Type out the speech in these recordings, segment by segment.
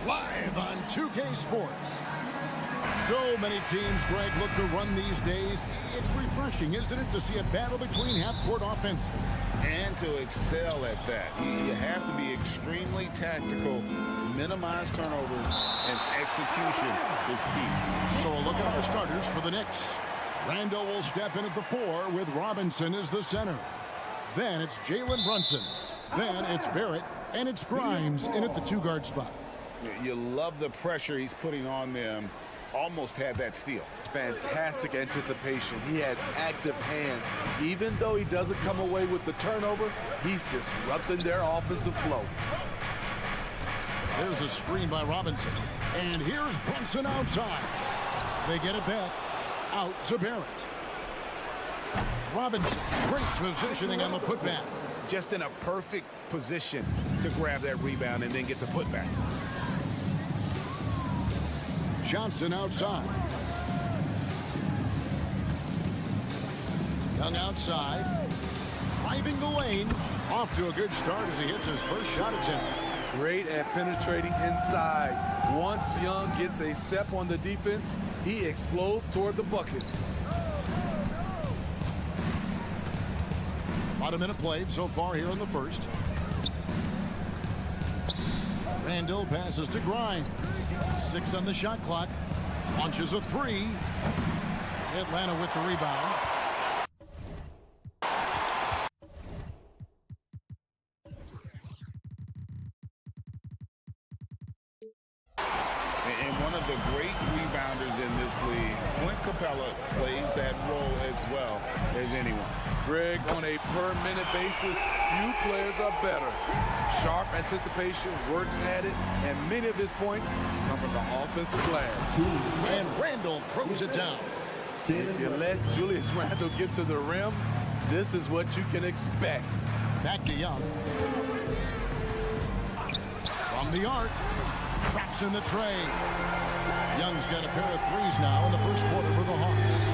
live on 2K Sports. So many teams, Greg, look to run these days. It's refreshing, isn't it, to see a battle between half-court offenses? And to excel at that, you have to be extremely tactical, minimize turnovers, and execution is key. So a look at our starters for the Knicks. Randall will step in at the 4 with Robinson as the center. Then it's Jalen Brunson. Then it's Barrett, and it's Grimes in at the 2-guard spot. You love the pressure he's putting on them. Almost had that steal. Fantastic anticipation. He has active hands. Even though he doesn't come away with the turnover, he's disrupting their offensive flow. There's a screen by Robinson. And here's Brunson outside. They get it back. Out to Barrett. Robinson, great positioning on the putback. Just in a perfect position to grab that rebound and then get the putback. Johnson outside. Young outside. Driving the lane. Off to a good start as he hits his first shot attempt. Great at penetrating inside. Once Young gets a step on the defense, he explodes toward the bucket. About a minute played so far here in the first. Randall passes to Grimes. 6 on the shot clock. Launches a 3. Atlanta with the rebound. And one of the great rebounders in this league, Clint Capella, plays that role as well as anyone. Greg, on a per-minute basis, few players are better. Sharp anticipation, works at it, and many of his points come from the offensive glass. And Randall throws it down. If you let Julius Randle get to the rim, this is what you can expect. Back to Young. From the arc. Traps in the tray. Young's got a pair of 3s now in the first quarter for the Hawks.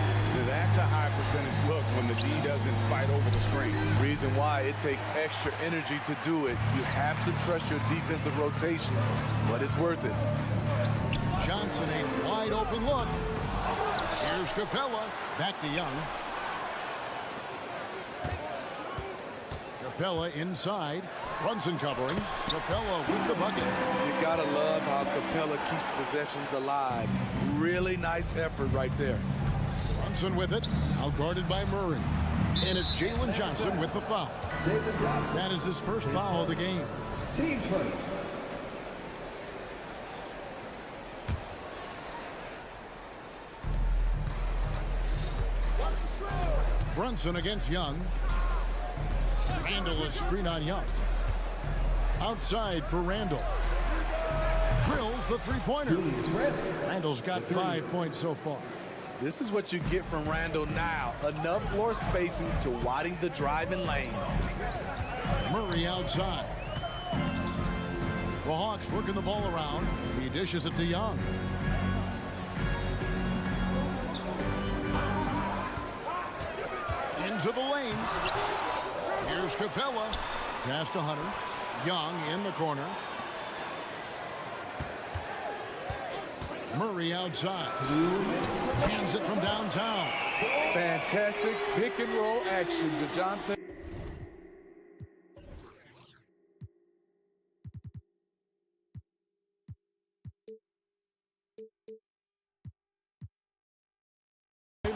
That's a high percentage look when the D doesn't fight over the screen. Reason why it takes extra energy to do it. You have to trust your defensive rotations, but it's worth it. Johnson, a wide open look. Here's Capella. Back to Young. Capella inside. Brunson covering. Capella with the bucket. You gotta love how Capella keeps possessions alive. Really nice effort right there. Brunson with it. Now guarded by Murray. And it's Jalen Johnson with the foul. That is his first foul of the game. Team first. Brunson against Young. Randall is screen on Young. Outside for Randall. Drills the 3-pointer. Randall's got 5 points so far. This is what you get from Randall now. Enough floor spacing to widen the driving lanes. Murray outside. The Hawks working the ball around. He dishes it to Young. Into the lane. Here's Capella. Pass to Hunter. Young in the corner. Murray outside. Hands it from downtown. Fantastic pick and roll action. DeJounte.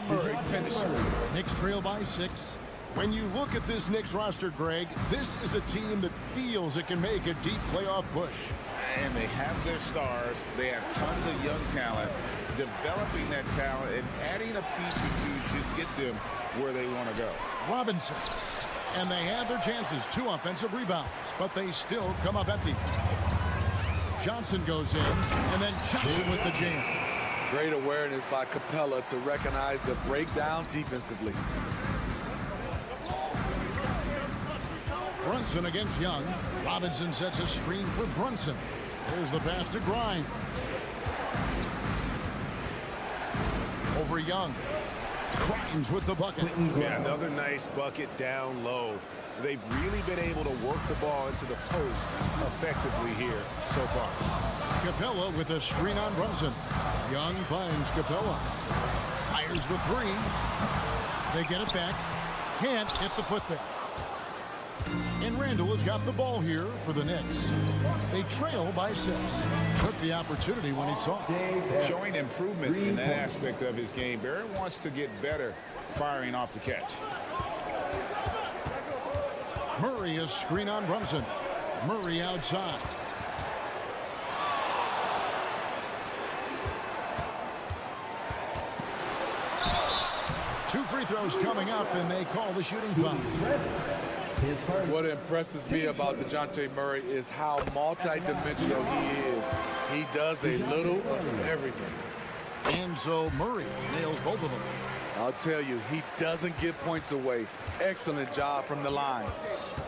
Murray finishing. Knicks trail by 6. When you look at this Knicks roster, Greg, this is a team that feels it can make a deep playoff push. And they have their stars. They have tons of young talent. Developing that talent and adding a piece or two should get them where they want to go. Robinson. And they had their chances. 2 offensive rebounds, but they still come up empty. Johnson goes in, and then Johnson with the jam. Great awareness by Capella to recognize the breakdown defensively. Brunson against Young. Robinson sets a screen for Brunson. There's the pass to Grimes. Over Young. Grimes with the bucket. Yeah, another nice bucket down low. They've really been able to work the ball into the post effectively here so far. Capella with a screen on Brunson. Young finds Capella. Fires the three. They get it back. Can't hit the putback. And Randall has got the ball here for the Knicks. They trail by 6. Took the opportunity when he saw it. Showing improvement in that aspect of his game. Barry wants to get better firing off the catch. Murray is screen on Brunson. Murray outside. Two free throws coming up, and they call the shooting foul. What impresses me about DeJounte Murray is how multidimensional he is. He does a little of everything. And so Murray nails both of them. I'll tell you, he doesn't give points away. Excellent job from the line.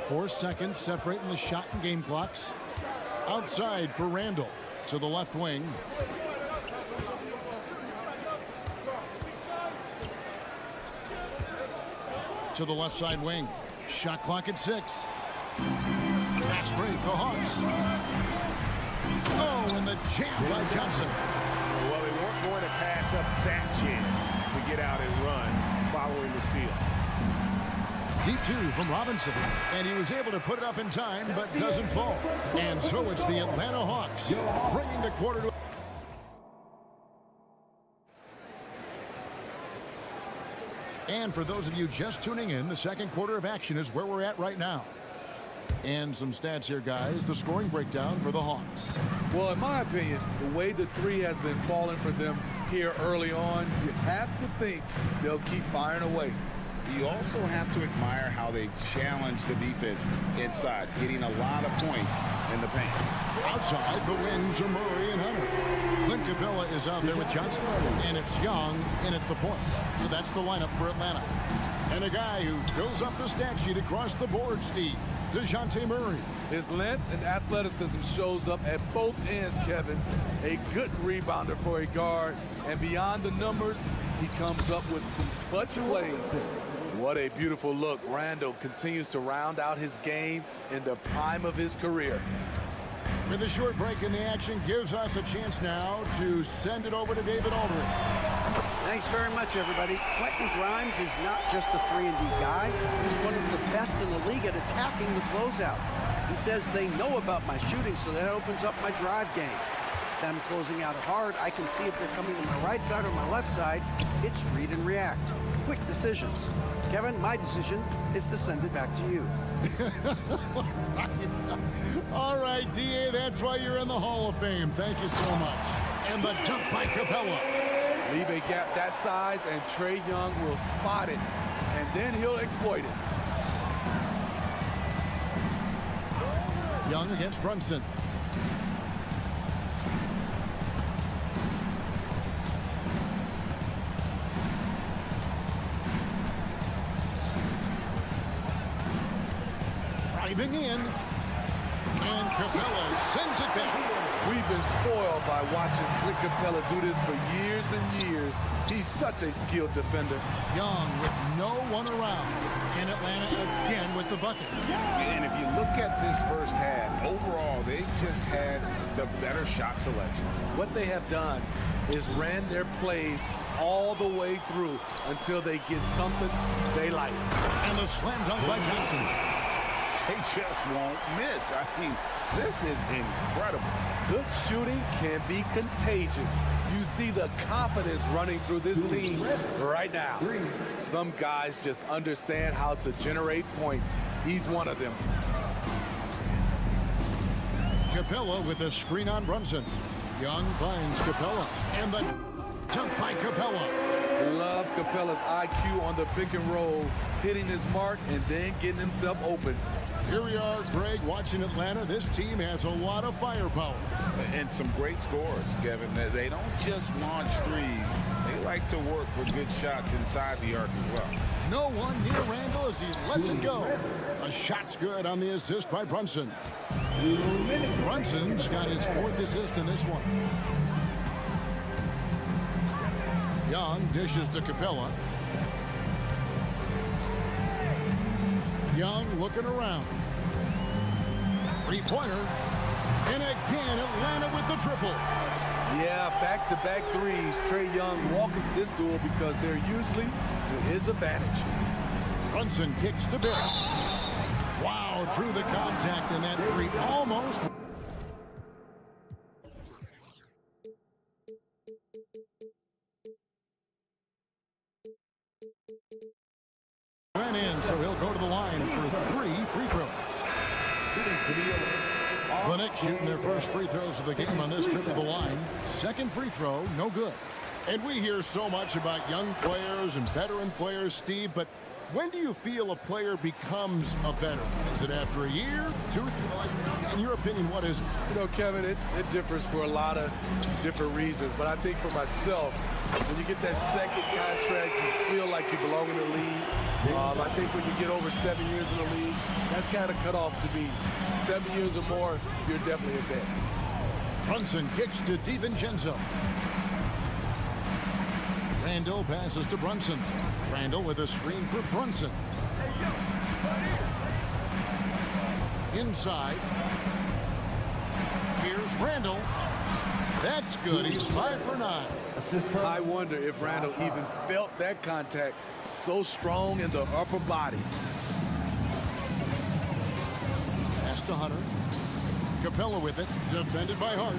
4 seconds separating the shot and game clocks. Outside for Randall to the left wing. To the left side wing. Shot clock at 6. Fast break, the Hawks. Oh, and the jam by Johnson. Well, they weren't going to pass up that chance to get out and run following the steal. Deep 2 from Robinson. And he was able to put it up in time, but doesn't fall. And so it's the Atlanta Hawks bringing the quarter to... And for those of you just tuning in, the second quarter of action is where we're at right now. And some stats here, guys. The scoring breakdown for the Hawks. Well, in my opinion, the way the three has been falling for them here early on, you have to think they'll keep firing away. You also have to admire how they've challenged the defense inside, getting a lot of points in the paint. Outside, the wings are Murray and Hunter. Clint Capella is out there with Johnson, and it's Young in at the point. So that's the lineup for Atlanta. And a guy who fills up the stat sheet across the board, Steve, DeJounte Murray. His length and athleticism shows up at both ends, Kevin. A good rebounder for a guard, and beyond the numbers, he comes up with some clutch plays. What a beautiful look. Randall continues to round out his game in the prime of his career. With a short break in the action, gives us a chance now to send it over to David Aldridge. Thanks very much, everybody. Quentin Grimes is not just a 3-and-D guy. He's one of the best in the league at attacking the closeout. He says they know about my shooting, so that opens up my drive game. Them closing out hard, I can see if they're coming to my right side or my left side. It's read and react. Quick decisions. Kevin, my decision is to send it back to you. All right, D.A., that's why you're in the Hall of Fame. Thank you so much. And the dunk by Capella. Leave a gap that size, and Trae Young will spot it, and then he'll exploit it. Young against Brunson. Driving in, and Capella sends it back. We've been spoiled by watching Clint Capella do this for years and years. He's such a skilled defender. Young with no one around, and Atlanta again with the bucket. And if you look at this first half, overall, they just had the better shot selection. What they have done is ran their plays all the way through until they get something they like. And the slam dunk by Johnson. They just won't miss. I mean, this is incredible. Good shooting can be contagious. You see the confidence running through this team right now. Some guys just understand how to generate points. He's one of them. Capella with a screen on Brunson. Young finds Capella, and the dunk by Capella. Love Capella's IQ on the pick and roll, hitting his mark and then getting himself open. Here we are, Greg, watching Atlanta. This team has a lot of firepower. And some great scores, Kevin. They don't just launch threes. They like to work with good shots inside the arc as well. No one near Randall as he lets it go. A shot's good on the assist by Brunson. Brunson's got his 4th assist in this one. Young dishes to Capella. Young looking around. Three-pointer. And again, Atlanta with the triple. back-to-back threes. Trae Young walking this duel because they're usually to his advantage. Brunson kicks to Barrett. Wow, drew the contact in that three almost. Went in, so he'll go to the line for 3 free throws. The Knicks shooting their first free throws of the game on this trip to the line. Second free throw, no good. And we hear so much about young players and veteran players, Steve, but when do you feel a player becomes a veteran? Is it after a year, 2, 3? In your opinion, what is it? You know, Kevin, it differs for a lot of different reasons, but I think for myself, when you get that second contract, you feel like you belong in the league. I think when you get over 7 years in the league, that's kind of cut off to be 7 years or more, you're definitely a vet. Brunson kicks to DiVincenzo. Randall passes to Brunson. Randall with a screen for Brunson. Inside. Here's Randall. That's good. He's 5 for 9. I wonder if Randall even felt that contact so strong in the upper body. Pass to Hunter. Capella with it. Defended by Hart.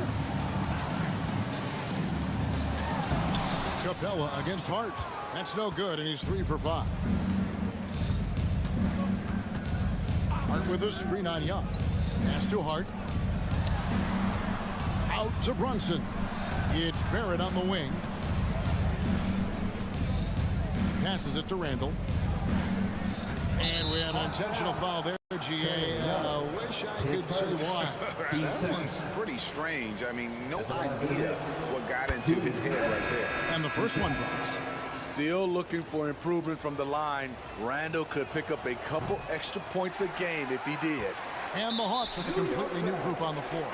Capella against Hart. That's no good, and he's 3 for 5. Hart with a screen on Young. Pass to Hart. Out to Brunson. It's Barrett on the wing. Passes it to Randall. And we have an intentional foul there, GA. Wish I could say why. That one's pretty strange. I mean, no idea what got into his head right there. And the first one drops. Still looking for improvement from the line. Randall could pick up a couple extra points a game if he did. And the Hawks with a completely new group on the floor.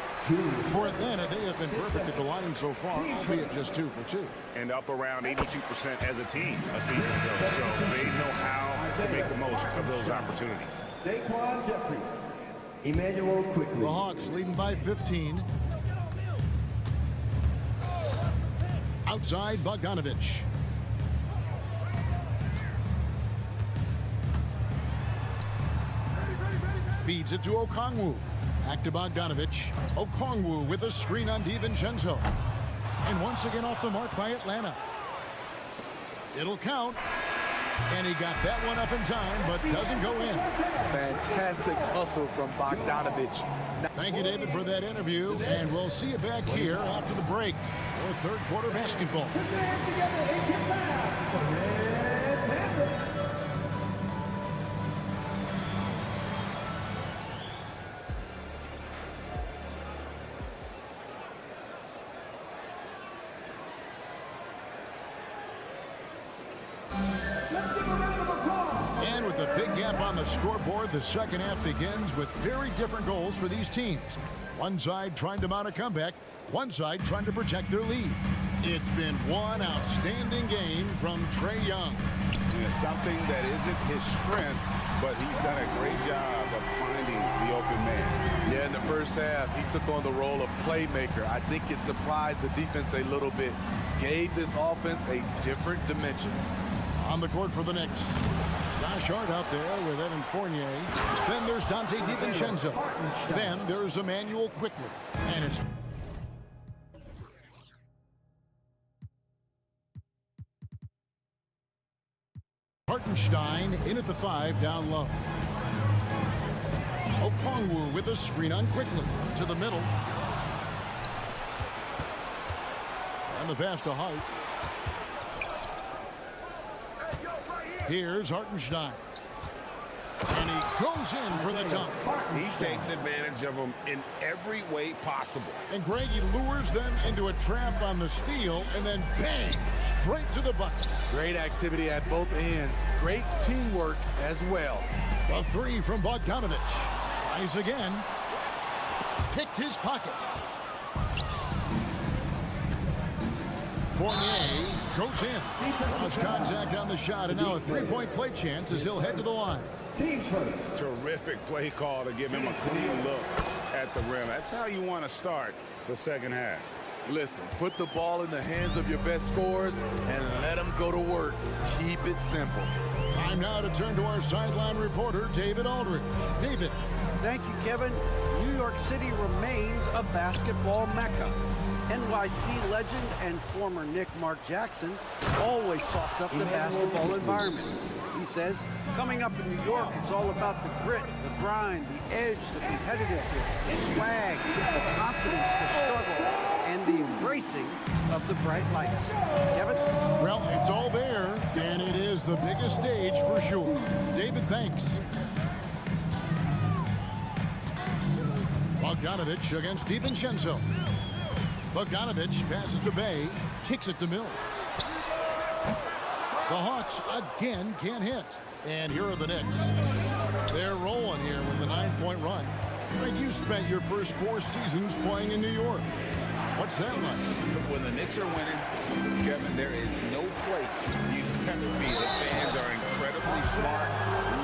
For Atlanta, they have been perfect at the line so far, albeit just 2 for 2. And up around 82% as a team a season ago. So they know how to make the most of those opportunities. Daquan Jeffrey. Emmanuel quickly. The Hawks leading by 15. Outside, Bogdanovich. Feeds it to Okongwu. Back to Bogdanovich. Okongwu with a screen on DiVincenzo. And once again off the mark by Atlanta. It'll count. And he got that one up in time, but doesn't go in. Fantastic hustle from Bogdanovich. Thank you, David, for that interview. And we'll see you back here after the break for third quarter basketball. And with a big gap on the scoreboard, the second half begins with very different goals for these teams. One side trying to mount a comeback, one side trying to protect their lead. It's been one outstanding game from Trae Young. It's something that isn't his strength, but he's done a great job of finding the open man. Yeah, in the first half, he took on the role of playmaker. I think it surprised the defense a little bit. Gave this offense a different dimension. On the court for the Knicks. Josh Hart out there with Evan Fournier. Then there's Dante DiVincenzo. Then there's Emmanuel quickly. And it's Hartenstein in at the 5 down low. Okongwu with a screen on quickly to the middle. And the pass to Hart. Here's Hartenstein. And he goes in for the dunk. He takes advantage of them in every way possible. And Greg, he lures them into a trap on the steal, and then bang, straight to the bucket. Great activity at both ends. Great teamwork as well. The 3 from Bogdanovich. Tries again. Picked his pocket. Fournier goes in. Lost contact on the shot, and now a 3-point play chance as he'll head to the line. Terrific play call to give him a clean look at the rim. That's how you want to start the second half. Listen, put the ball in the hands of your best scorers and let them go to work. Keep it simple. Time now to turn to our sideline reporter, David Aldridge. David. Thank you, Kevin. New York City remains a basketball mecca. NYC legend and former Knick Mark Jackson always talks up the basketball environment. He says, coming up in New York is all about the grit, the grind, the edge, the competitiveness, the swag, the confidence, the struggle, and the embracing of the bright lights. Kevin? Well, it's all there, and it is the biggest stage for sure. David, thanks. Bogdanovich against DiVincenzo. Bogdanovich passes to Bay, kicks it to Mills. The Hawks again can't hit. And here are the Knicks. They're rolling here with a 9-point run. Greg, you spent your first 4 seasons playing in New York. What's that like? When the Knicks are winning, Kevin, there is no place you'd rather be. The fans are incredibly smart,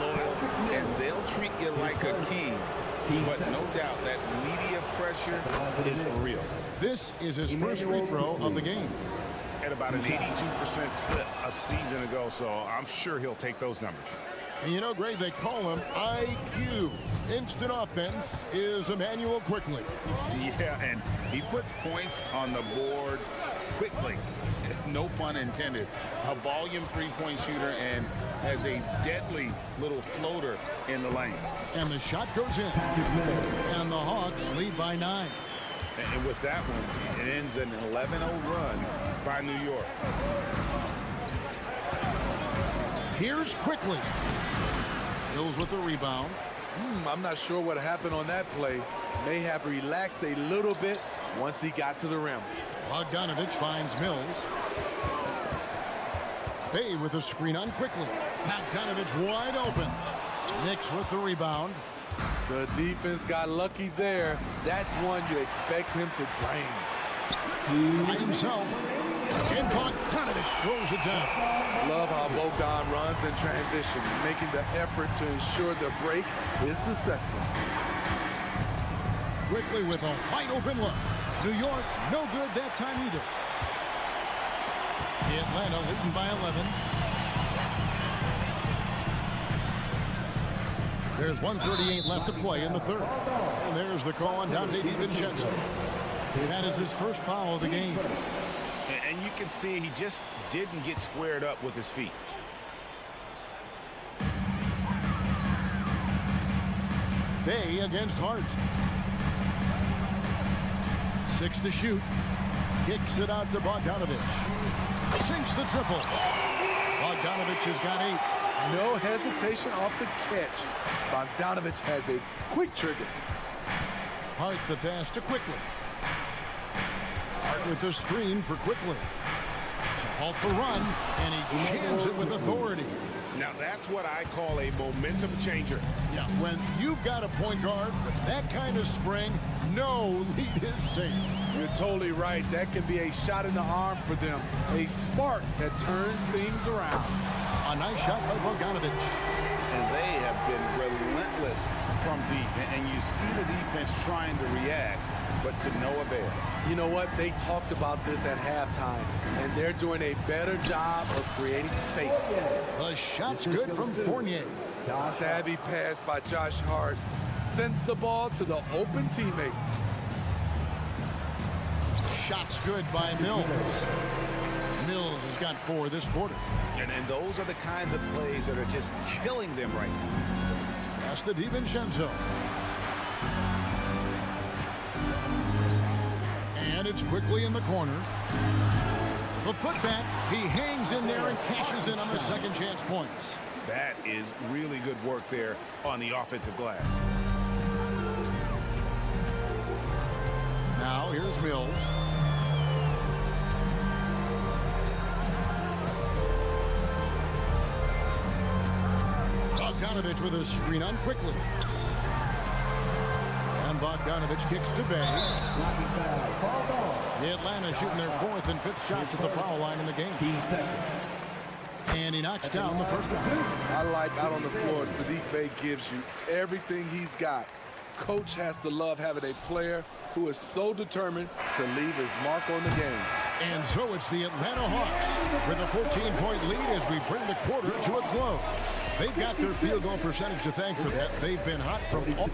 loyal, and they'll treat you like a king. But no doubt that media pressure is for real. This is his first free throw of the game. At about an 82% clip a season ago, so I'm sure he'll take those numbers. And you know, Greg, they call him IQ. Instant offense is Emmanuel quickly. Yeah, and he puts points on the board quickly. No pun intended. A volume three-point shooter and has a deadly little floater in the lane. And the shot goes in. And the Hawks lead by 9. And with that one, it ends an 11-0 run by New York. Here's quickly. Mills with the rebound. I'm not sure what happened on that play. May have relaxed a little bit once he got to the rim. Bogdanovich finds Mills. Bay with a screen on quickly. Bogdanovich wide open. Knicks with the rebound. The defense got lucky there. That's one you expect him to drain. By himself. And Bogdanovich throws it down. Love how Bogdan runs in transition, making the effort to ensure the break is successful. Quickly with a wide open look. New York, no good that time either. Atlanta leading by 11. There's 1:38 left to play in the third. And there's the call on Dante DiVincenzo. That is his first foul of the game. And you can see he just didn't get squared up with his feet. Bay against Hart. 6 to shoot. Kicks it out to Bogdanovich. Sinks the triple. Bogdanovich has got 8. No hesitation off the catch. Bogdanovich has a quick trigger. Hart the pass to Quickly. Hart with the screen for Quickly. To halt the run, and he jams it with authority. Now that's what I call a momentum changer. Yeah, when you've got a point guard with that kind of spring, no lead is safe. You're totally right. That can be a shot in the arm for them. A spark that turns things around. A nice shot by Bogdanovich. And they have been relentless from deep. And you see the defense trying to react, but to no avail. You know what? They talked about this at halftime, and they're doing a better job of creating space. The shot's good from Fournier. Savvy pass by Josh Hart sends the ball to the open teammate. Shot's good by Mills. Mills has got 4 this quarter. And those are the kinds of plays that are just killing them right now. Pass to DiVincenzo. And it's Quickly in the corner. The putback, he hangs in there and cashes in on the second chance points. That is really good work there on the offensive glass. Now here's Mills. Bogdanovich with a screen on Quickly. And Bogdanovich kicks to Bay. The Atlanta shooting their 4th and 5th shots at the foul line in the game. And he knocks down the first one. I like out on the floor, Sadiq Bey gives you everything he's got. Coach has to love having a player who is so determined to leave his mark on the game. And so it's the Atlanta Hawks with a 14-point lead as we bring the quarter to a close. They've got their field goal percentage to thank for that. They've been hot from all.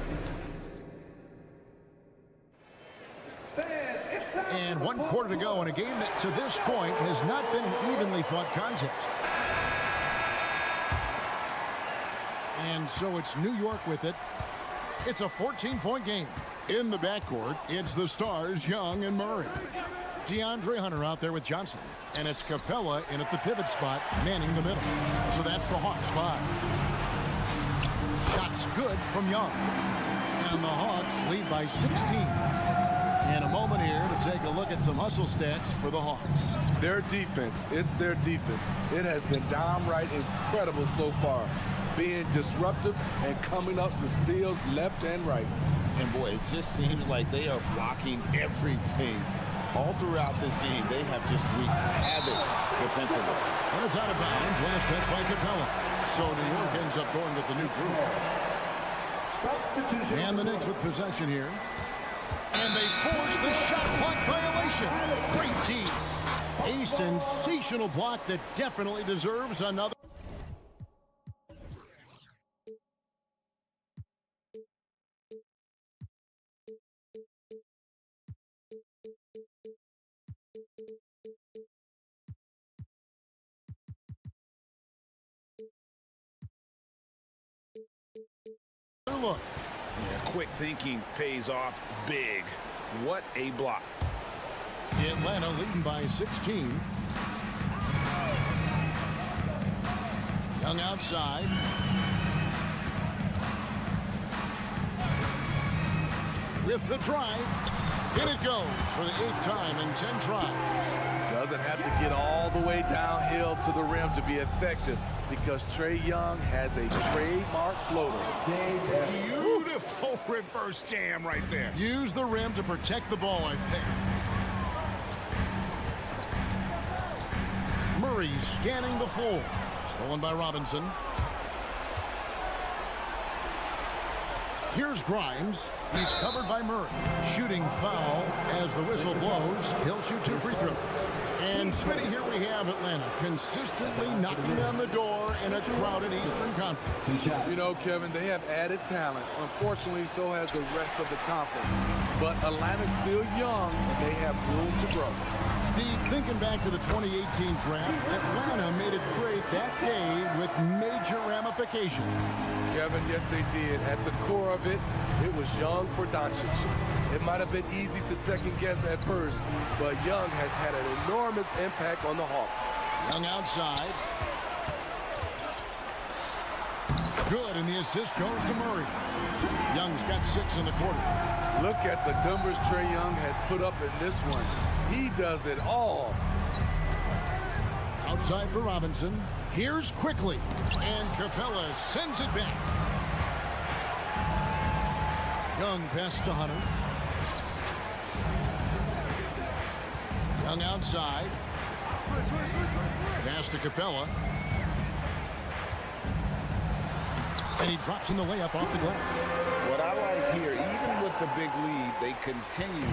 And 1 quarter to go in a game that to this point has not been an evenly fought contest. And so it's New York with it. It's a 14-point game. In the backcourt, it's the stars, Young and Murray. DeAndre Hunter out there with Johnson. And it's Capella in at the pivot spot, manning the middle. So that's the Hawks 5. Shots good from Young. And the Hawks lead by 16. In a moment here to take a look at some hustle stats for the Hawks. Their defense, it's their defense. It has been downright incredible so far, being disruptive and coming up with steals left and right. And boy, it just seems like they are blocking everything. All throughout this game, they have just wreaked havoc defensively. And it's out of bounds. Last touch by Capella. So New York ends up going with the new group. And the Knicks with possession here. And they force the shot clock violation. Great team. A sensational block that definitely deserves another. Look. Yeah, quick thinking pays off big. What a block. Atlanta leading by 16. Young outside. With the drive. In it goes for the 8th time in 10 tries. Doesn't have to get all the way downhill to the rim to be effective because Trae Young has a trademark floater. Beautiful reverse jam right there. Use the rim to protect the ball, I think. Murray scanning the floor. Stolen by Robinson. Here's Grimes. He's covered by Murray. Shooting foul as the whistle blows. He'll shoot 2 free throws. And Smitty, here we have Atlanta consistently knocking on the door in a crowded Eastern Conference. You know, Kevin, they have added talent. Unfortunately, so has the rest of the conference. But Atlanta's still young, and they have room to grow. Steve, thinking back to the 2018 draft, Atlanta made a trade that day with major ramifications. Kevin, yes, they did. At the core of it, it was Young for Doncic. It might have been easy to second guess at first, but Young has had an enormous impact on the Hawks. Young outside. Good, and the assist goes to Murray. Young's got 6 in the quarter. Look at the numbers Trae Young has put up in this one. He does it all. Outside for Robinson. Here's quickly. And Capella sends it back. Young pass to Hunter. Young outside. Pass to Capella. And he drops in the layup off the glass. What I like here, even with the big lead, they continue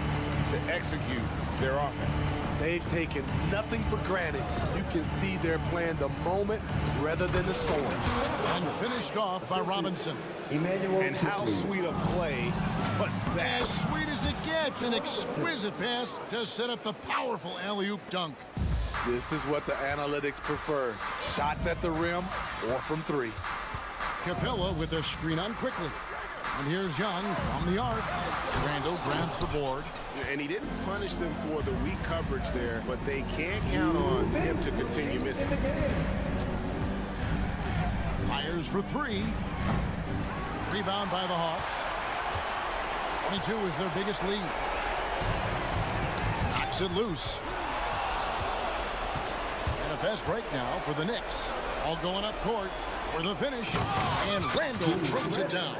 to execute their offense. They've taken nothing for granted. You can see they're playing the moment rather than the score. And finished off by Robinson. And how sweet a play was that? As sweet as it gets, an exquisite pass to set up the powerful alley-oop dunk. This is what the analytics prefer. Shots at the rim or from 3. Capella with a screen on quickly. And here's Young from the arc. Randall grabs the board. And he didn't punish them for the weak coverage there, but they can't count on him to continue missing. Fires for 3. Rebound by the Hawks. 22 is their biggest lead. Knocks it loose. And a fast break now for the Knicks. All going up court for the finish. And Randall throws it down.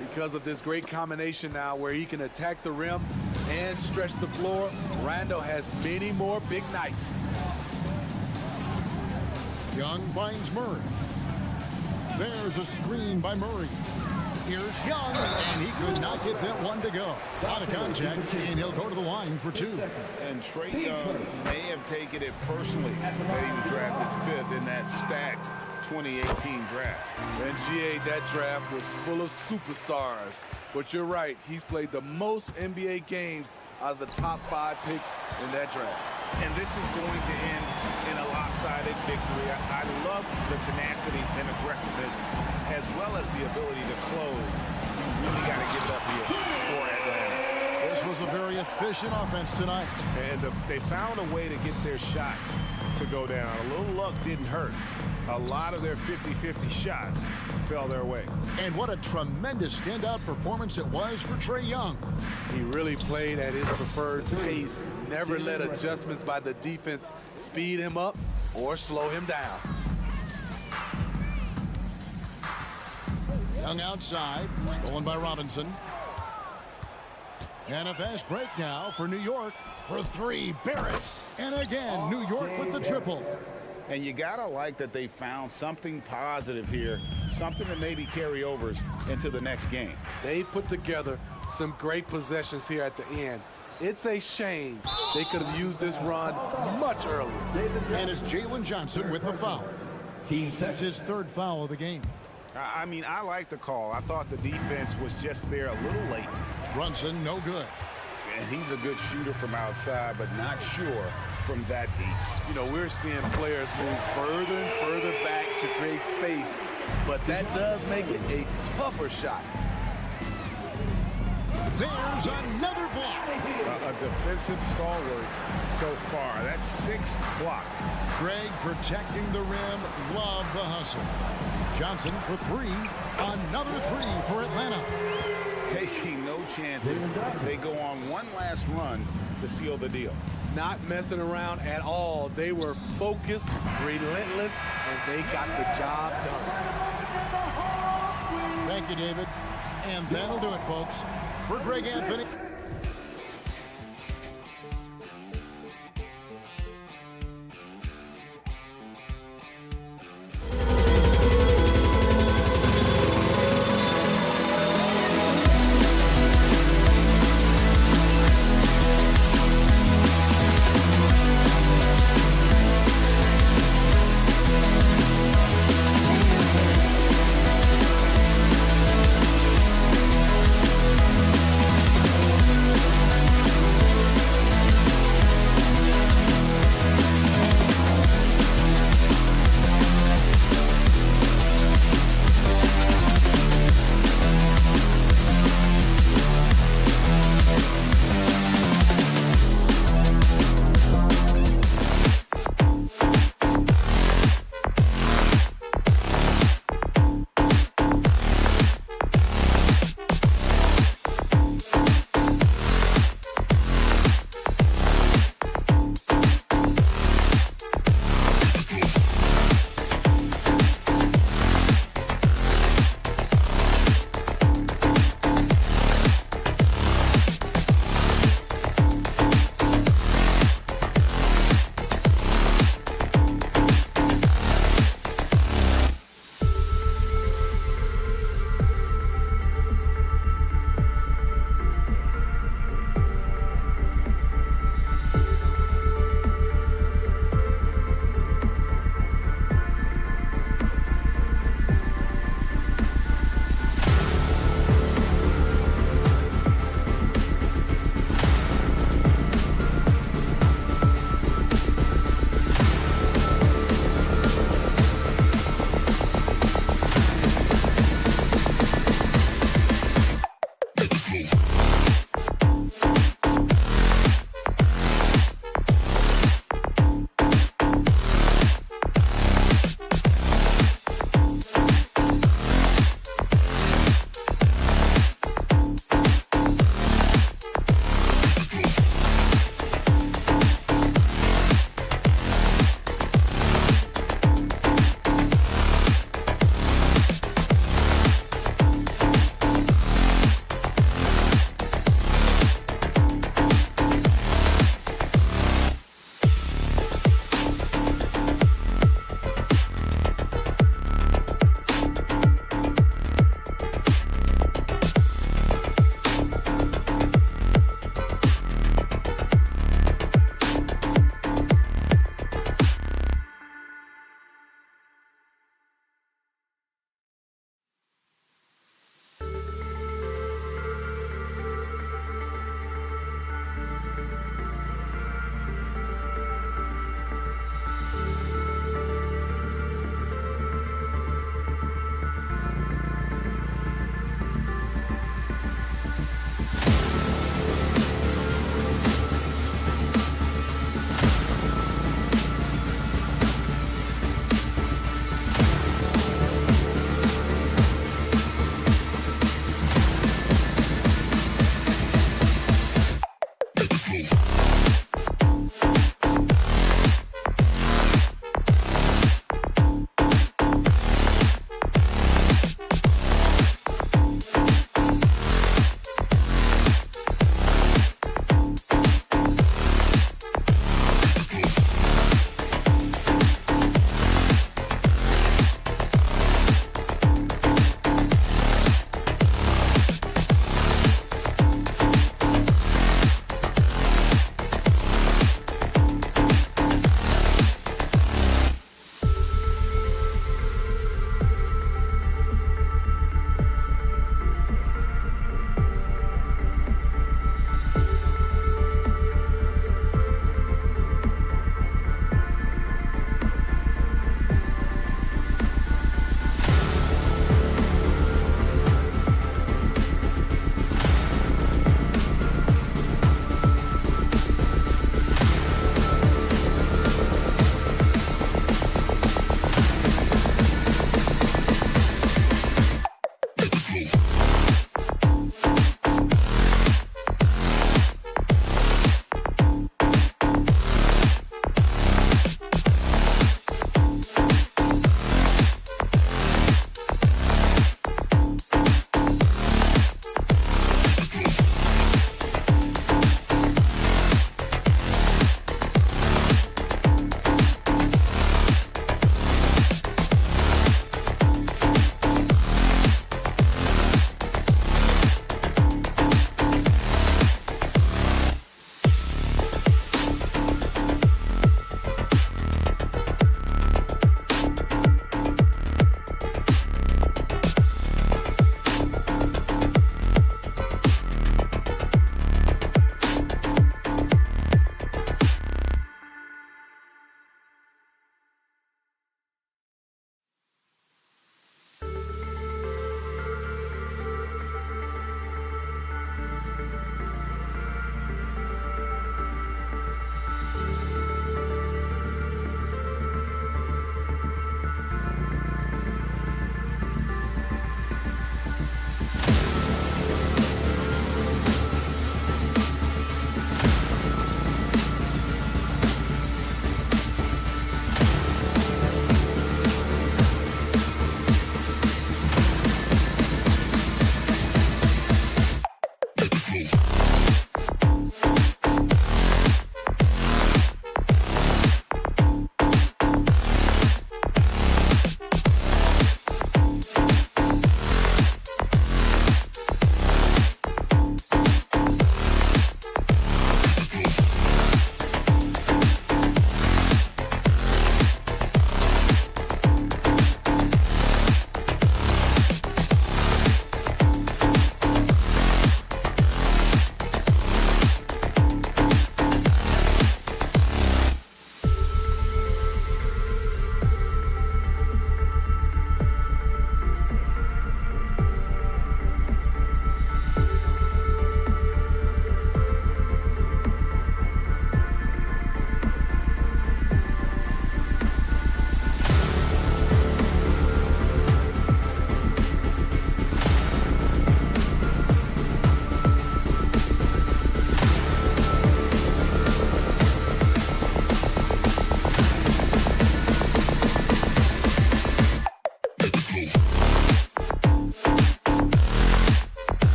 Because of this great combination now where he can attack the rim and stretch the floor, Randall has many more big nights. Young finds Murray. There's a screen by Murray. Here's Young, and he could not get that one to go. Out of contact, and he'll go to the line for 2. And Trae Young may have taken it personally that he was drafted 5th in that stacked 2018 draft. And GA, that draft was full of superstars. But you're right, he's played the most NBA games out of the top 5 picks in that draft. And this is going to end in a lopsided victory. I love the tenacity and aggressiveness, as well as the ability to close. You really got to give it up here for Atlanta. This was a very efficient offense tonight. And they found a way to get their shots to go down. A little luck didn't hurt. A lot of their 50-50 shots fell their way. And what a tremendous standout performance it was for Trae Young. He really played at his preferred pace. Never let adjustments by the defense speed him up or slow him down. Young outside, stolen by Robinson. And a fast break now for New York for 3. Barrett. And again, New York with the triple. And you got to like that they found something positive here, something that maybe carry overs into the next game. They put together some great possessions here at the end. It's a shame they could have used this run much earlier. And it's Jalen Johnson with the foul. That's his 3rd foul of the game. I mean, I like the call. I thought the defense was just there a little late. Brunson, no good. And he's a good shooter from outside, but not sure from that deep. You know, we're seeing players move further and further back to create space, but that does make it a tougher shot. There's another block. A defensive stalwart so far. That's 6 blocks. Greg protecting the rim. Love the hustle. Johnson for 3. Another 3 for Atlanta. Taking no chances. They go on one last run to seal the deal. Not messing around at all. They were focused, relentless, and they got the job done. Thank you, David. And that'll do it, folks. For Greg Anthony.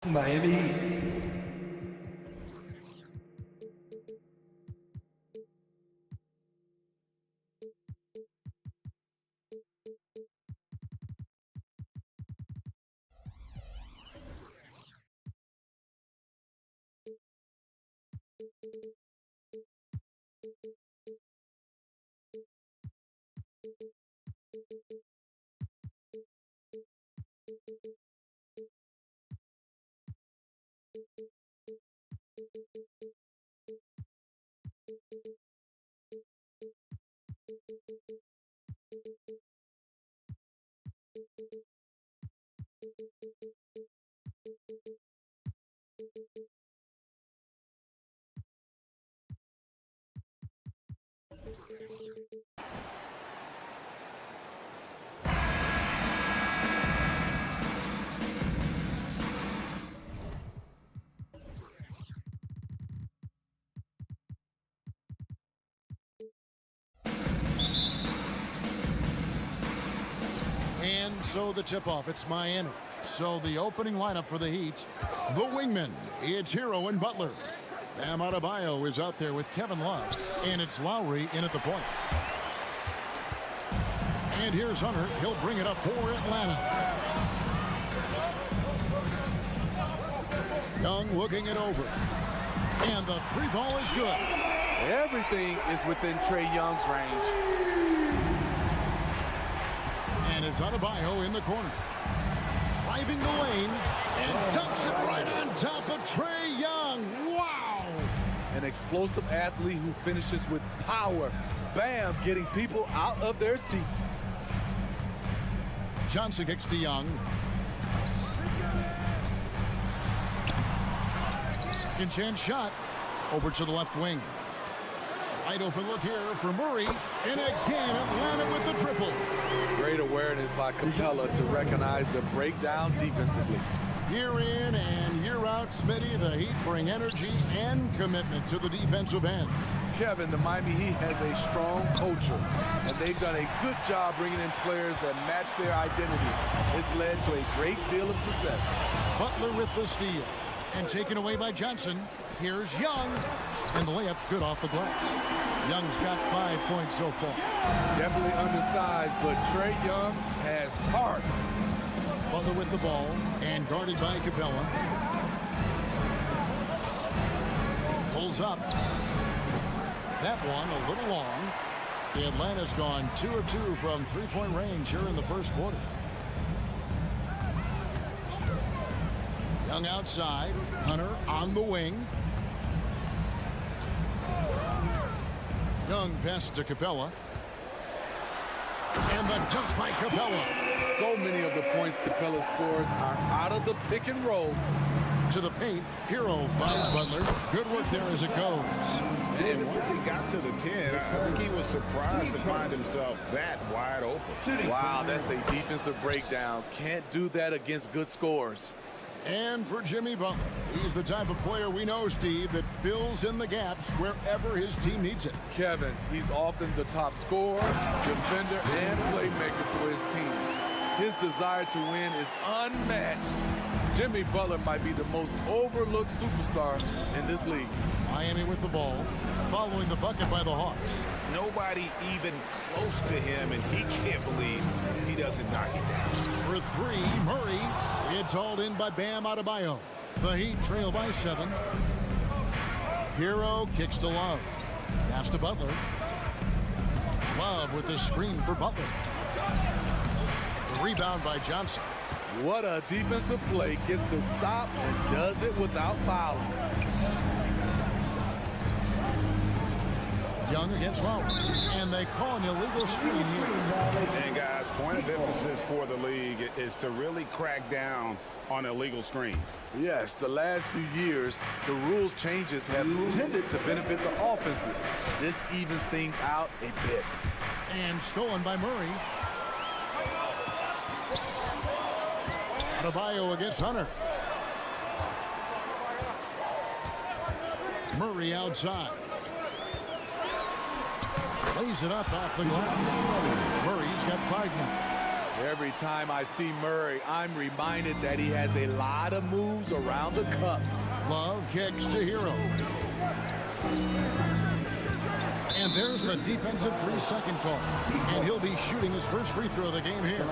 Miami Heat. And so the tip-off, it's Miami. So the opening lineup for the Heat, the wingmen, it's Hero and Butler. Bam Adebayo is out there with Kevin Love, and it's Lowry in at the point. And here's Hunter. He'll bring it up for Atlanta. Young looking it over. And the three ball is good. Everything is within Trae Young's range. And it's Adebayo in the corner. Driving the lane and dunks it right on top of Trae Young. Wow! An explosive athlete who finishes with power. Bam, getting people out of their seats. Johnson kicks to Young. Second chance shot. Over to the left wing. Wide open look here for Murray. And again, Atlanta with the triple. Great awareness by Capella to recognize the breakdown defensively. Year in and year out, Smitty, the Heat bring energy and commitment to the defensive end. Kevin, the Miami Heat has a strong culture, and they've done a good job bringing in players that match their identity. It's led to a great deal of success. Butler with the steal. And taken away by Johnson. Here's Young. And the layup's good off the glass. Young's got 5 points so far. Definitely undersized, but Trae Young has heart. Butler with the ball and guarded by Capella. Pulls up. That one a little long. The Atlanta's gone 2 of 2 from three-point range here in the first quarter. Young outside. Hunter on the wing. Young passes to Capella. And the dunk by Capella. So many of the points Capella scores are out of the pick and roll. To the paint. Hero finds Butler. Good work there as it goes. And once he got to the 10, I think he was surprised to find himself that wide open. Wow, that's a defensive breakdown. Can't do that against good scores. And for Jimmy Butler, he's the type of player we know, Steve, that fills in the gaps wherever his team needs it. Kevin, he's often the top scorer, defender, and playmaker for his team. His desire to win is unmatched. Jimmy Butler might be the most overlooked superstar in this league. Miami with the ball, following the bucket by the Hawks. Nobody even close to him, and he can't believe he doesn't knock it down. For three, Murray. It's hauled in by Bam Adebayo. The Heat trail by 7. Hero kicks to Love. Pass to Butler. Love with the screen for Butler. Rebound by Johnson. What a defensive play. Gets the stop and does it without fouling. Young against Lowry. And they call an illegal screen here. And guys, point of emphasis for the league is to really crack down on illegal screens. Yes, the last few years, the rules changes have tended to benefit the offenses. This evens things out a bit. And stolen by Murray. Adebayo against Hunter. Murray outside. Lays it up off the glass. Murray's got 5 now. Every time I see Murray, I'm reminded that he has a lot of moves around the cup. Love kicks to Hero. And there's the defensive 3-second call. And he'll be shooting his first free throw of the game here.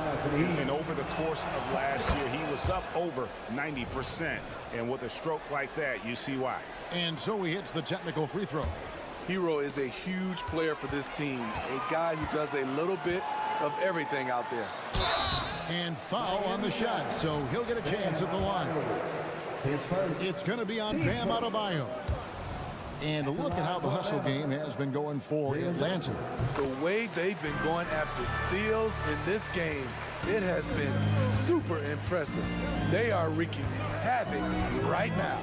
And over the course of last year, he was up over 90%. And with a stroke like that, you see why. And so he hits the technical free throw. Hero is a huge player for this team, a guy who does a little bit of everything out there. And foul on the shot, so he'll get a chance at the line. It's going to be on Bam Adebayo. And look at how the hustle game has been going for Atlanta. The way they've been going after steals in this game, it has been super impressive. They are wreaking havoc right now.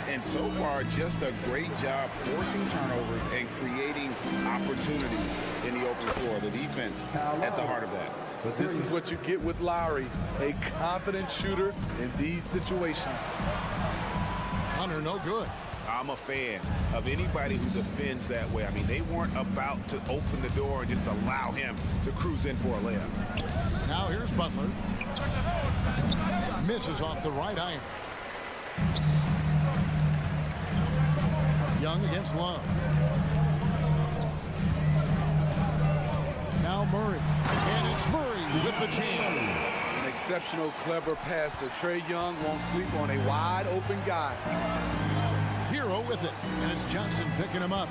And so far, just a great job forcing turnovers and creating opportunities in the open floor. The defense at the heart of that. But this is what you get with Lowry, a confident shooter in these situations. Hunter, no good. I'm a fan of anybody who defends that way. I mean, they weren't about to open the door and just allow him to cruise in for a layup. Now here's Butler. Misses off the right iron. Young against Love. Now Murray. And it's Murray with the jam. An exceptional, clever passer. Trae Young won't sleep on a wide open guy. Hero with it, and it's Johnson picking him up.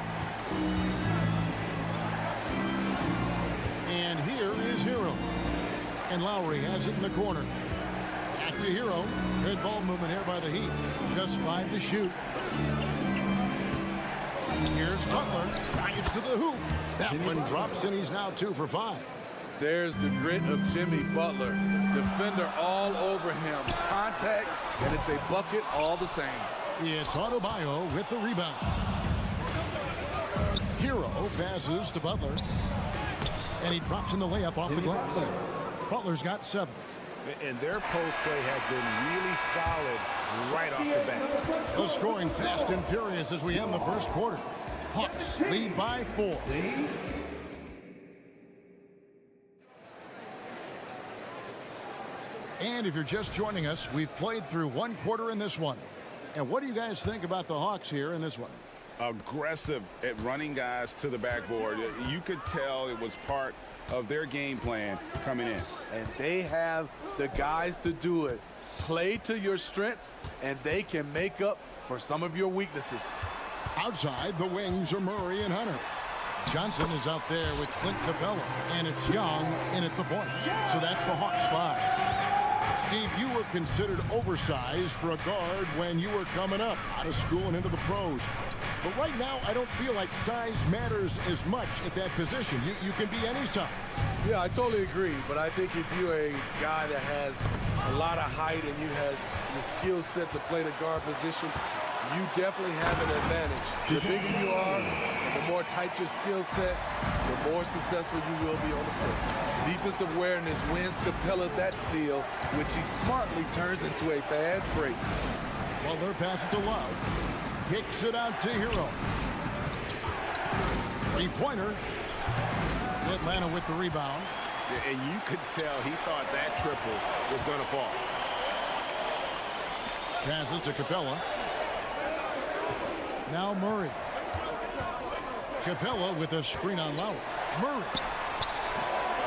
And here is Hero. And Lowry has it in the corner. Back to Hero. Good ball movement here by the Heat. Just 5 to shoot. Here's Butler. Drives to the hoop. That one drops, and he's now 2 for 5. There's the grit of Jimmy Butler. Defender all over him. Contact, and it's a bucket all the same. It's Adebayo with the rebound. Hero passes to Butler. And he drops in the layup off the glass. Butler's got 7. And their post play has been really solid right off the bat. The scoring fast and furious as we end the first quarter. Hawks lead by 4. And if you're just joining us, we've played through 1 quarter in this one. And what do you guys think about the Hawks here in this one? Aggressive at running guys to the backboard. You could tell it was part of their game plan coming in. And they have the guys to do it. Play to your strengths, and they can make up for some of your weaknesses. Outside, the wings are Murray and Hunter. Johnson is out there with Clint Capella, and it's Young in at the point. So that's the Hawks 5. Steve, you were considered oversized for a guard when you were coming up out of school and into the pros. But right now, I don't feel like size matters as much at that position. You can be any size. Yeah, I totally agree. But I think if you're a guy that has a lot of height and you has the skill set to play the guard position, you definitely have an advantage. The bigger you are, the more tight your skill set, the more successful you will be on the court. Defensive awareness wins Capella that steal, which he smartly turns into a fast break. Well, their pass it to Love. Kicks it out to Hero. 3-pointer. Atlanta with the rebound. And you could tell he thought that triple was going to fall. Passes to Capella. Now Murray. Capella with a screen on Lowry. Murray.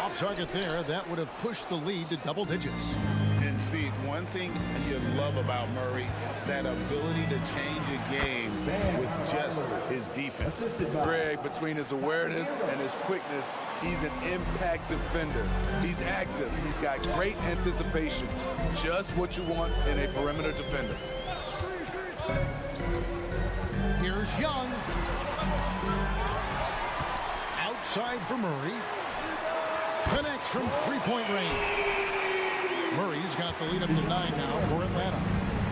Off target there. That would have pushed the lead to double digits. And Steve, one thing you love about Murray, that ability to change a game with just his defense. Greg, between his awareness and his quickness, he's an impact defender. He's active. He's got great anticipation. Just what you want in a perimeter defender. Here's Young. Outside for Murray. Connects from 3-point range. Murray's got the lead up to 9 now for Atlanta.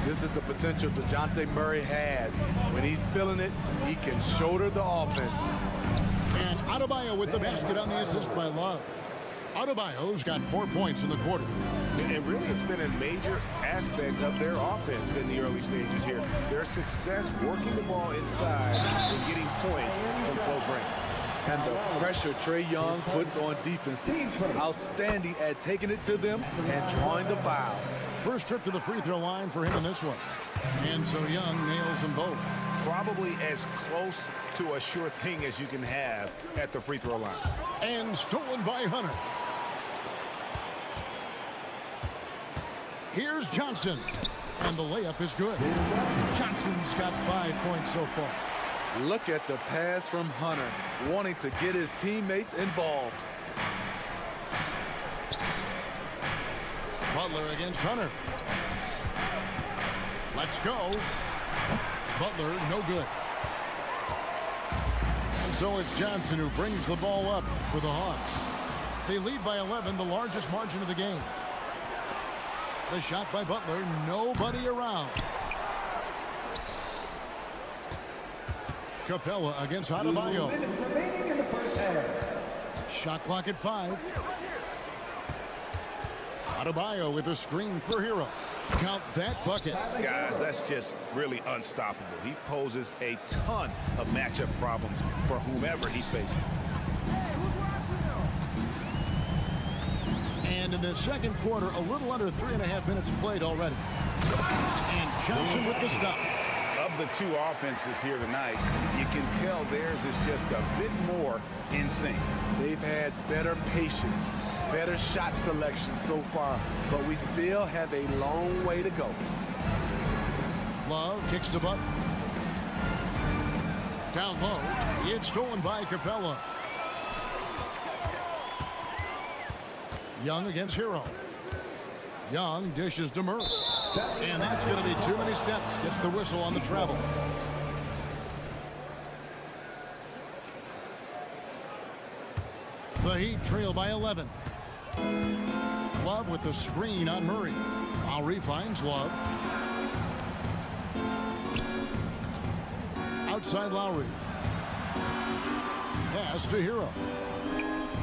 This is the potential DeJounte Murray has. When he's feeling it, he can shoulder the offense. And Adebayo with the basket on the assist by Love. Adebayo's got 4 points in the quarter. And really, it's been a major aspect of their offense in the early stages here. Their success working the ball inside and getting points from close range. And the pressure Trae Young puts on defense. Outstanding at taking it to them and drawing the foul. First trip to the free throw line for him in this one. And so Young nails them both. Probably as close to a sure thing as you can have at the free throw line. And stolen by Hunter. Here's Johnson. And the layup is good. Johnson's got 5 points so far. Look at the pass from Hunter, wanting to get his teammates involved. Butler against Hunter. Let's go. Butler, no good. And so it's Johnson who brings the ball up for the Hawks. They lead by 11, the largest margin of the game. The shot by Butler, nobody around. Capella against Adebayo. Remaining in the first half. Shot clock at 5. Adebayo with a screen for Hero. Count that bucket. Guys, that's just really unstoppable. He poses a ton of matchup problems for whomever he's facing. And in the second quarter, a little under 3.5 minutes played already. And Johnson with the stop. Of the two offenses here tonight, you can tell theirs is just a bit more in sync. They've had better patience, better shot selection so far, but we still have a long way to go. Love kicks to Butler. Down low. It's stolen by Capella. Young against Hero. Young dishes to Murray. And that's going to be too many steps. Gets the whistle on the travel. The Heat trail by 11. Love with the screen on Murray. Lowry finds Love. Outside Lowry. Pass to Hero.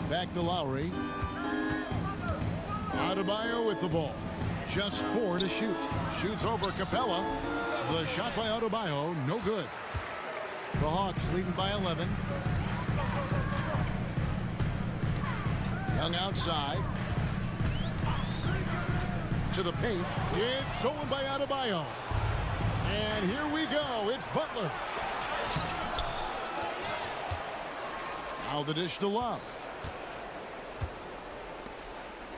Back to Lowry. Adebayo with the ball. Just 4 to shoot. Shoots over Capella. The shot by Adebayo, no good. The Hawks leading by 11. Young outside. To the paint. It's stolen by Adebayo. And here we go. It's Butler. Now the dish to Love.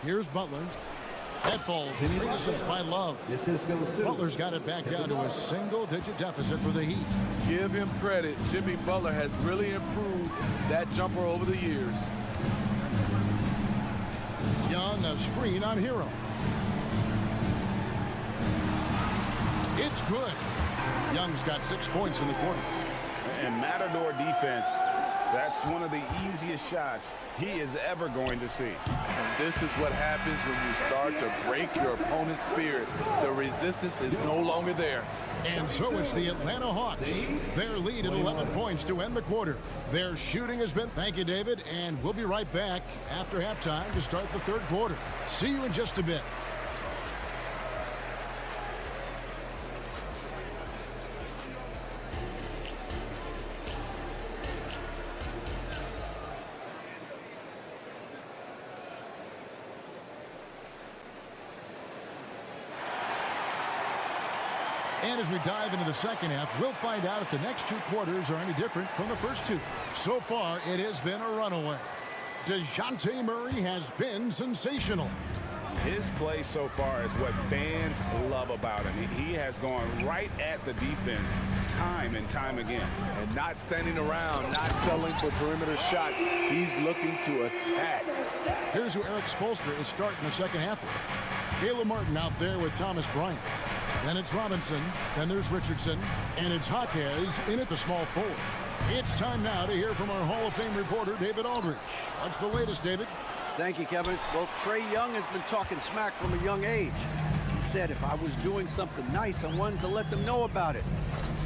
Here's Butler. That falls. 3 assists by Love. Butler's got it back down to a single-digit deficit for the Heat. Give him credit. Jimmy Butler has really improved that jumper over the years. Young, a screen on Hero. It's good. Young's got 6 points in the quarter. And Matador defense, that's one of the easiest shots he is ever going to see. And this is what happens when you start to break your opponent's spirit. The resistance is no longer there. And so it's the Atlanta Hawks. Their lead at 11 points to end the quarter. Their shooting has been... Thank you, David. And we'll be right back after halftime to start the third quarter. See you in just a bit. And as we dive into the second half, we'll find out if the next 2 quarters are any different from the first 2. So far, it has been a runaway. DeJounte Murray has been sensational. His play so far is what fans love about him. He has gone right at the defense time and time again. And not standing around, not settling for perimeter shots. He's looking to attack. Here's who Eric Spoelstra is starting the second half with. Caleb Martin out there with Thomas Bryant. Then it's Robinson, then there's Richardson, and it's Jaquez in at the small forward. It's time now to hear from our Hall of Fame reporter, David Aldridge. What's the latest, David? Thank you, Kevin. Well, Trae Young has been talking smack from a young age. He said if I was doing something nice, I wanted to let them know about it.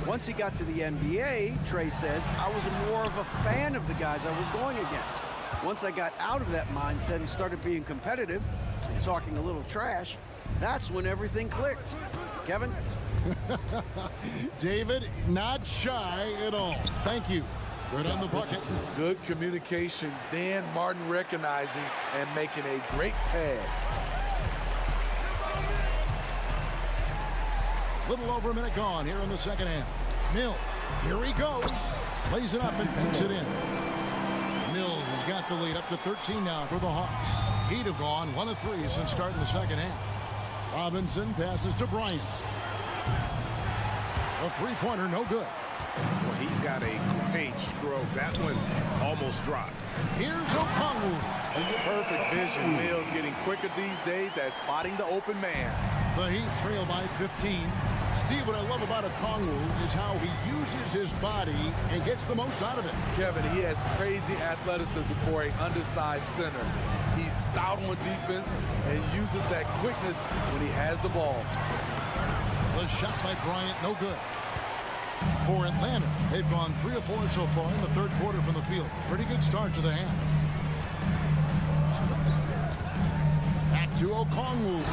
Once he got to the NBA, Trae says, I was more of a fan of the guys I was going against. Once I got out of that mindset and started being competitive and talking a little trash, that's when everything clicked. Kevin? David, not shy at all. Thank you. Good on the bucket. Good communication. Then Martin recognizing and making a great pass. Little over a minute gone here in the second half. Mills, here he goes. Plays it up and banks it in. Mills has got the lead up to 13 now for the Hawks. He'd have gone 1 of 3 since starting the second half. Robinson passes to Bryant. A three-pointer, no good. Well, he's got a great stroke. That one almost dropped. Here's Okongwu. Perfect vision. Mills getting quicker these days at spotting the open man. The Heat trail by 15. Steve, what I love about Okongwu is how he uses his body and gets the most out of it. Kevin, he has crazy athleticism for an undersized center. He's stout on defense and uses that quickness when he has the ball. The shot by Bryant, no good. For Atlanta, they've gone 3 of 4 so far in the third quarter from the field. Pretty good start to the half. Back to Okongwu.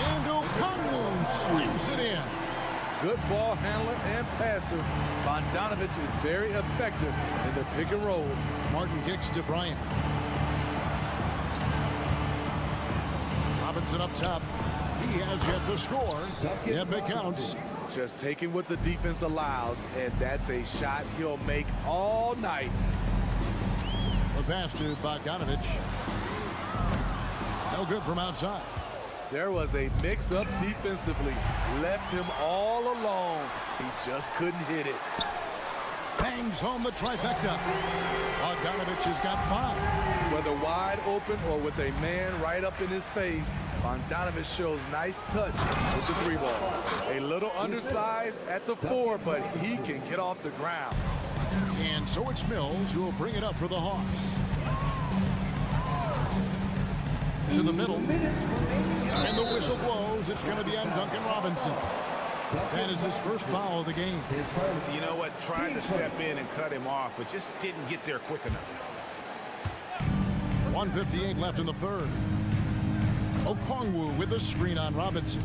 And Okongwu slams it in. Good ball handler and passer. Bogdanovich is very effective in the pick and roll. Martin kicks to Bryant. Robinson up top. He has yet to score. Yep, it counts. Just taking what the defense allows, and that's a shot he'll make all night. The pass to Bogdanovich. No good from outside. There was a mix-up defensively. Left him all alone. He just couldn't hit it. Bangs home the trifecta. Bogdanovich has got 5. Whether wide open or with a man right up in his face, Bogdanovich shows nice touch with the 3-ball. A little undersized at the 4, but he can get off the ground. And so it's Mills who will bring it up for the Hawks. To the middle. And the whistle blows. It's going to be on Duncan Robinson. That is his first foul of the game. You know what? Tried to step in and cut him off, but just didn't get there quick enough. 1:58 left in the third. Okongwu with a screen on Robinson.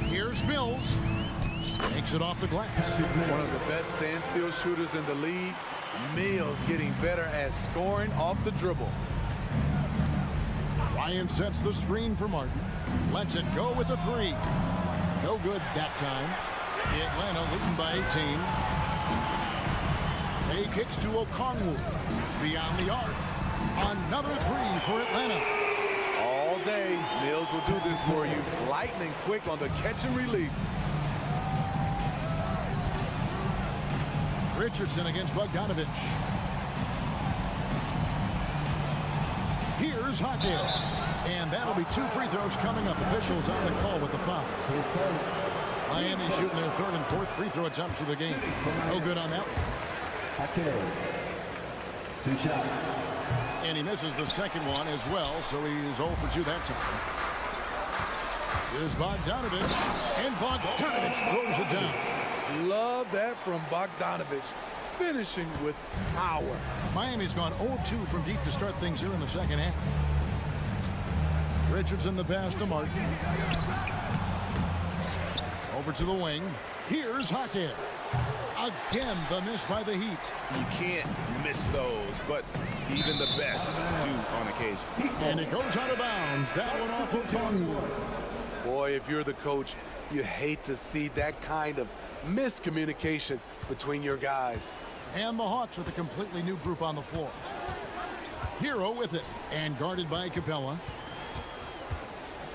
Here's Mills. Takes it off the glass. One of the best standstill shooters in the league. Mills getting better at scoring off the dribble. Ryan sets the screen for Martin. Lets it go with a 3. No good that time. Atlanta leading by 18. A kicks to Okongwu. Beyond the arc. Another 3 for Atlanta. All day, Mills will do this for you. Lightning quick on the catch and release. Richardson against Bogdanovich. Here's Hockey. And that'll be 2 free throws coming up. Officials on the call with the foul. Miami shooting their 3rd and 4th free throw attempts of the game. No good on that one. 2 shots. And he misses the second one as well, so he's 0 for 2 that time. Here's Bogdanovich, and Bogdanovich throws it down. Love that from Bogdanovich. Finishing with power. Miami's gone 0 of 2 from deep to start things here in the second half. Richardson the pass to Martin. Over to the wing. Here's Hockey. Again, the miss by the Heat. You can't miss those, but even the best do on occasion. And it goes out of bounds. That one off of Okongwu. Boy, if you're the coach, you hate to see that kind of miscommunication between your guys. And the Hawks with a completely new group on the floor. Hero with it, and guarded by Capella.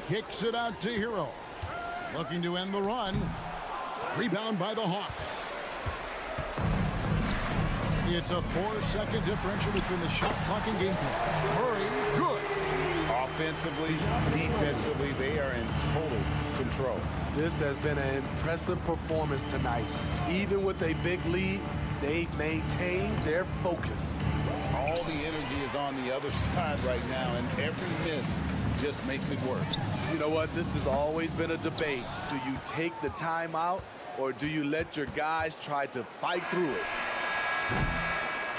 Kicks it out to Hero. Looking to end the run. Rebound by the Hawks. It's a 4-second differential between the shot clock and game clock. Murray, good. Offensively, defensively, they are in total control. This has been an impressive performance tonight. Even with a big lead, they've maintained their focus. All the energy is on the other side right now, and every miss just makes it worse. You know what? This has always been a debate. Do you take the timeout, or do you let your guys try to fight through it?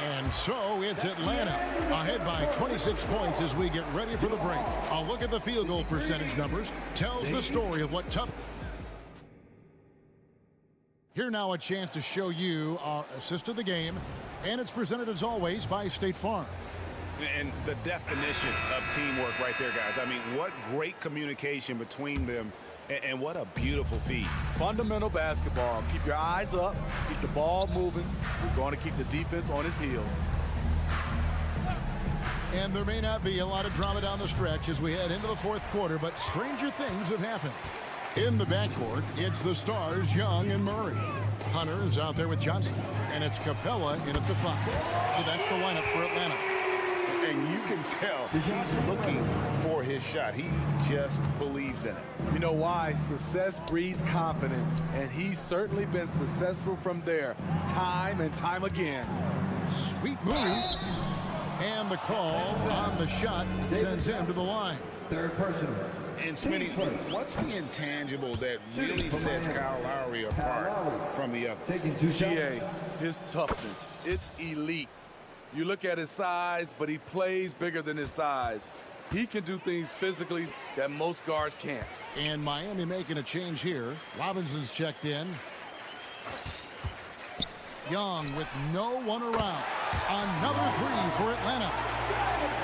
And so it's Atlanta ahead by 26 points as we get ready for the break. A look at the field goal percentage numbers tells the story of what tough. Here now a chance to show you our assist of the game, and it's presented as always by State Farm. And the definition of teamwork right there, guys. I mean, what great communication between them, and what a beautiful feed. Fundamental basketball. Keep your eyes up, keep the ball moving. We're going to keep the defense on its heels. And there may not be a lot of drama down the stretch as we head into the fourth quarter, but stranger things have happened. In the backcourt, it's the stars, Young and Murray. Hunter is out there with Johnson, and it's Capella in at the 5. So that's the lineup for Atlanta. And you can tell he's looking for his shot. He just believes in it. You know why? Success breeds confidence, and he's certainly been successful from there, time and time again. Sweet move. And the call on the shot sends him to the line. Third personal. And Smitty, what's the intangible that really sets Kyle Lowry apart from the others? Taking 2 shots. GA, his toughness, it's elite. You look at his size, but he plays bigger than his size. He can do things physically that most guards can't. And Miami making a change here. Robinson's checked in. Young with no one around. Another 3 for Atlanta.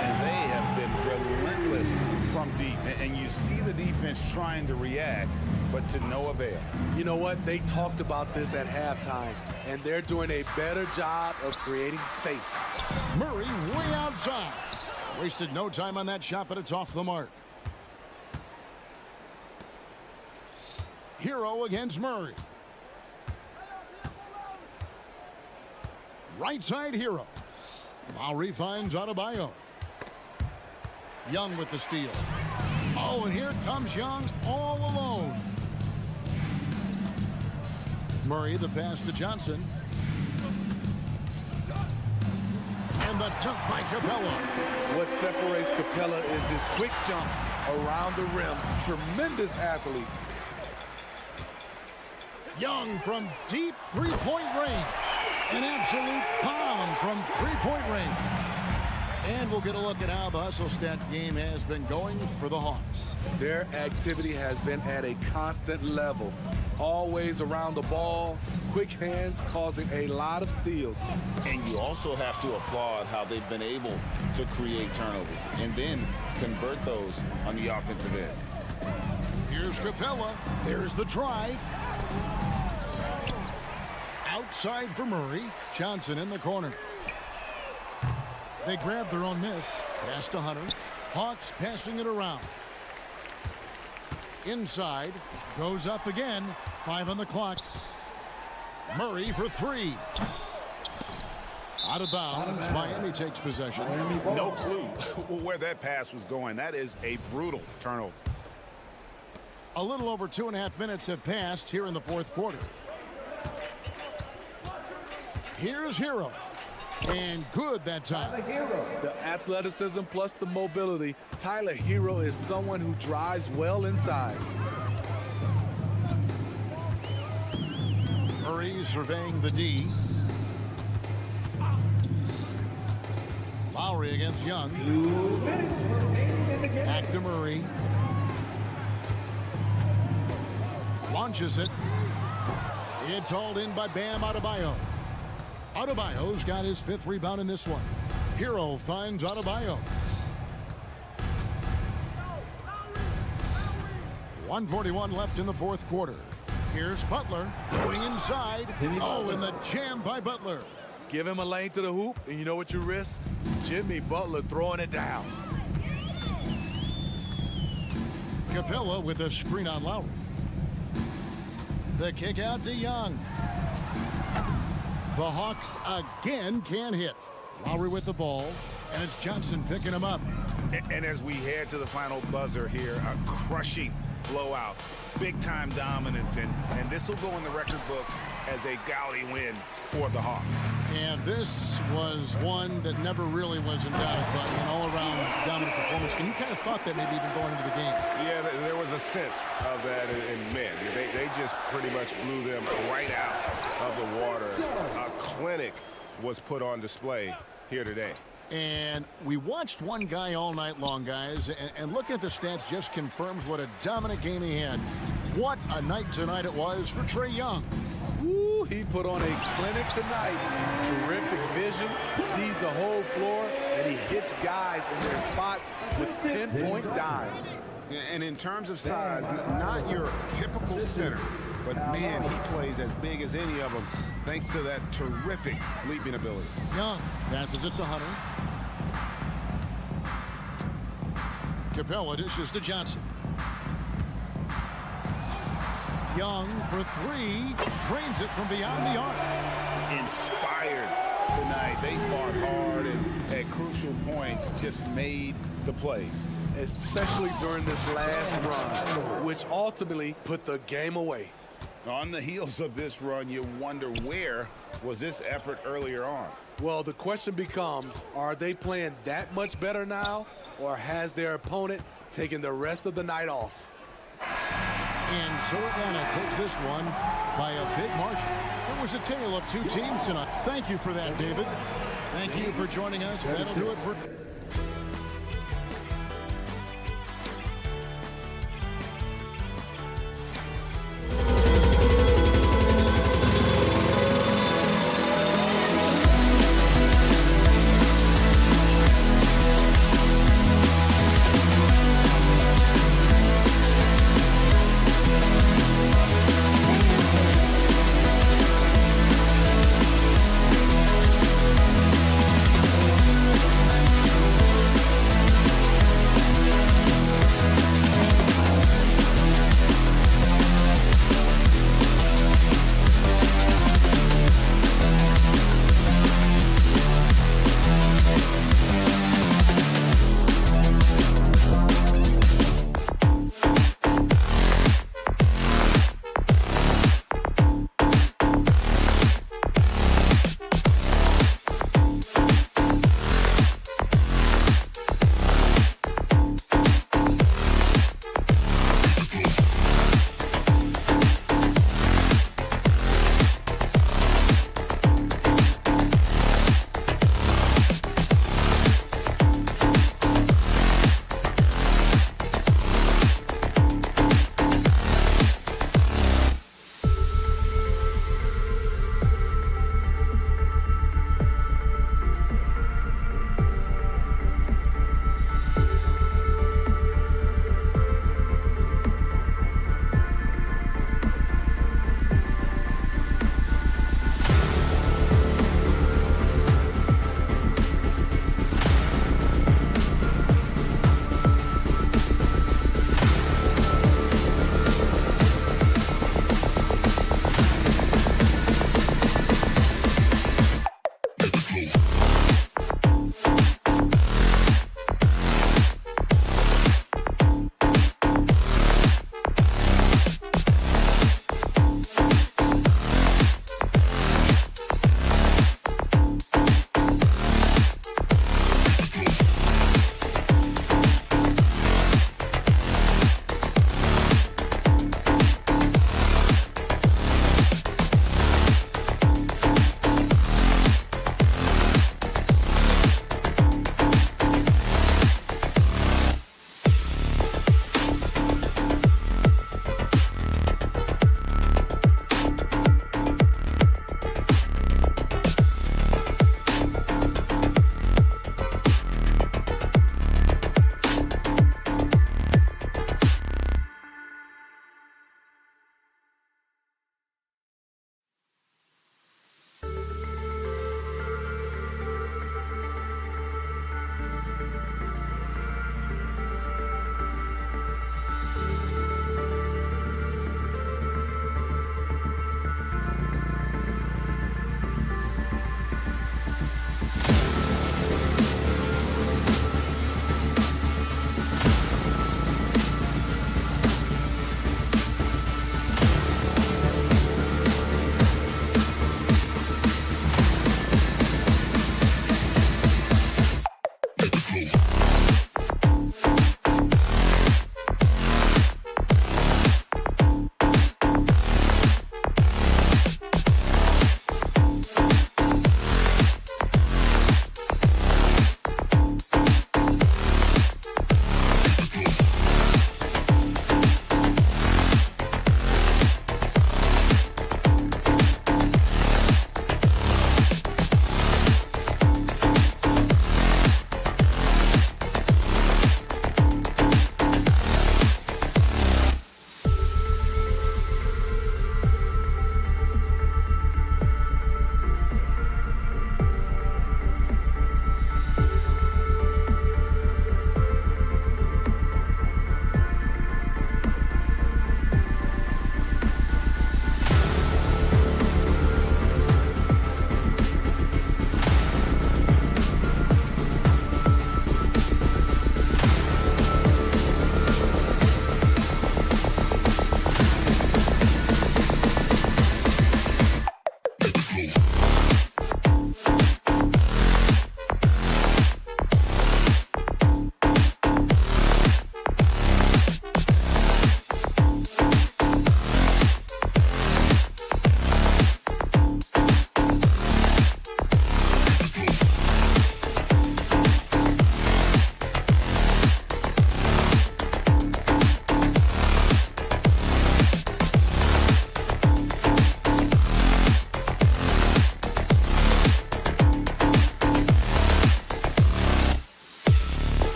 And they have been relentless from deep. And you see the defense trying to react, but to no avail. You know what? They talked about this at halftime, and they're doing a better job of creating space. Murray way outside. Wasted no time on that shot, but it's off the mark. Hero against Murray. Right side Hero. Lowry finds Adebayo. Young with the steal. Oh, and here comes Young all alone. Murray the pass to Johnson. And the dunk by Capella. What separates Capella is his quick jumps around the rim. Tremendous athlete. Young from deep three-point range. An absolute bomb from three-point range. And we'll get a look at how the hustle stat game has been going for the Hawks. Their activity has been at a constant level. Always around the ball, quick hands causing a lot of steals. And you also have to applaud how they've been able to create turnovers and then convert those on the offensive end. Here's Capella. There's the drive. Outside for Murray. Johnson in the corner. They grab their own miss. Pass to Hunter. Hawks passing it around. Inside. Goes up again. 5 on the clock. Murray for 3. Out of bounds. Miami takes possession. No clue where that pass was going. That is a brutal turnover. A little over 2.5 minutes have passed here in the fourth quarter. Here's Hero. And good that time. The athleticism plus the mobility. Tyler Hero is someone who drives well inside. Murray surveying the D. Lowry against Young. Back to Murray. Launches it. It's hauled in by Bam Adebayo. Adebayo's got his 5th rebound in this one. Hero finds Adebayo. 1:41 left in the fourth quarter. Here's Butler going inside. Oh, and the jam by Butler. Give him a lane to the hoop, and you know what you risk? Jimmy Butler throwing it down. Capella with a screen on Lowry. The kick out to Young. The Hawks again can't hit. Lowry with the ball, and it's Johnson picking him up. And as we head to the final buzzer here, a crushing blowout, big-time dominance, and this will go in the record books as a gaudy win for the Hawks. And this was one that never really was in doubt, but an all-around dominant performance. And you kind of thought that maybe even going into the game. Yeah, there was a sense of that in men. They just pretty much blew them right out of the water. A clinic was put on display here today. And we watched one guy all night long, guys, and looking at the stats just confirms what a dominant game he had. What a night tonight it was for Trae Young. Ooh, he put on a clinic tonight. Terrific vision, sees the whole floor, and he hits guys in their spots with pinpoint dimes. And in terms of size, not your typical center, but man, he plays as big as any of them thanks to that terrific leaping ability. Young passes it to Hunter. Capella dishes to Johnson. Young for three, drains it from beyond the arc. Inspired tonight. They fought hard and at crucial points just made the plays. Especially during this last run, which ultimately put the game away. On the heels of this run, you wonder where was this effort earlier on? Well, the question becomes, are they playing that much better now, or has their opponent taken the rest of the night off? And so Atlanta takes this one by a big margin. It was a tale of two teams tonight. Thank you for that, David. Thank you for joining us. That'll do it for...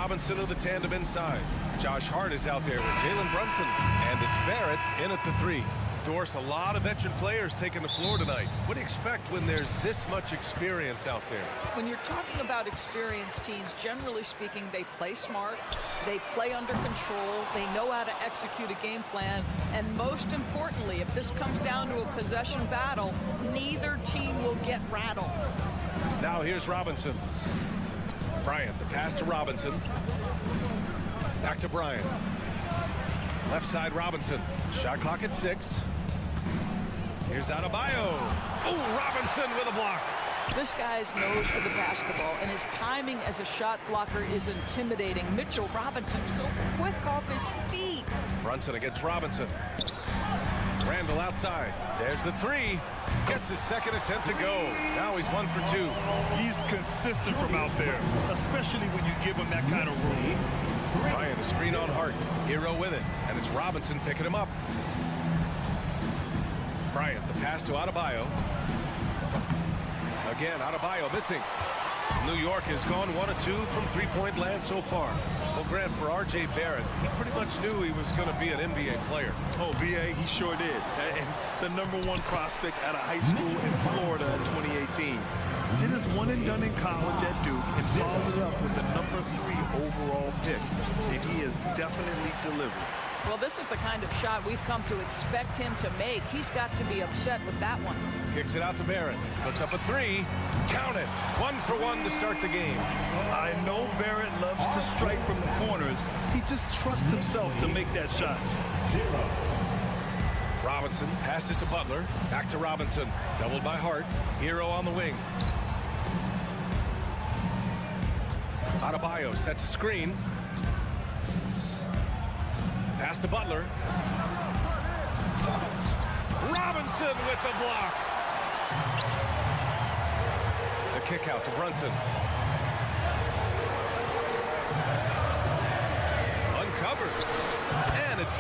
Robinson of the tandem inside. Josh Hart is out there with Jalen Brunson, and it's Barrett in at the 3. Doris, a lot of veteran players taking the floor tonight. What do you expect when there's this much experience out there? When you're talking about experienced teams, generally speaking, they play smart, they play under control, they know how to execute a game plan, and most importantly, if this comes down to a possession battle, neither team will get rattled. Now here's Robinson. Bryant, the pass to Robinson. Back to Bryant. Left side Robinson. Shot clock at 6. Here's Adebayo. Oh, Robinson with a block. This guy's nose for the basketball, and his timing as a shot blocker is intimidating. Mitchell Robinson so quick off his feet. Brunson against Robinson. Randall outside. There's the 3. Gets his second attempt to go. Now he's 1 for 2. He's consistent from out there, especially when you give him that kind of room. Ryan, a screen on Hart. Hero with it, and it's Robinson picking him up. Bryant, the pass to Adebayo. Again, Adebayo missing. New York has gone 1 of 2 from three-point land so far. Well, Grant, for R.J. Barrett, he pretty much knew he was going to be an NBA player. Oh, BA, he sure did. And the #1 prospect out of high school in Florida in 2018. Did his one and done in college at Duke and followed it up with the #3 overall pick. And he has definitely delivered. Well, this is the kind of shot we've come to expect him to make. He's got to be upset with that one. Kicks it out to Barrett. Puts up a 3. Count it. 1 for 1 to start the game. I know Barrett loves to strike from the corners. He just trusts himself to make that shot. Robinson passes to Butler. Back to Robinson. Doubled by Hart. Hero on the wing. Adebayo sets a screen. Pass to Butler. Robinson with the block. The kick out to Brunson.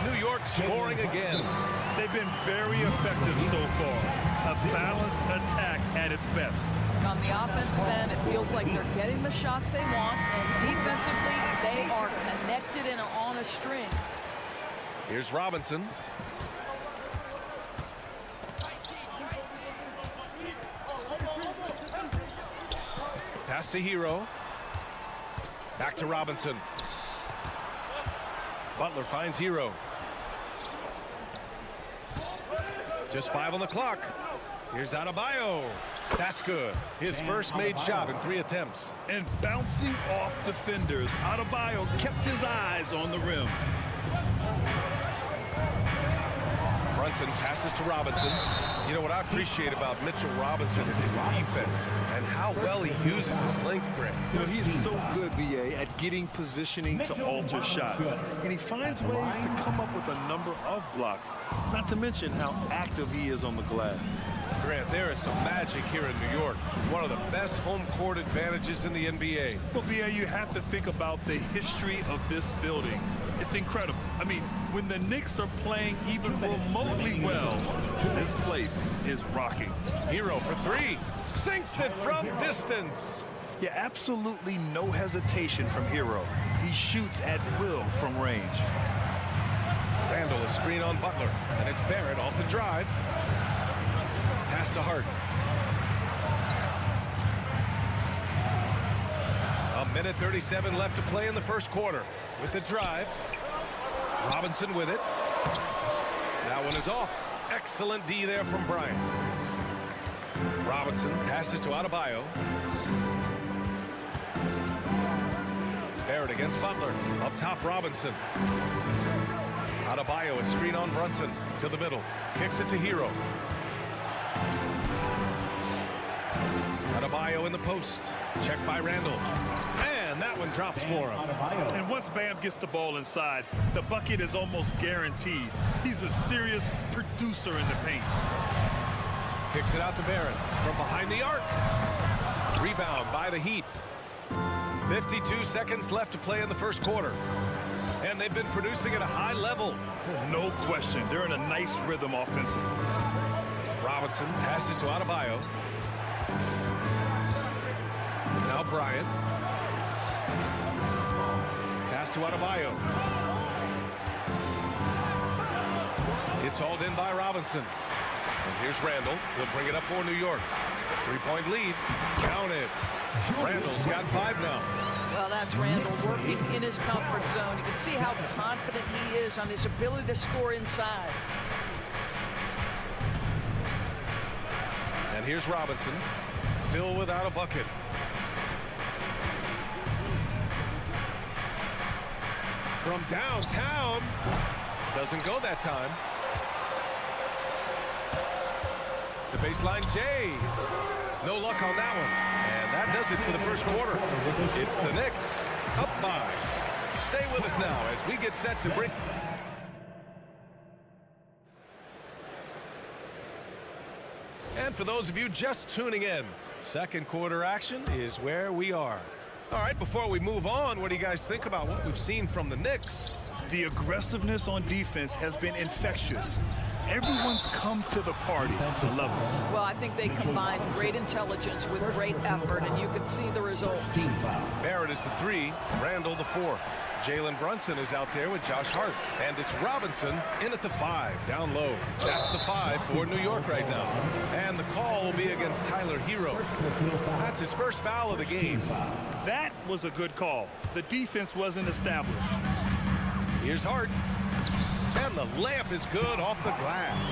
New York scoring again. They've been very effective so far. A balanced attack at its best. On the offensive end, it feels like they're getting the shots they want, and defensively, they are connected and on a string. Here's Robinson. Pass to Hero. Back to Robinson. Butler finds Hero. Just 5 on the clock. Here's Adebayo. That's good. His first made shot in 3 attempts. And bouncing off defenders, Adebayo kept his eyes on the rim. Brunson passes to Robinson. You know what I appreciate about Mitchell Robinson is his defense and how well he uses his length, Grant. You know, he's so good, BA, at getting positioning to alter shots. And he finds ways to come up with a number of blocks, not to mention how active he is on the glass. Grant, there is some magic here in New York. One of the best home court advantages in the NBA. Well, BA, you have to think about the history of this building. It's incredible. I mean, when the Knicks are playing even remotely well, this place is rocking. Hero for 3. Sinks it from distance. Yeah, absolutely no hesitation from Hero. He shoots at will from range. Randall a screen on Butler, and it's Barrett off the drive. Pass to Harden. A minute 37 left to play in the first quarter. With the drive. Robinson with it. That one is off. Excellent D there from Bryant. Robinson passes to Adebayo. Barrett against Butler. Up top, Robinson. Adebayo a screen on Brunson. To the middle. Kicks it to Hero. Adebayo in the post. Check by Randall. And that one drops for him. And once Bam gets the ball inside, the bucket is almost guaranteed. He's a serious producer in the paint. Kicks it out to Barrett from behind the arc. Rebound by the Heat. 52 seconds left to play in the first quarter. And they've been producing at a high level. No question. They're in a nice rhythm offensively. Robinson passes to Adebayo. Now Bryant. Pass to Adebayo. It's hauled in by Robinson. And here's Randall. He'll bring it up for New York. 3-point lead. Counted. Randall's got 5 now. Well, that's Randall working in his comfort zone. You can see how confident he is on his ability to score inside. And here's Robinson. Still without a bucket. From downtown. Doesn't go that time. The baseline J. No luck on that one. And that does it for the first quarter. It's the Knicks up 5. Stay with us now as we get set to bring. And for those of you just tuning in, second quarter action is where we are. All right, before we move on, what do you guys think about what we've seen from the Knicks? The aggressiveness on defense has been infectious. Everyone's come to the party level. Well, I think they combined great intelligence with great effort, and you can see the results. Barrett is the 3, Randall the 4. Jalen Brunson is out there with Josh Hart. And it's Robinson in at the 5, down low. That's the 5 for New York right now. And the call will be against Tyler Hero. That's his first foul of the game. That was a good call. The defense wasn't established. Here's Hart. And the layup is good off the glass.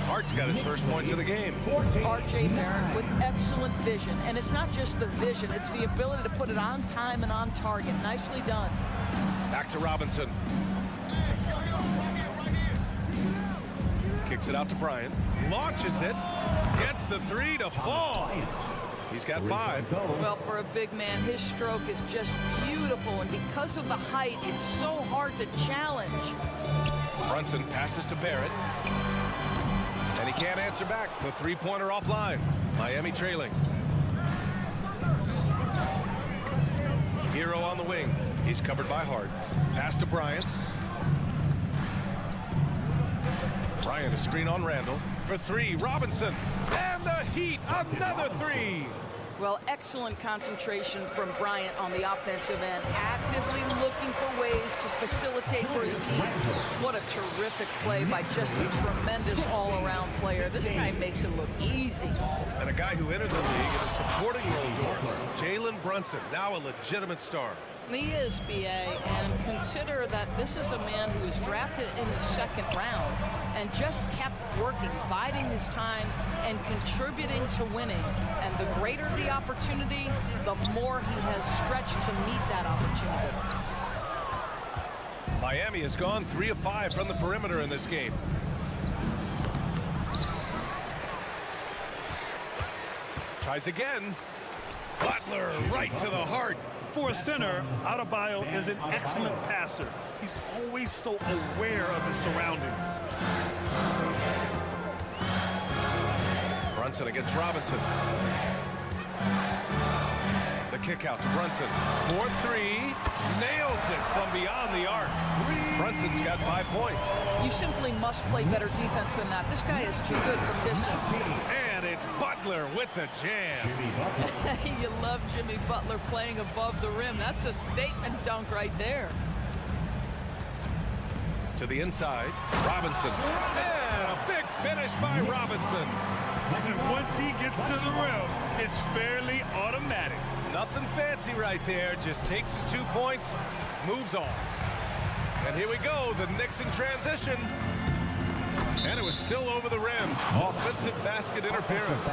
Hart's got his first points of the game. R.J. Barrett with excellent vision. And it's not just the vision, it's the ability to put it on time and on target. Nicely done. Back to Robinson. Kicks it out to Bryant. Launches it. Gets the 3 to fall. He's got 5. Well, for a big man, his stroke is just beautiful. And because of the height, it's so hard to challenge. Brunson passes to Barrett. And he can't answer back. The 3-pointer offline. Miami trailing. Hero on the wing. He's covered by Hart. Pass to Bryant. Bryant, a screen on Randall. For three, Robinson. And the Heat, another three. Well, excellent concentration from Bryant on the offensive end, actively looking for ways to facilitate for his team. What a terrific play by just a tremendous all-around player. This guy makes it look easy. And a guy who entered the league in a supporting role, Doris. Jalen Brunson, now a legitimate star. He is, BA, and consider that this is a man who was drafted in the second round and just kept working, biding his time, and contributing to winning. And the greater the opportunity, the more he has stretched to meet that opportunity. Miami has gone 3 of 5 from the perimeter in this game. Tries again. Butler right to the heart. For a center, Adebayo is an excellent passer. He's always so aware of his surroundings. Brunson against Robinson. The kick out to Brunson. 4-3. Nails it from beyond the arc. Brunson's got 5 points. You simply must play better defense than that. This guy is too good from distance. And it's Butler with the jam. You love Jimmy Butler playing above the rim. That's a statement dunk right there. To the inside, Robinson. And a big finish by Robinson. And once he gets to the rim, it's fairly automatic. Nothing fancy right there. Just takes his 2 points, moves on. And here we go, the Knicks in transition. And it was still over the rim. Offensive basket interference.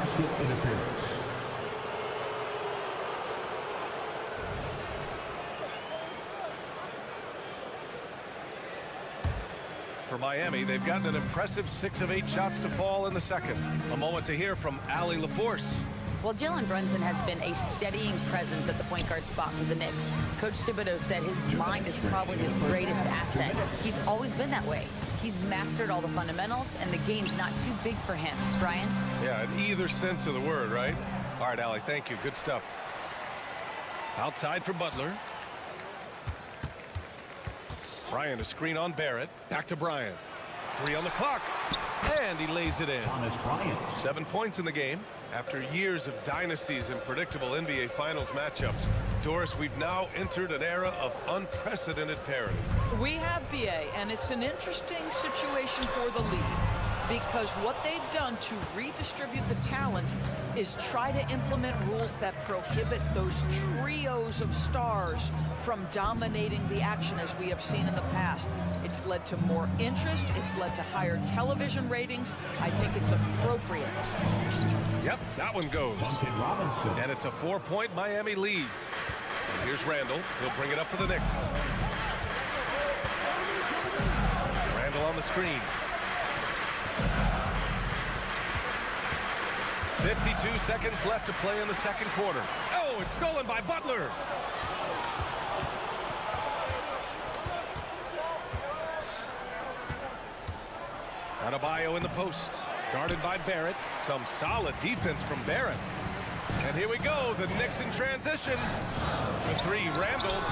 For Miami, they've gotten an impressive 6 of 8 shots to fall in the second. A moment to hear from Allie LaForce. Well, Jalen Brunson has been a steadying presence at the point guard spot for the Knicks. Coach Thibodeau said his mind is probably his greatest asset. He's always been that way. He's mastered all the fundamentals, and the game's not too big for him. Brian? Yeah, in either sense of the word, right? All right, Allie, thank you. Good stuff. Outside for Butler. Bryant, a screen on Barrett. Back to Bryant. 3 on the clock. And he lays it in. 7 points in the game. After years of dynasties and predictable NBA Finals matchups, Doris, we've now entered an era of unprecedented parity. We have, BA, and it's an interesting situation for the league because what they've done to redistribute the talent is try to implement rules that prohibit those trios of stars from dominating the action as we have seen in the past. It's led to more interest. It's led to higher television ratings. I think it's appropriate. Yep, that one goes. And it's a 4-point Miami lead. And here's Randall. He'll bring it up for the Knicks. Randall on the screen. 52 seconds left to play in the second quarter. Oh, it's stolen by Butler. Adebayo in the post. Guarded by Barrett. Some solid defense from Barrett. And here we go. The Knicks in transition. For 3, Randall.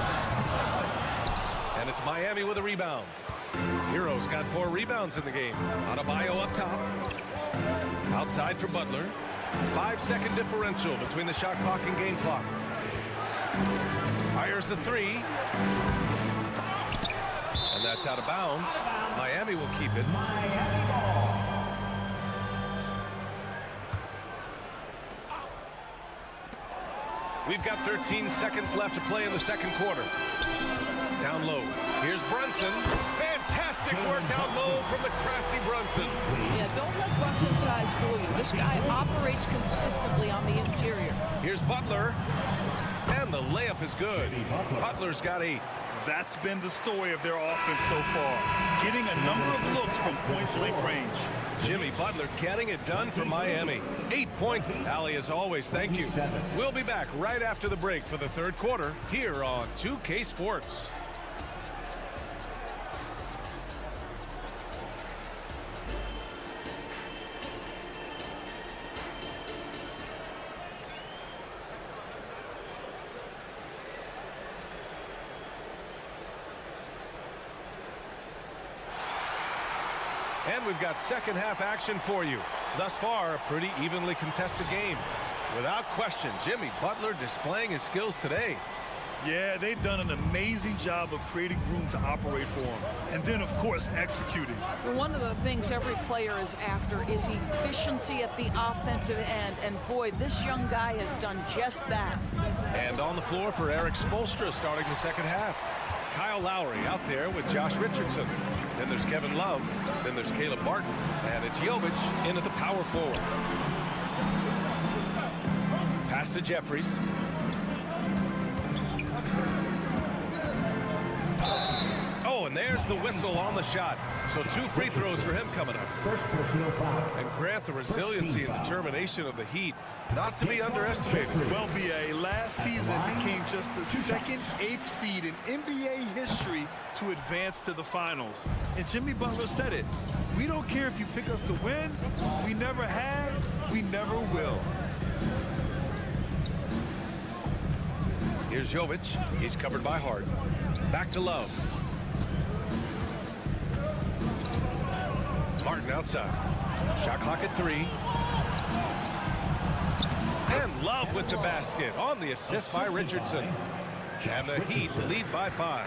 And it's Miami with a rebound. Hero's got 4 rebounds in the game. Adebayo up top. Outside for Butler. 5-second differential between the shot clock and game clock. Fires the 3. And that's out of bounds. Miami will keep it. We've got 13 seconds left to play in the second quarter. Down low. Here's Brunson. Fantastic work down low from the crafty Brunson. Yeah, don't let Brunson's size fool you. This guy operates consistently on the interior. Here's Butler. And the layup is good. Butler's got 8. That's been the story of their offense so far. Getting a number of looks from point-blank range. Jimmy Butler getting it done for Miami. 8 points. Allie, as always, thank you. We'll be back right after the break for the third quarter here on 2K Sports. And we've got second half action for you. Thus far, a pretty evenly contested game. Without question, Jimmy Butler displaying his skills today. Yeah, they've done an amazing job of creating room to operate for him. And then, of course, executing. One of the things every player is after is efficiency at the offensive end. And boy, this young guy has done just that. And on the floor for Eric Spoelstra starting the second half. Kyle Lowry out there with Josh Richardson. Then there's Kevin Love. Then there's Caleb Martin. And it's Jovic in at the power forward. Pass to Jeffries. Oh, and there's the whistle on the shot. So 2 free throws for him coming up. First personal foul. And Grant, the resiliency and determination of the Heat, not to be underestimated. Well, BA, last season became just the second 8th seed in NBA history to advance to the finals. And Jimmy Butler said it. We don't care if you pick us to win. We never have. We never will. Here's Jovic. He's covered by Hart. Back to Love. Martin outside. Shot clock at 3. And Love with the basket on the assist by Richardson. And the Heat lead by 5.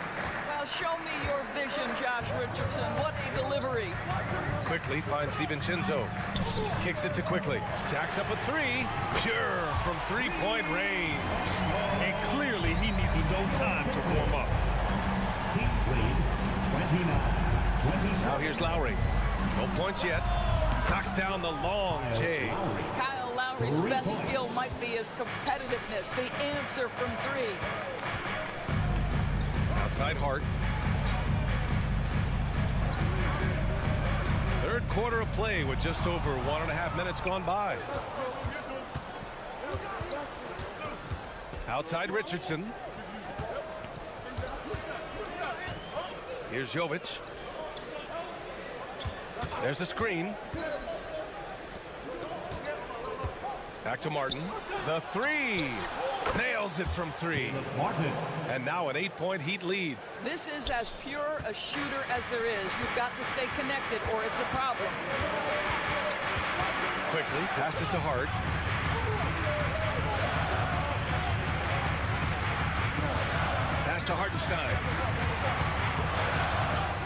Well, show me your vision, Josh Richardson. What a delivery. Quickly finds DiVincenzo. Kicks it to Quickly. Jacks up a 3. Pure from 3-point range. And clearly he needs no time to warm up. Heat lead 29-27. Now here's Lowry. No points yet. Knocks down the long J. Kyle Lowry's best skill might be his competitiveness, the answer from 3. Outside Hart. Third quarter of play with just over 1.5 minutes gone by. Outside Richardson. Here's Jovic. There's a screen. Back to Martin. The 3. Nails it from 3. And now an 8-point Heat lead. This is as pure a shooter as there is. You've got to stay connected or it's a problem. Quickly passes to Hart. Pass to Hartenstein.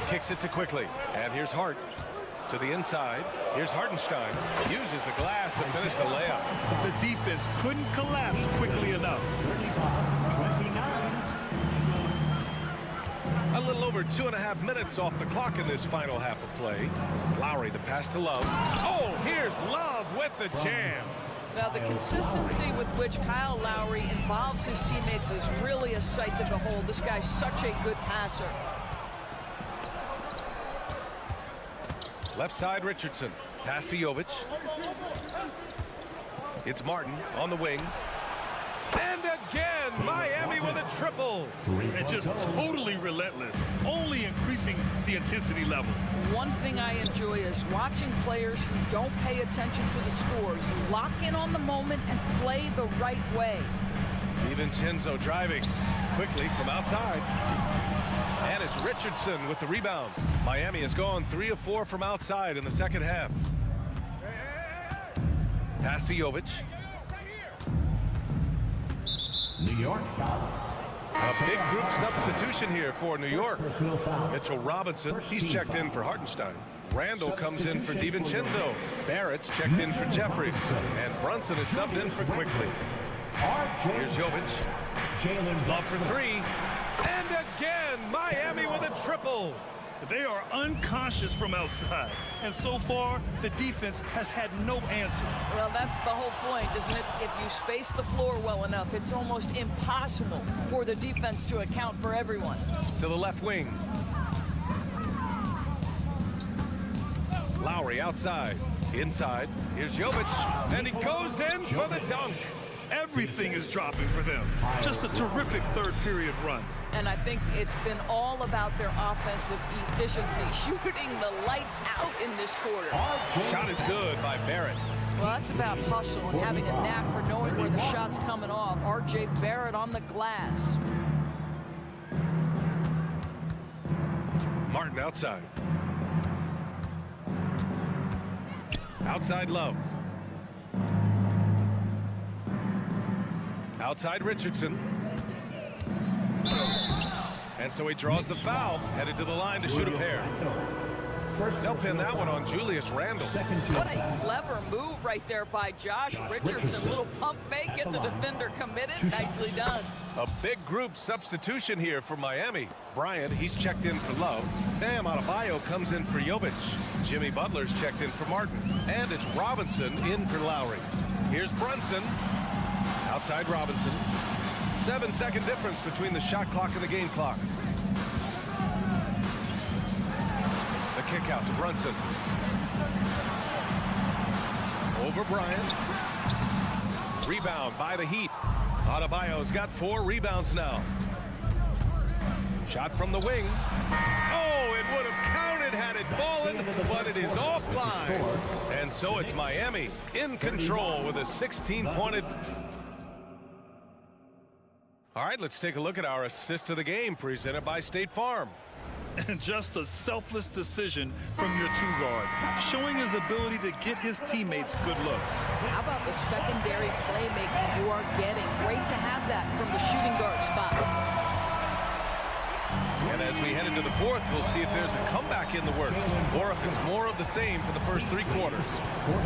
Kicks it to Quickly. And here's Hart. To the inside. Here's Hartenstein. Uses the glass to finish the layup. The defense couldn't collapse quickly enough. 35-29. A little over 2.5 minutes off the clock in this final half of play. Lowry, the pass to Love. Oh, here's Love with the jam. Now, the consistency with which Kyle Lowry involves his teammates is really a sight to behold. This guy's such a good passer. Left side, Richardson. Pass to Jovic. It's Martin on the wing. And again, Miami with a triple. And just totally relentless, only increasing the intensity level. One thing I enjoy is watching players who don't pay attention to the score. You lock in on the moment and play the right way. DiVincenzo driving quickly from outside. And it's Richardson with the rebound. Miami has gone 3 of 4 from outside in the second half. Pass to Jovic. New York foul. A big group substitution here for New York. Mitchell Robinson, he's checked in for Hartenstein. Randall comes in for DiVincenzo. Barrett's checked in for Jeffries. And Brunson is subbed in for Quickly. Here's Jovic. Love for 3. And again, Miami with a triple. They are unconscious from outside. And so far, the defense has had no answer. Well, that's the whole point, isn't it? If you space the floor well enough, it's almost impossible for the defense to account for everyone. To the left wing. Lowry outside. Inside. Here's Jovic. And he goes in for the dunk. Everything is dropping for them. Just a terrific third period run. And I think it's been all about their offensive efficiency, shooting the lights out in this quarter. Shot is good by Barrett. Well, that's about hustle and having a knack for knowing where the shot's coming off. R.J. Barrett on the glass. Martin outside. Outside Love. Outside Richardson. And so he draws the foul, headed to the line to shoot a pair. They'll pin that one on Julius Randle. What a clever move right there by Josh Richardson. Little pump fake, get the defender committed. Nicely done. A big group substitution here for Miami. Bryant, he's checked in for Love. Bam Adebayo comes in for Jovic. Jimmy Butler's checked in for Martin. And it's Robinson in for Lowry. Here's Brunson. Outside Robinson. 7-second difference between the shot clock and the game clock. The kick out to Brunson. Over Bryant. Rebound by the Heat. Adebayo's got 4 rebounds now. Shot from the wing. Oh, it would have counted had it fallen, but it is offline. And so it's Miami in control with a 16-pointed. All right, let's take a look at our assist of the game presented by State Farm. And just a selfless decision from your 2-guard, showing his ability to get his teammates good looks. How about the secondary playmaking you are getting? Great to have that from the shooting guard spot. And as we head into the fourth, we'll see if there's a comeback in the works, or if it's more of the same for the first 3 quarters.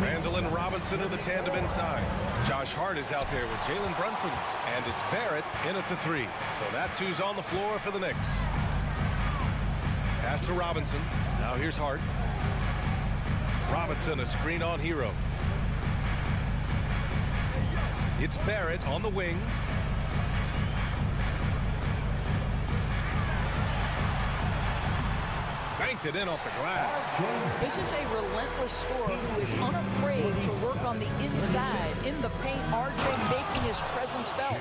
Randle and Robinson are the tandem inside. Josh Hart is out there with Jalen Brunson, and it's Barrett in at the 3. So that's who's on the floor for the Knicks. Pass to Robinson. Now here's Hart. Robinson, a screen on Hero. It's Barrett on the wing. Banked it in off the glass. This is a relentless scorer who is unafraid to work on the inside. In the paint, RJ making his presence felt.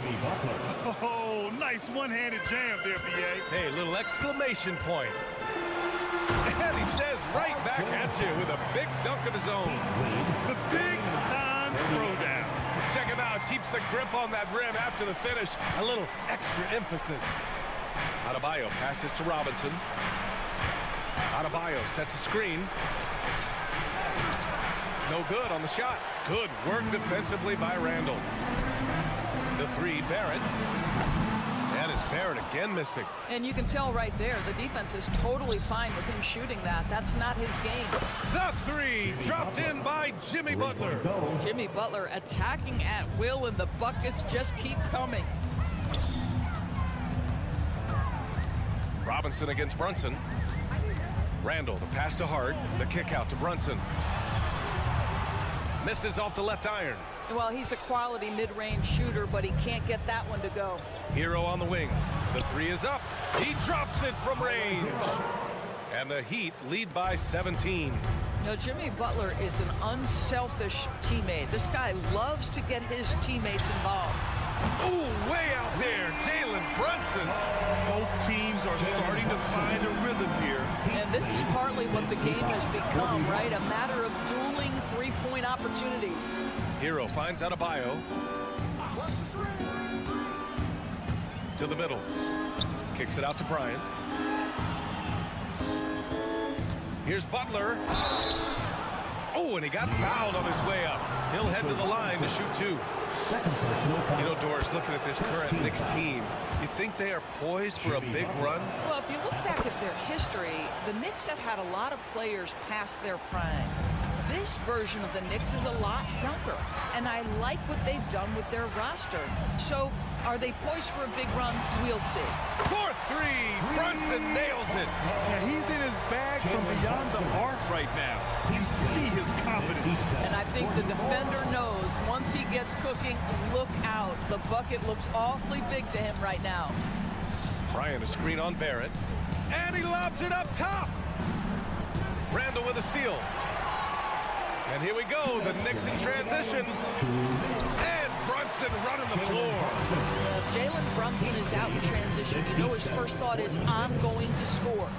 Oh, nice one-handed jam there, BA. Hey, little exclamation point. And he says right back at you with a big dunk of his own. The big-time throwdown. Check him out. Keeps the grip on that rim after the finish. A little extra emphasis. Adebayo passes to Robinson. Adebayo sets a screen. No good on the shot. Good work defensively by Randle. The 3, Barrett. And it's Barrett again missing. And you can tell right there, the defense is totally fine with him shooting that. That's not his game. The 3 dropped in by Jimmy Butler. Jimmy Butler attacking at will, and the buckets just keep coming. Robinson against Brunson. Randle, the pass to Hart, the kick out to Brunson. Misses off the left iron. Well, he's a quality mid-range shooter, but he can't get that one to go. Hero on the wing. The 3 is up. He drops it from range. And the Heat lead by 17. Now, Jimmy Butler is an unselfish teammate. This guy loves to get his teammates involved. Ooh, way out there, Jalen Brunson. Both teams are starting to find a rhythm here. And this is partly what the game has become, right? A matter of dueling three-point opportunities. Hero finds Adebayo. To the middle. Kicks it out to Bryant. Here's Butler. Oh, and he got fouled on his way up. He'll head to the line to shoot 2. You know, Doris, looking at this current Knicks team, you think they are poised for a big run? Well, if you look back at their history, the Knicks have had a lot of players past their prime. This version of the Knicks is a lot younger, and I like what they've done with their roster. So, are they poised for a big run? We'll see. 4-3, Brunson nails it. Yeah, he's in his bag from beyond the arc right now. You see his confidence. And I think the defender knows once he gets cooking, look out. The bucket looks awfully big to him right now. Bryant a screen on Barrett. And he lobs it up top. Randle with a steal. And here we go, the Knicks in transition. And Brunson running the floor. If Jalen Brunson is out in transition, you know his first thought is, I'm going to score.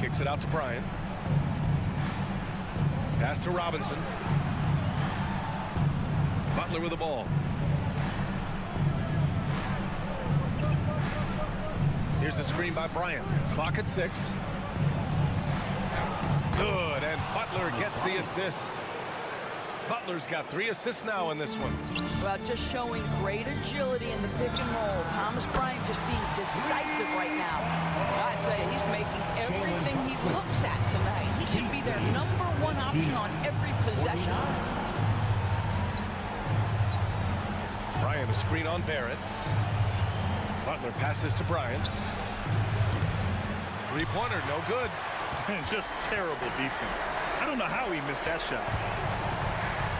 Kicks it out to Bryant. Pass to Robinson. Butler with the ball. Here's the screen by Bryant. Clock at 6. Good, and Butler gets the assist. Butler's got 3 assists now in this one. Well, just showing great agility in the pick and roll. Thomas Bryant just being decisive right now. I tell you, he's making everything he looks at tonight. He should be their #1 option on every possession. Bryant a screen on Barrett. Butler passes to Bryant. 3-pointer, no good. Just terrible defense. I don't know how he missed that shot.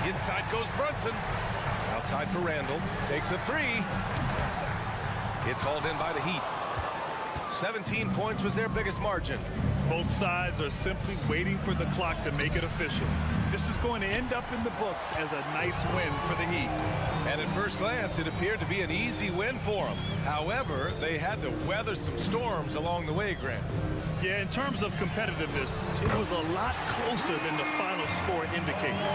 Inside goes Brunson. Outside for Randall. Takes a 3. It's hauled in by the Heat. 17 points was their biggest margin. Both sides are simply waiting for the clock to make it official. This is going to end up in the books as a nice win for the Heat. And at first glance, it appeared to be an easy win for them. However, they had to weather some storms along the way, Grant. Yeah, in terms of competitiveness, it was a lot closer than the final score indicates.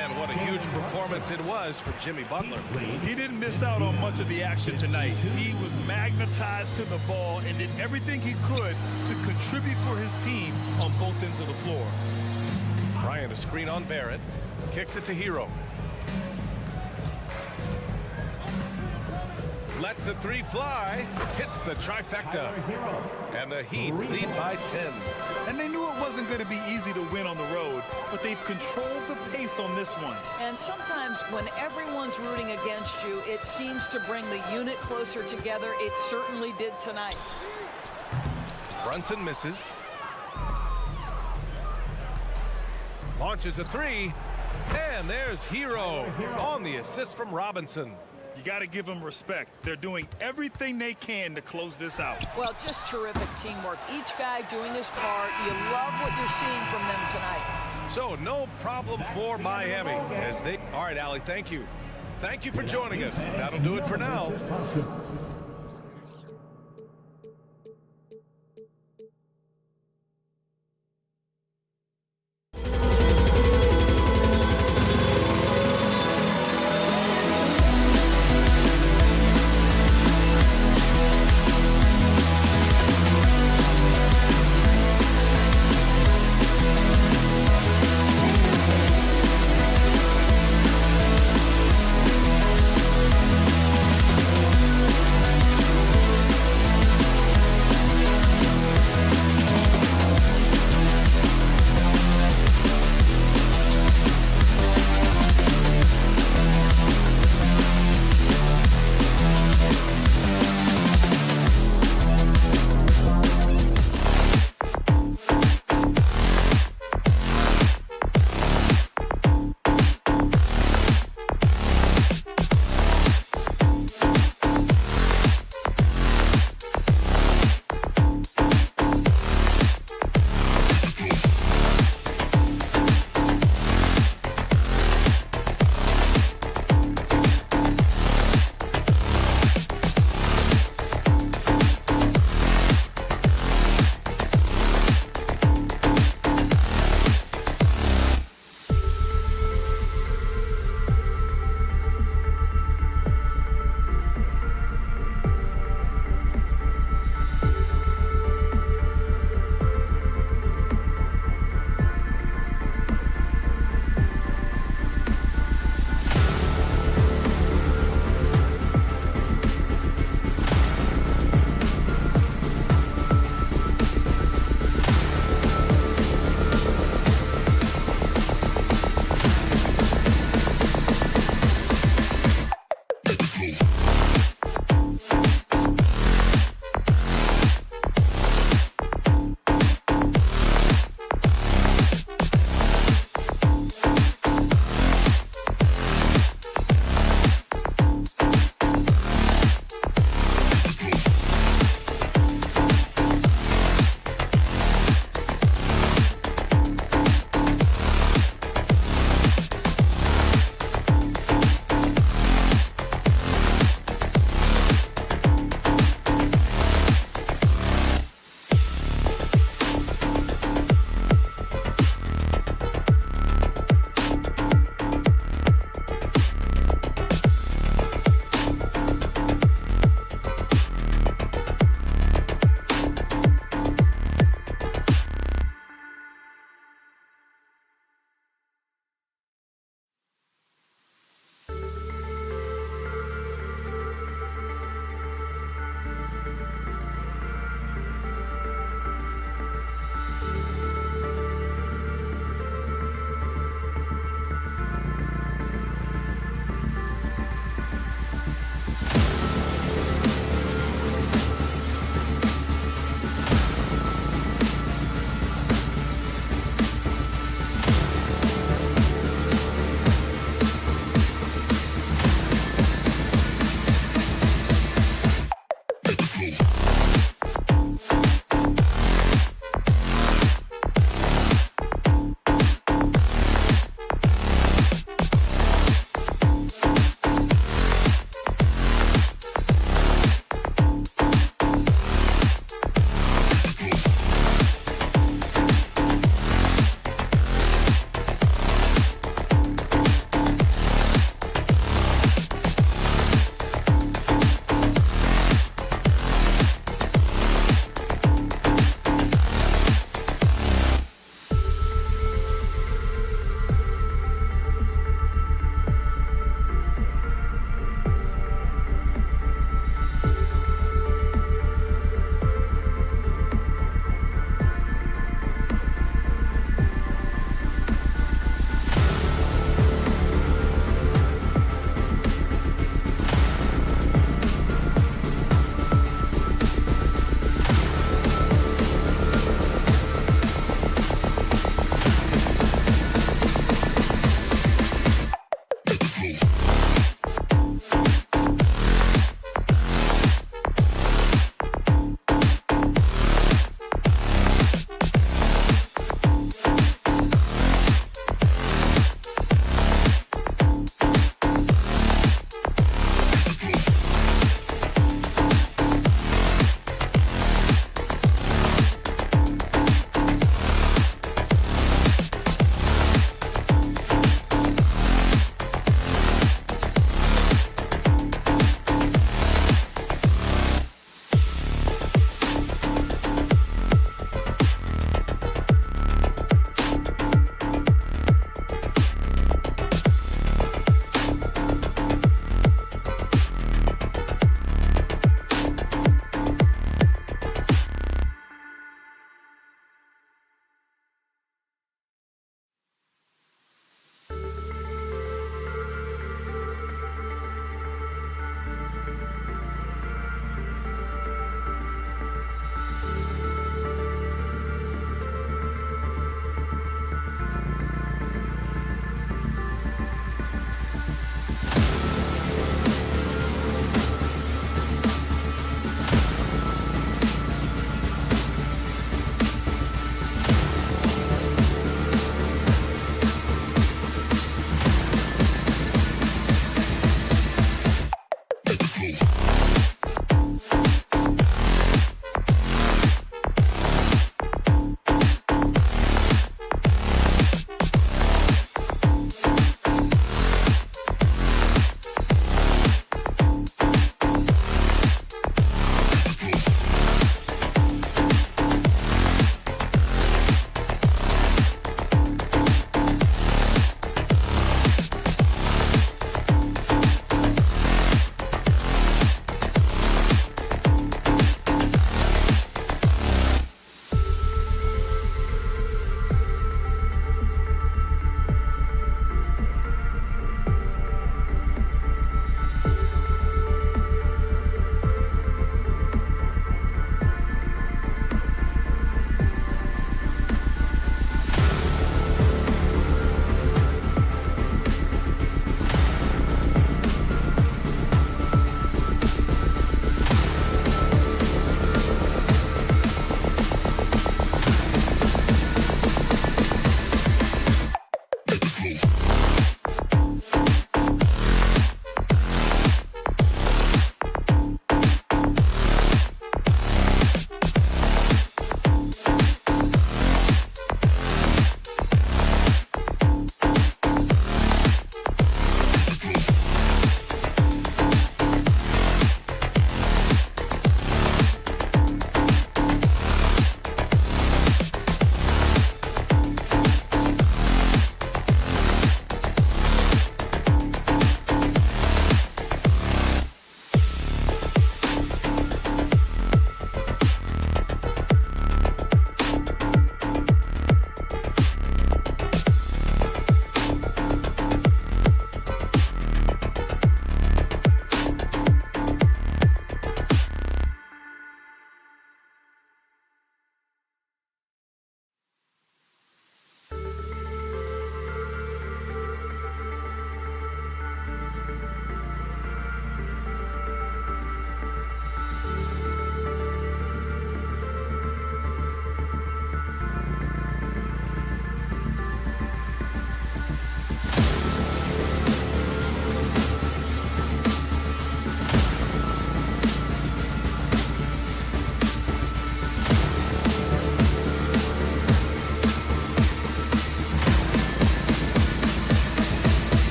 And what a huge performance it was for Jimmy Butler. He didn't miss out on much of the action tonight. He was magnetized to the ball and did everything he could to contribute for his team on both ends of the floor. Bryant a screen on Barrett. Kicks it to Hero. Lets the 3 fly. Hits the trifecta. And the Heat lead by 10. And they knew it wasn't going to be easy to win on the road, but they've controlled the pace on this one. And sometimes when everyone's rooting against you, it seems to bring the unit closer together. It certainly did tonight. Brunson misses. Launches a 3. And there's Hero on the assist from Robinson. You got to give them respect. They're doing everything they can to close this out. Well, just terrific teamwork. Each guy doing his part. You love what you're seeing from them tonight. So no problem for Miami as they... All right, Allie, thank you. Thank you for joining us. That'll do it for now.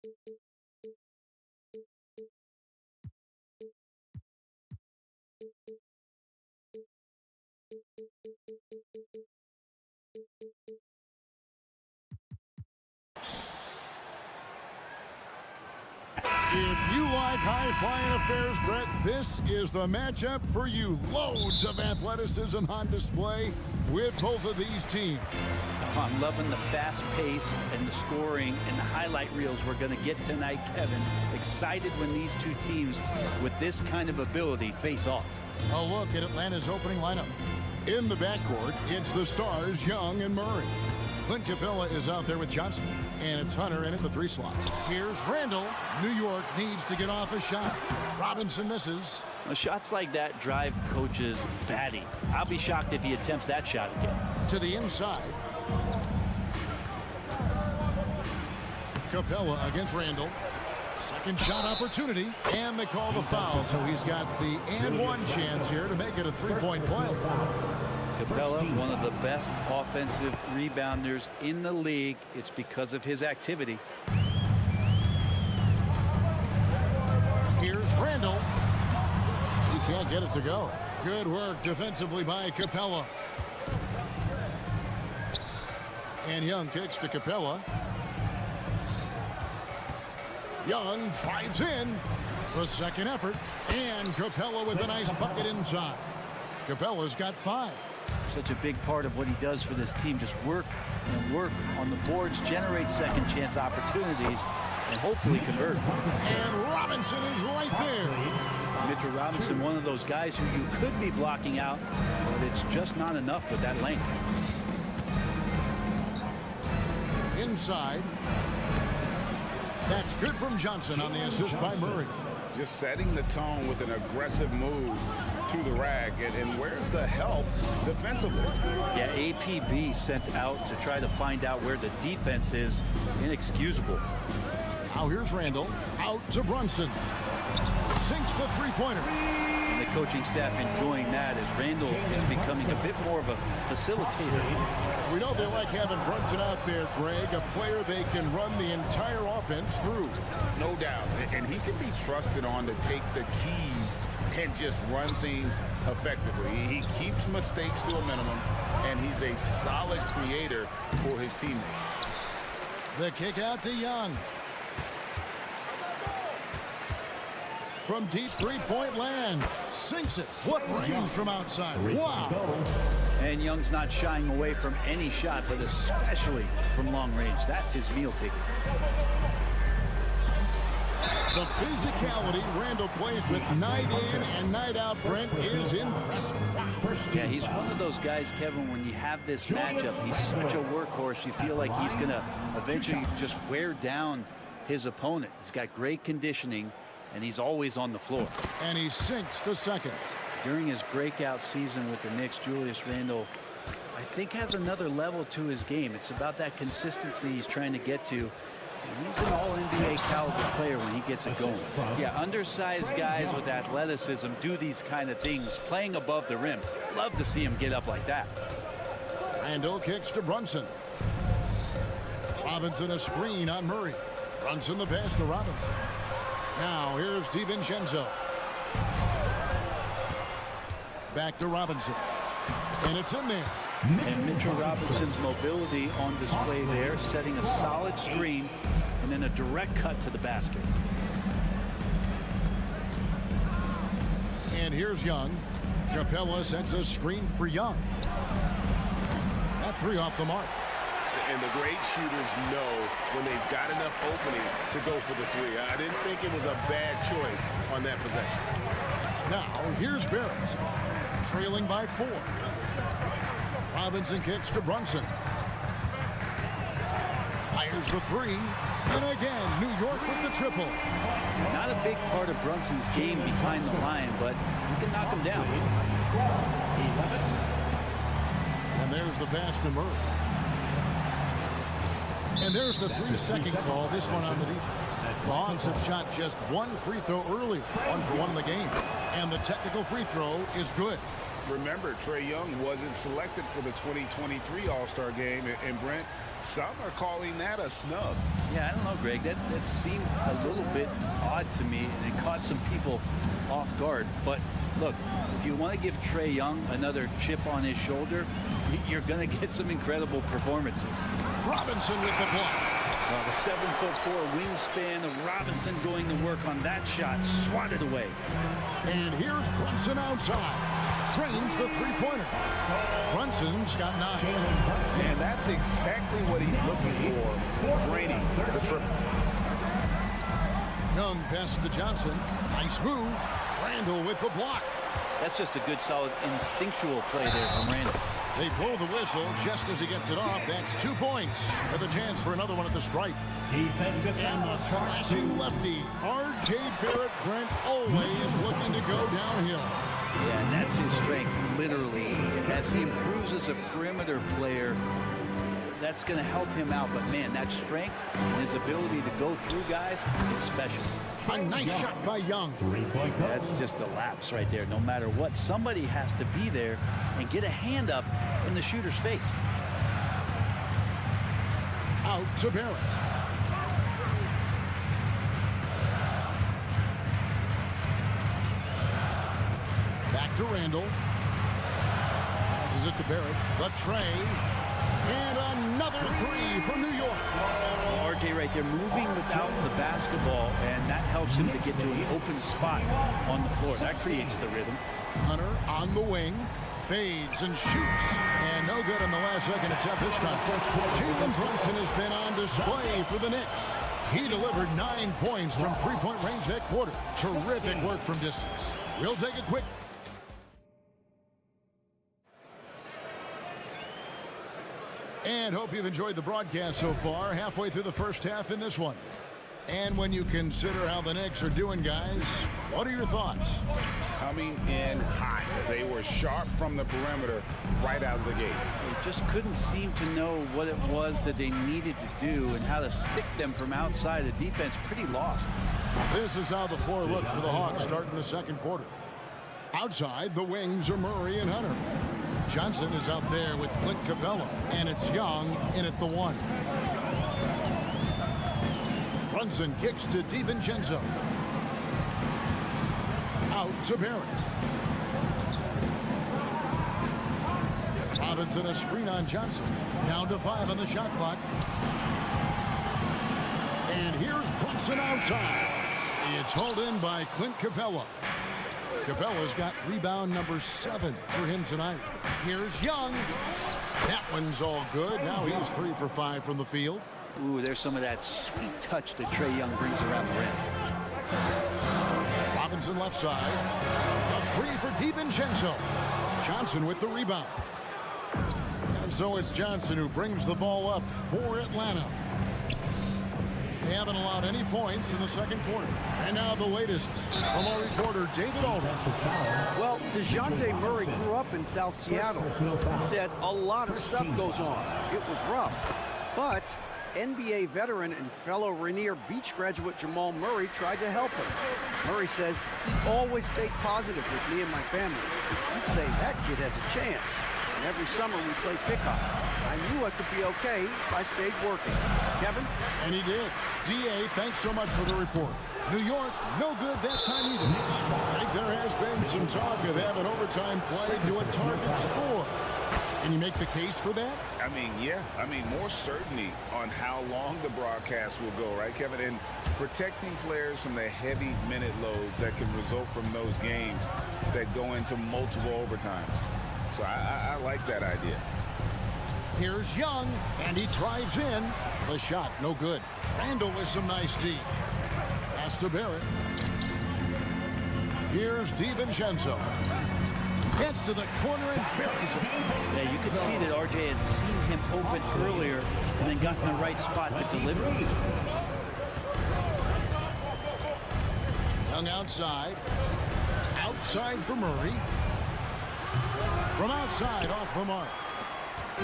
If you like high-flying affairs, Brett, this is the matchup for you. Loads of athleticism on display with both of these teams. Oh, I'm loving the fast pace and the scoring and the highlight reels we're going to get tonight, Kevin. Excited when these two teams with this kind of ability face off. A look at Atlanta's opening lineup. In the backcourt, it's the stars, Young and Murray. Clint Capella is out there with Johnson, and it's Hunter in at the 3 slot. Here's Randall. New York needs to get off a shot. Robinson misses. Well, shots like that drive coaches batty. I'll be shocked if he attempts that shot again. To the inside. Capella against Randall. Second shot opportunity, and they call the foul, so he's got the and one chance here to make it a 3-point play. Capella, one of the best offensive rebounders in the league. It's because of his activity. Here's Randall. He can't get it to go. Good work defensively by Capella. And Young kicks to Capella. Young drives in. The second effort. And Capella with a nice bucket inside. Capella's got 5. Such a big part of what he does for this team. Just work and work on the boards, generate second chance opportunities, and hopefully convert. And Robinson is right there. Mitchell Robinson, one of those guys who you could be blocking out, but it's just not enough with that length. Inside. That's good from Johnson on the assist by Murray. Just setting the tone with an aggressive move to the rack. And where's the help defensively? Yeah, APB sent out to try to find out where the defense is. Inexcusable. Now here's Randall. Out to Brunson. Sinks the three-pointer. And the coaching staff enjoying that as Randall is becoming a bit more of a facilitator. We know they like having Brunson out there, Greg, a player they can run the entire offense through. No doubt. And he can be trusted on to take the keys and just run things effectively. He keeps mistakes to a minimum, and he's a solid creator for his teammates. The kick out to Young. From deep three-point land. Sinks it. What range from outside. Wow. And Young's not shying away from any shot, but especially from long range. That's his meal ticket. The physicality Randall plays with night in and night out, Brent, is impressive. Yeah, he's one of those guys, Kevin, when you have this matchup, he's such a workhorse. You feel like he's going to eventually just wear down his opponent. He's got great conditioning, and he's always on the floor. And he sinks the second. During his breakout season with the Knicks, Julius Randle, I think, has another level to his game. It's about that consistency he's trying to get to. And he's an all-NBA caliber player when he gets it going. Yeah, undersized guys with athleticism do these kind of things, playing above the rim. Love to see him get up like that. Randall kicks to Brunson. Robinson a screen on Murray. Brunson the pass to Robinson. Now here's DiVincenzo. Back to Robinson. And it's in there. And Mitchell Robinson's mobility on display there, setting a solid screen and then a direct cut to the basket. And here's Young. Capella sets a screen for Young. That three off the mark. And the great shooters know when they've got enough opening to go for the three. I didn't think it was a bad choice on that possession. Now here's Barrett. Trailing by 4. Robinson kicks to Brunson. Fires the three. And again, New York with the triple. Not a big part of Brunson's game behind the line, but you can knock him down. And there's the pass to Murray. And there's the 3-second call, this one on the defense. The Hawks have shot just one free throw early, 1 for 1 in the game. And the technical free throw is good. remember, Trae Young wasn't selected for the 2023 All-Star game. And Brent, some are calling that a snub. Yeah, I don't know, Greg. That seemed a little bit odd to me, and it caught some people off guard. But look, if you want to give Trae Young another chip on his shoulder, you're going to get some incredible performances. Robinson with the block. Well, the 7'4" wingspan of Robinson going to work on that shot, swatted away. And here's Brunson outside. Drains the three-pointer. Brunson's got 9. And that's exactly what he's looking for, draining the triple. Young passes to Johnson. Nice move. Randall with the block. That's just a good, solid, instinctual play there from Randall. They blow the whistle just as he gets it off. That's 2 points with a chance for another one at the stripe. Defensive And the slashing lefty, R.J. Barrett. Brent always looking to go downhill. Yeah, and that's his strength, literally. As he improves as a perimeter player, that's going to help him out. But, man, that strength and his ability to go through guys is special. A nice shot by Young. That's just a lapse right there. No matter what, somebody has to be there and get a hand up in the shooter's face. Out to Barrett. Back to Randall. Passes it to Barrett. The tray. And another three for New York. RJ right there moving without the basketball, and that helps him to get to an open spot on the floor. That creates the rhythm. Hunter on the wing. Fades and shoots. And no good in the last second attempt this time. Jalen Brunson has been on display for the Knicks. He delivered 9 points from three-point range that quarter. Terrific work from distance. We'll take a quick... And hope you've enjoyed the broadcast so far. Halfway through the first half in this one. And when you consider how the Knicks are doing, guys, what are your thoughts? Coming in hot. They were sharp from the perimeter right out of the gate. They just couldn't seem to know what it was that they needed to do and how to stick them from outside. The defense pretty lost. This is how the floor looks for the Hawks starting the second quarter. Outside, the wings are Murray and Hunter. Johnson is out there with Clint Capella, and it's Young in at the 1. Brunson kicks to DiVincenzo. Out to Barrett. Robinson a screen on Johnson. Down to 5 on the shot clock. And here's Brunson outside. It's hauled in by Clint Capella. Capella's got rebound number 7 for him tonight. Here's Young. That one's all good. Now he's 3 for 5 from the field. Ooh, there's some of that sweet touch that Trae Young brings around the rim. Robinson left side. A 3 for DiVincenzo. Johnson with the rebound. And so it's Johnson who brings the ball up for Atlanta. They haven't allowed any points in the second quarter. And now the latest from our reporter, David Aldridge. Well, DeJounte Murray grew up in South Seattle. He said a lot of stuff goes on. It was rough. But NBA veteran and fellow Rainier Beach graduate Jamal Murray tried to help him. Murray says, he always stayed positive with me and my family. He'd say, that kid has a chance. And every summer we play pickup. I knew I could be okay if I stayed working. Kevin? And he did. D.A., thanks so much for the report. New York, no good that time either. I think there has been some talk of having overtime played to a target score. Can you make the case for that? I mean, yeah. I mean, more certainty on how long the broadcast will go, right, Kevin? And protecting players from the heavy minute loads that can result from those games that go into multiple overtimes. So I like that idea. Here's Young, and he drives in. The shot, no good. Randall with some nice D. Pass to Barrett. Here's DiVincenzo. Gets to the corner and buries it. Yeah, you could see that RJ had seen him open earlier and then got in the right spot to deliver. Young outside. Outside for Murray. From outside, off the mark.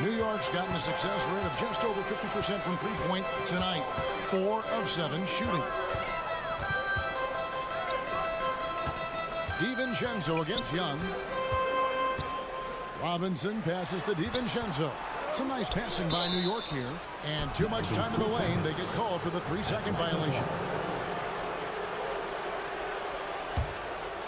New York's gotten a success rate of just over 50% from three-point tonight. 4 of 7 shooting. DiVincenzo against Young. Robinson passes to DiVincenzo. Some nice passing by New York here. And too much time in the lane. They get called for the 3-second violation.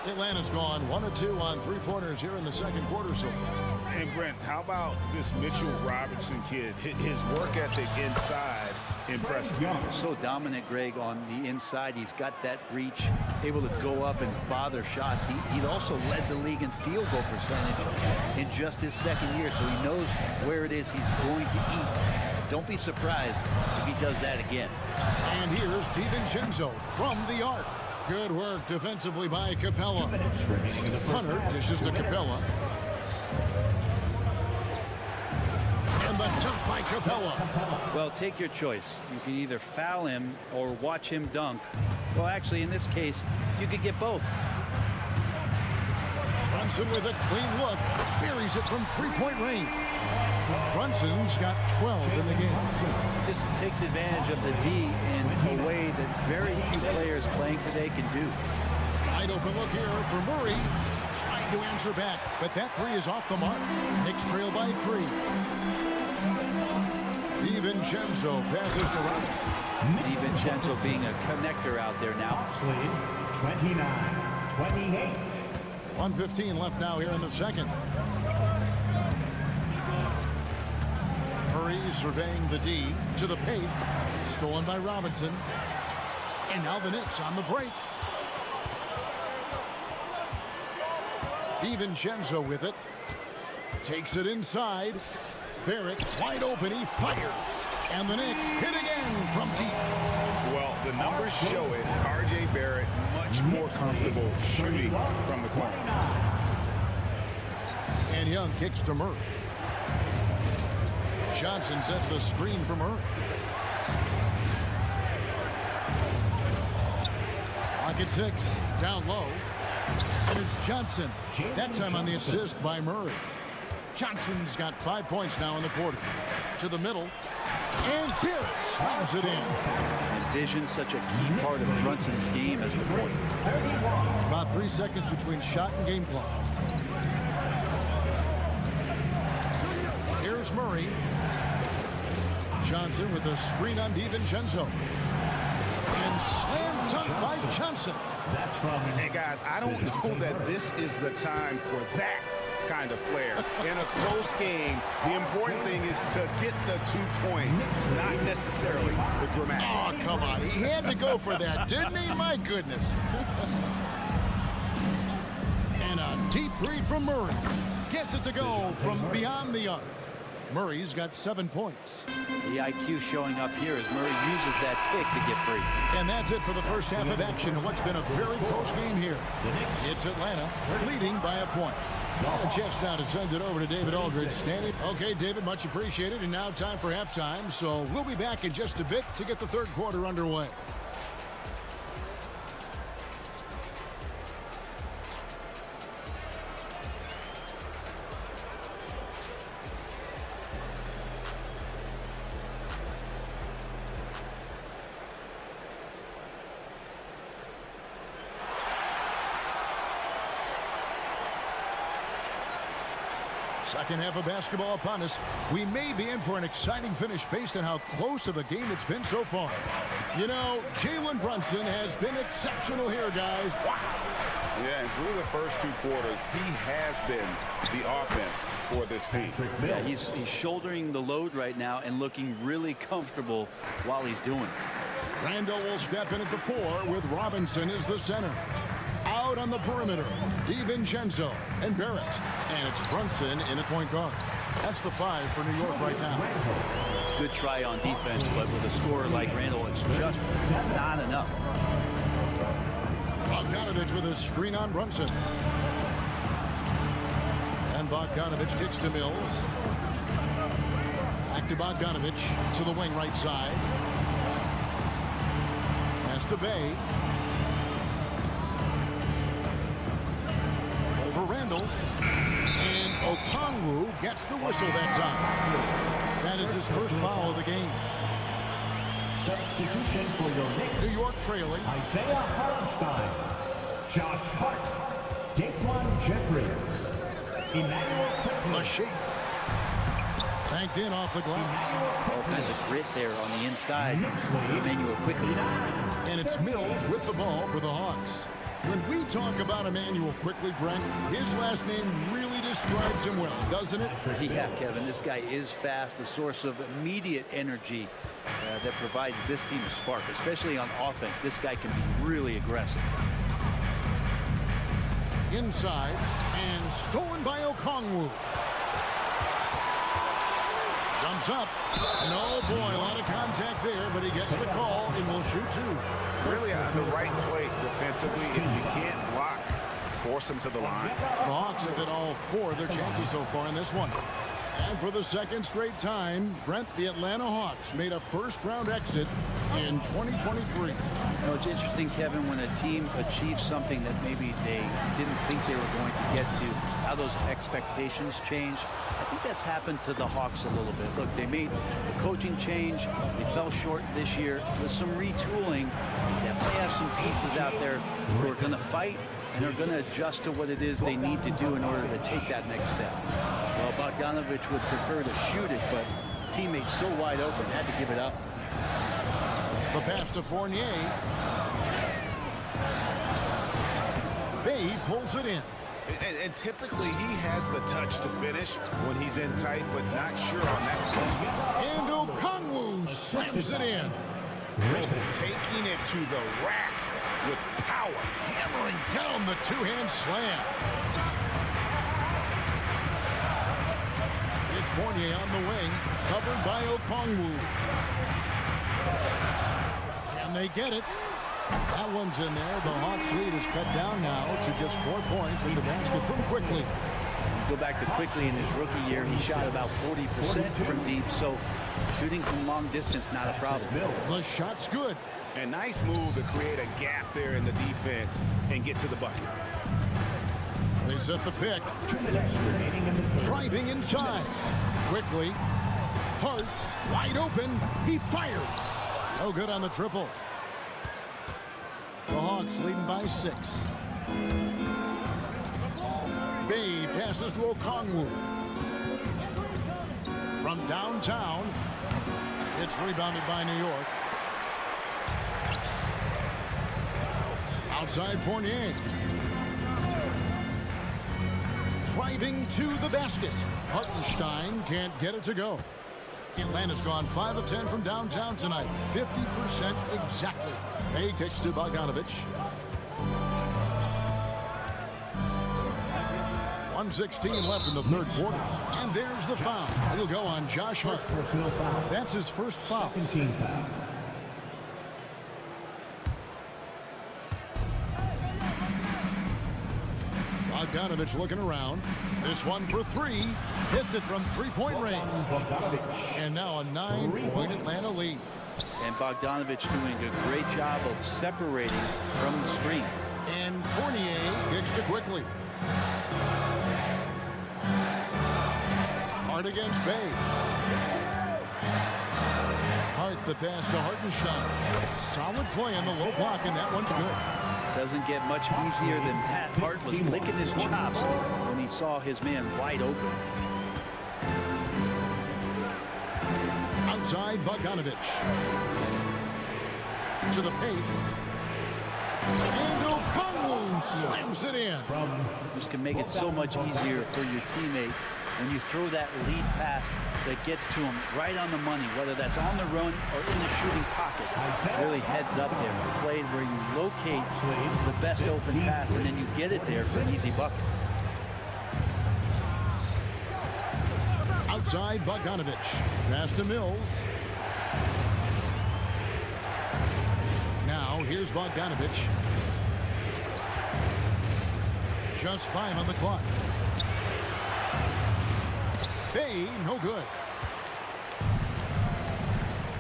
Atlanta's gone 1 of 2 on three-pointers here in the second quarter so far. And Brent, how about this Mitchell Robinson kid? His work ethic inside, impressive. So dominant, Greg, on the inside. He's got that reach, able to go up and bother shots. He also led the league in field goal percentage in just his second year, so he knows where it is he's going to eat. Don't be surprised if he does that again. And here's DiVincenzo from the arc. Good work defensively by Capella. Hunter dishes to Capella. And the dunk by Capella. Well, take your choice. You can either foul him or watch him dunk. Well, actually, in this case, you could get both. Brunson with a clean look. Buries it from three-point range. Brunson's got 12 in the game. This takes advantage of the D in a way that very few players playing today can do. Wide open look here for Murray. Trying to answer back, but that three is off the mark. Knicks trail by 3. DiVincenzo passes to Robinson. DiVincenzo being a connector out there now. 29-28. 1:15 left now here in the second. Murray surveying the D to the paint. Stolen by Robinson. And now the Knicks on the break. DiVincenzo with it. Takes it inside. Barrett wide open. He fires. And the Knicks hit again from deep. Well, the numbers show it. R.J. Barrett much more comfortable shooting from the corner. And Young kicks to Murray. Johnson sets the screen for Murray. Clock at 6. Down low. And it's Johnson. That time on the assist by Murray. Johnson's got 5 points now in the quarter. To the middle. And Barrett slams it in. And vision, such a key part of Brunson's game as the point. About 3 seconds between shot and game clock. Here's Murray. Johnson with a screen on DiVincenzo. And slam dunk by Johnson. That's from. And guys, I don't know that this is the time for that kind of flair. In a close game, the important thing is to get the 2 points, not necessarily the dramatics. Oh, come on. He had to go for that, didn't he? My goodness. And a deep three from Murray. Gets it to go from beyond the arc. Murray's got 7 points. The IQ showing up here as Murray uses that pick to get free. And that's it for the first half of action in what's been a very close game here. It's Atlanta leading by a point. A chance now to send it over to David Aldridge. Standing. Okay, David, much appreciated. And now time for halftime. So we'll be back in just a bit to get the third quarter underway. Second half of basketball upon us. We may be in for an exciting finish based on how close of a game it's been so far. You know, Jalen Brunson has been exceptional here, guys. Wow. Yeah, and through the first 2 quarters, he has been the offense for this team. Yeah, he's shouldering the load right now and looking really comfortable while he's doing it. Randall will step in at the 4 with Robinson as the center. Out on the perimeter, DiVincenzo and Barrett. And it's Brunson in at point guard. That's the 5 for New York right now. It's a good try on defense, but with a scorer like Randall, it's just not enough. Bogdanovich with a screen on Brunson. And Bogdanovich kicks to Mills. Back to Bogdanovich to the wing right side. Pass to Bay. For Randall. And Okongwu gets the whistle that time. That is his first foul of the game. Substitution for your Knicks. New York trailing. Isaiah Hartenstein. Josh Hart. Daquan Jeffries. The shape. Banked in off the glass. All kinds of grit there on the inside. Emmanuel quickly. And it's Mills with the ball for the Hawks. When we talk about Emmanuel quickly, Brent, his last name really describes him well, doesn't it? Yeah, Kevin, this guy is fast, a source of immediate energy that provides this team a spark, especially on offense. This guy can be really aggressive. Inside, and stolen by Okongwu. Jumps up, and oh boy, a lot of contact there, but he gets the call and will shoot two. Really on the right play defensively. If you can't block, force him to the line. The Hawks have hit all four of their chances so far in this one. And for the second straight time, Brent, the Atlanta Hawks made a first-round exit in 2023. You know, it's interesting, Kevin, when a team achieves something that maybe they didn't think they were going to get to, how those expectations change. I think that's happened to the Hawks a little bit. Look, they made a coaching change. They fell short this year. With some retooling, they definitely have some pieces out there who are going to fight and are going to adjust to what it is they need to do in order to take that next step. Well, Bogdanovich would prefer to shoot it, but teammates so wide open, had to give it up. The pass to Fournier. Bay pulls it in. And typically he has the touch to finish when he's in tight, but not sure on that possession. And Okongwu slams it in. Taking it to the rack with power. Hammering down the two-hand slam. It's Fournier on the wing, covered by Okongwu. Can they get it? That one's in there. The Hawks lead is cut down now to just 4 points with the basket from Quickly. Go back to Quickly in his rookie year. He shot about 40% from deep, so shooting from long distance, not a problem. The shot's good. A nice move to create a gap there in the defense and get to the bucket. They set the pick. Driving inside. Quickly. Hart, wide open. He fires. No good on the triple. The Hawks leading by 6. Bay passes to Okongwu. From downtown, it's rebounded by New York. Outside Fournier. Driving to the basket. Hartenstein can't get it to go. Atlanta's gone 5 of 10 from downtown tonight. 50% exactly. Bay kicks to Bogdanovich. 1:16 left in the third quarter. And there's the foul. It'll go on Josh Hart. That's his first foul. Bogdanovich looking around. This one for 3. Hits it from three-point range. And now a 9-point Atlanta lead. And Bogdanovich doing a great job of separating from the screen. And Fournier kicks to Quickly. Hart against Bay. Hart the pass to Hartenstein. Solid play on the low block, and that one's good. Doesn't get much easier than that. Hart was licking his chops when he saw his man wide open. Outside Bogdanovich. To the paint. And Okongwu slams it in. This can make it so much easier for your teammate when you throw that lead pass that gets to him right on the money, whether that's on the run or in the shooting pocket. Really heads up there. The play where you locate the best open pass and then you get it there for an easy bucket. Outside Bogdanovich. Pass to Mills. Now here's Bogdanovich. Just 5 on the clock. Bay, no good.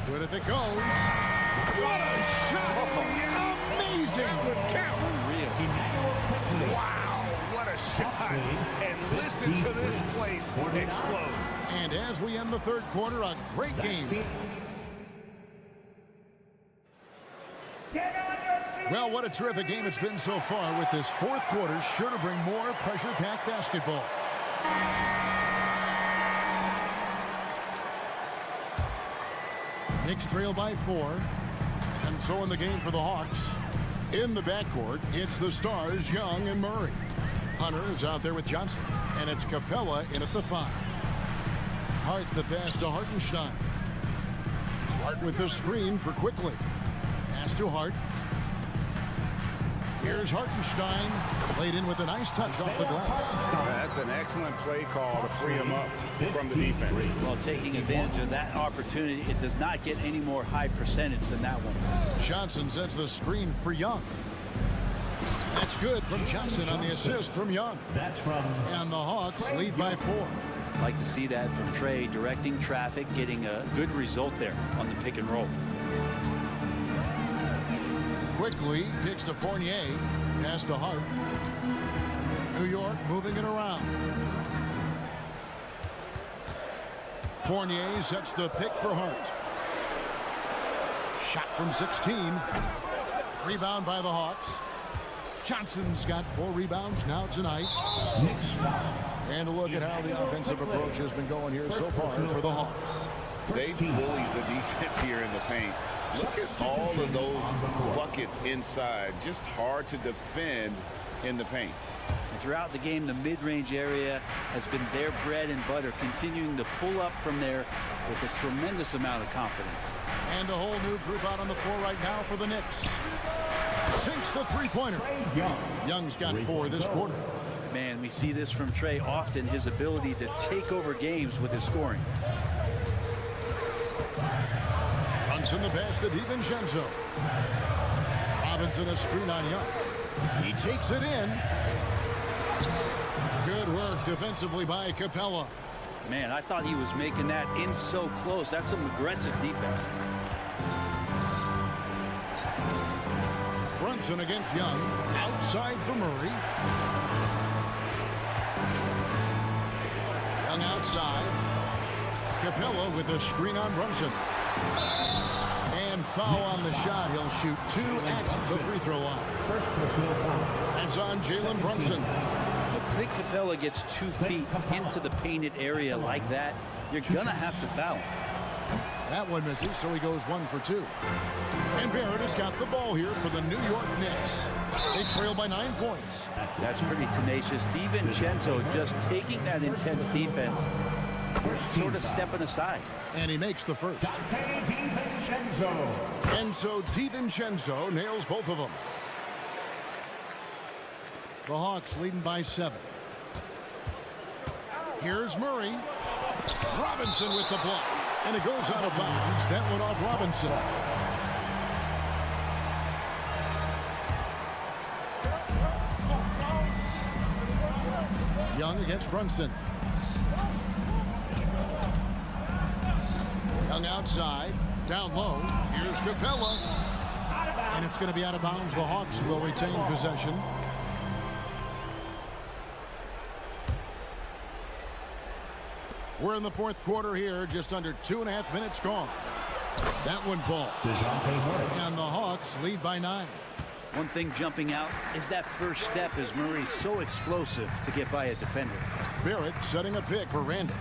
Good if it goes. What a shot! Amazing! Good count. Wow, what a shot. And listen to this place explode. And as we end the third quarter, a great game. Well, what a terrific game it's been so far, with this fourth quarter sure to bring more pressure-packed basketball. Knicks trail by 4. And so in the game for the Hawks, in the backcourt, it's the stars, Young and Murray. Hunter is out there with Johnson, and it's Capella in at the 5. Hart the pass to Hartenstein. Hart with the screen for Quickly. Pass to Hart. Here's Hartenstein, played in with a nice touch off the glass. That's an excellent play call to free him up from the defense. Well, taking advantage of that opportunity, it does not get any more high percentage than that one. Johnson sets the screen for Young. That's good from Johnson on the assist from Young. That's from. And the Hawks lead by 4. Like to see that from Trey, directing traffic, getting a good result there on the pick and roll. Quickly kicks to Fournier. Pass to Hart. New York moving it around. Fournier sets the pick for Hart. Shot from 16. Rebound by the Hawks. Johnson's got 4 rebounds now tonight. And a look at how the offensive approach has been going here so far for the Hawks. They bully the defense here in the paint. Look at all of those buckets inside. Just hard to defend in the paint. And throughout the game, the mid-range area has been their bread and butter, continuing to pull up from there with a tremendous amount of confidence. And a whole new group out on the floor right now for the Knicks. Sinks the three-pointer. Young's got 4 this quarter. Man, we see this from Trey often, his ability to take over games with his scoring. Brunson the pass to DiVincenzo. Robinson a screen on Young. He takes it in. Good work defensively by Capella. Man, I thought he was making that in so close. That's some aggressive defense. Brunson against Young. Outside for Murray. Young outside. Capella with a screen on Brunson. And foul on the shot. He'll shoot 2 at the free throw line. That's on Jalen Brunson. If Clint Capella gets 2 feet into the painted area like that, you're going to have to foul him. That one misses, so he goes 1 for 2. And Barrett has got the ball here for the New York Knicks. They trail by 9 points. That's pretty tenacious. DiVincenzo just taking that intense defense, sort of stepping aside. And he makes the first. And so DiVincenzo nails both of them. The Hawks leading by 7. Here's Murray. Robinson with the block. And it goes out of bounds. That one off Robinson. Young against Brunson. Young outside. Down low. Here's Capella. And it's going to be out of bounds. The Hawks will retain possession. We're in the 4th quarter here, just under 2.5 minutes gone. That one falls. And the Hawks lead by 9. One thing jumping out is that first step as Murray's so explosive to get by a defender. Barrett setting a pick for Randall.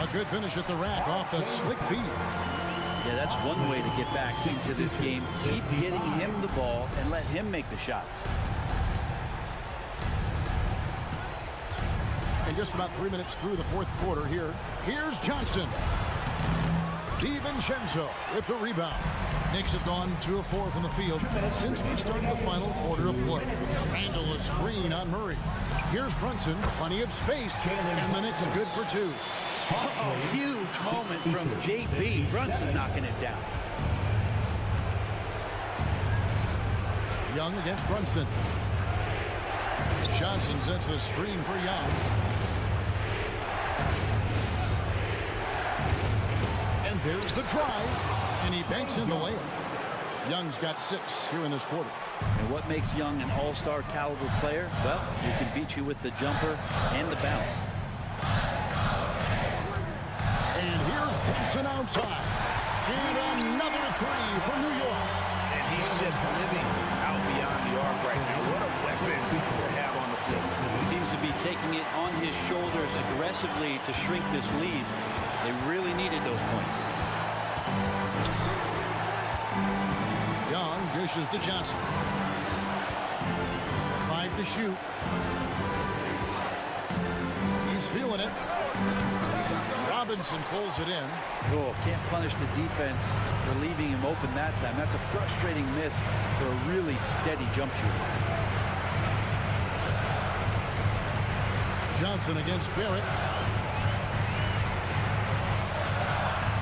A good finish at the rack off the slick feed. Yeah, that's one way to get back into this game. Keep getting him the ball and let him make the shots. And just about 3 minutes through the 4th quarter here. Here's Johnson. DiVincenzo with the rebound. Knicks have gone 2 of 4 from the field since we started the final quarter of play. Randall a screen on Murray. Here's Brunson, plenty of space, and the Knicks good for 2. Oh, huge moment from JB. Brunson knocking it down. Young against Brunson. Johnson sets the screen for Young. And there's the drive. And he banks in the layup. Young's got 6 here in this quarter. And what makes Young an all-star caliber player? Well, he can beat you with the jumper and the bounce. And here's Brunson outside. And another 3 for New York. And he's just living out beyond the arc right now. What a weapon to have on the Seems to be taking it on his shoulders aggressively to shrink this lead. They really needed those points. Young dishes to Johnson. 5 to shoot. He's feeling it. Robinson pulls it in. Oh, can't punish the defense for leaving him open that time. That's a frustrating miss for a really steady jump shooter. Johnson against Barrett.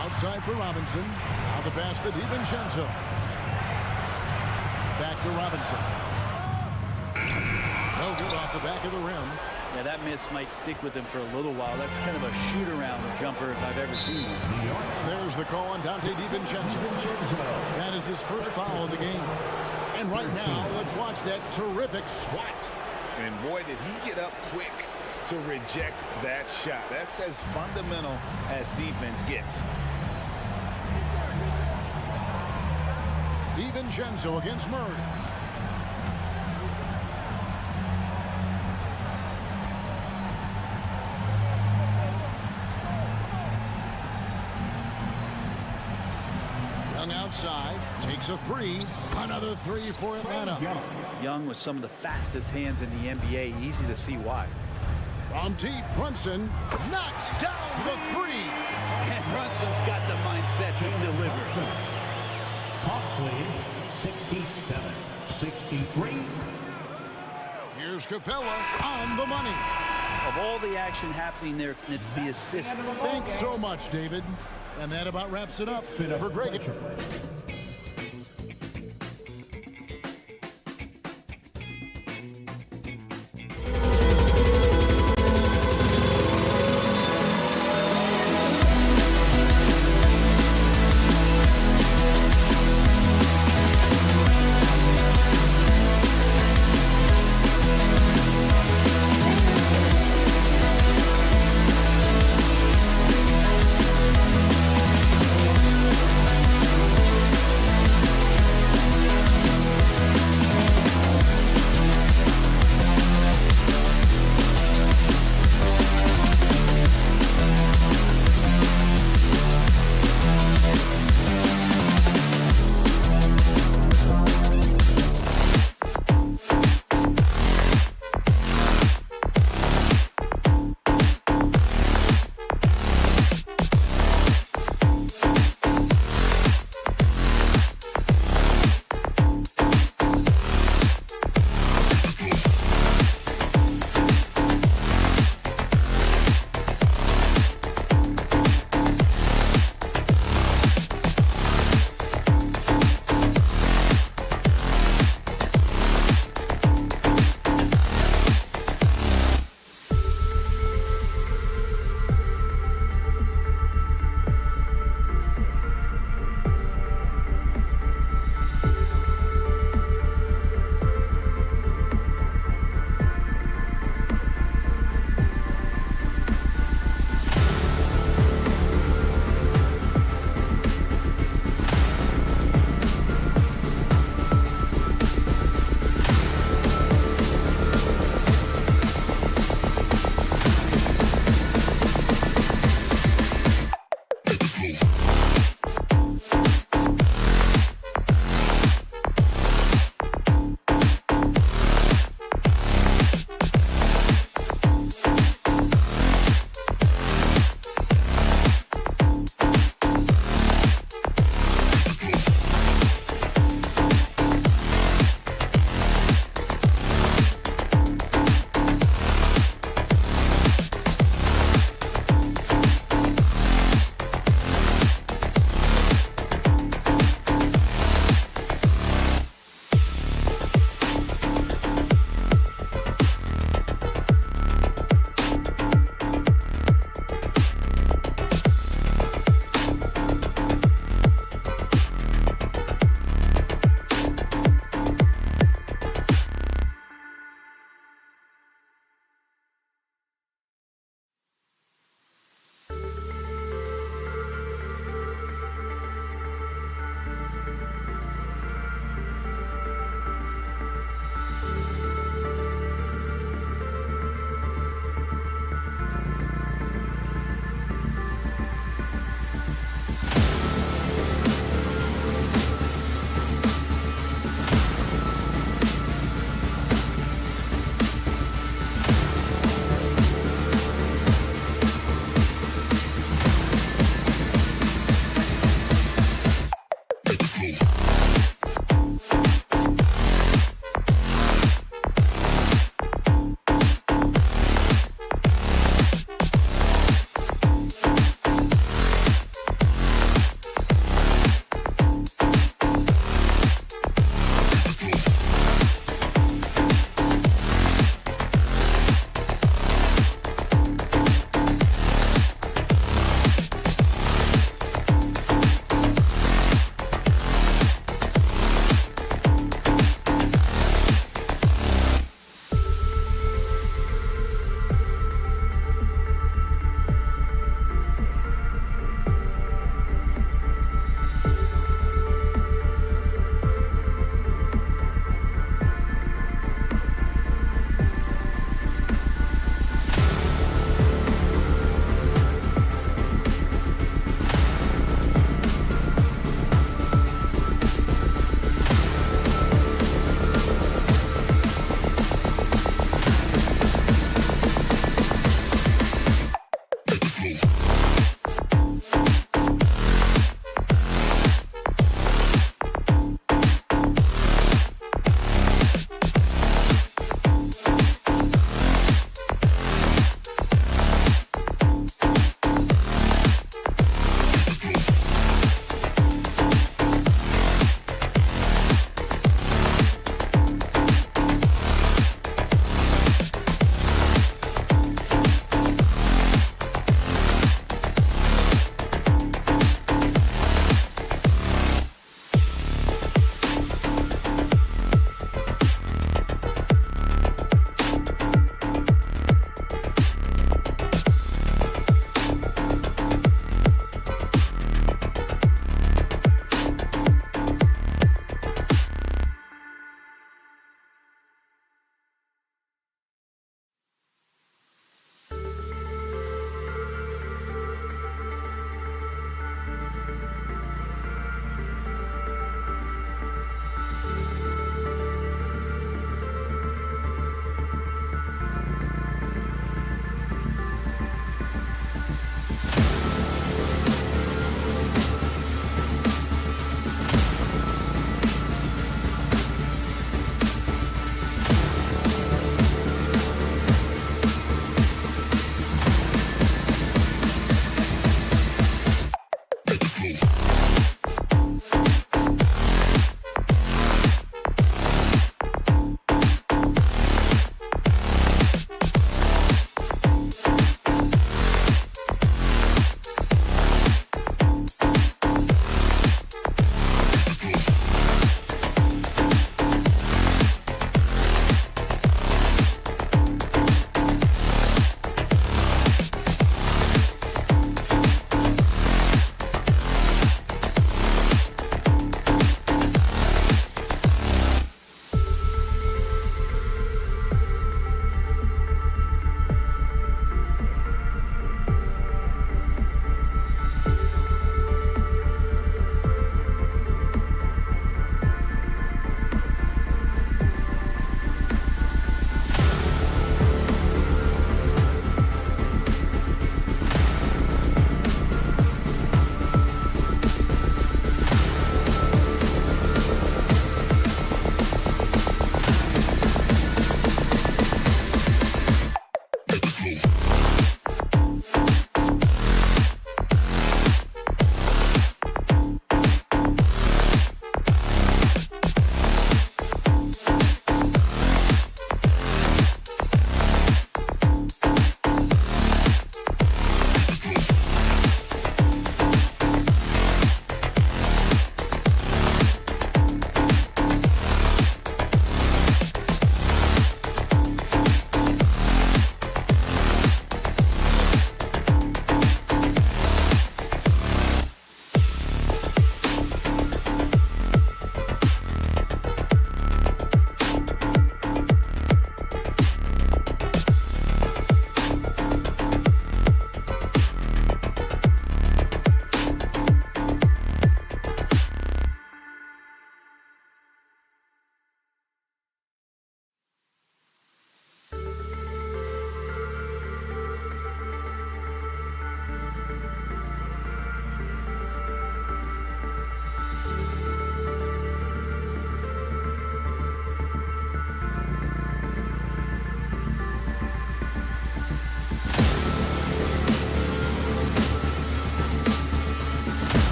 Outside for Robinson. Now the pass to DiVincenzo. Back to Robinson. No good off the back of the rim. Yeah, that miss might stick with him for a little while. That's kind of a shoot-around jumper if I've ever seen one. There's the call on Dante DiVincenzo. That is his first foul of the game. And right now, let's watch that terrific swat. And boy, did he get up quick to reject that shot. That's as fundamental as defense gets. DiVincenzo against Murray. Young outside, takes a three. Another three for Atlanta. Young with some of the fastest hands in the NBA. Easy to see why. From deep, Brunson knocks down the three. And Brunson's got the mindset to deliver. Hawks lead 67-63. Here's Capella on the money. Of all the action happening there, it's the assist. Thanks so much, David. And that about wraps it up for Greg.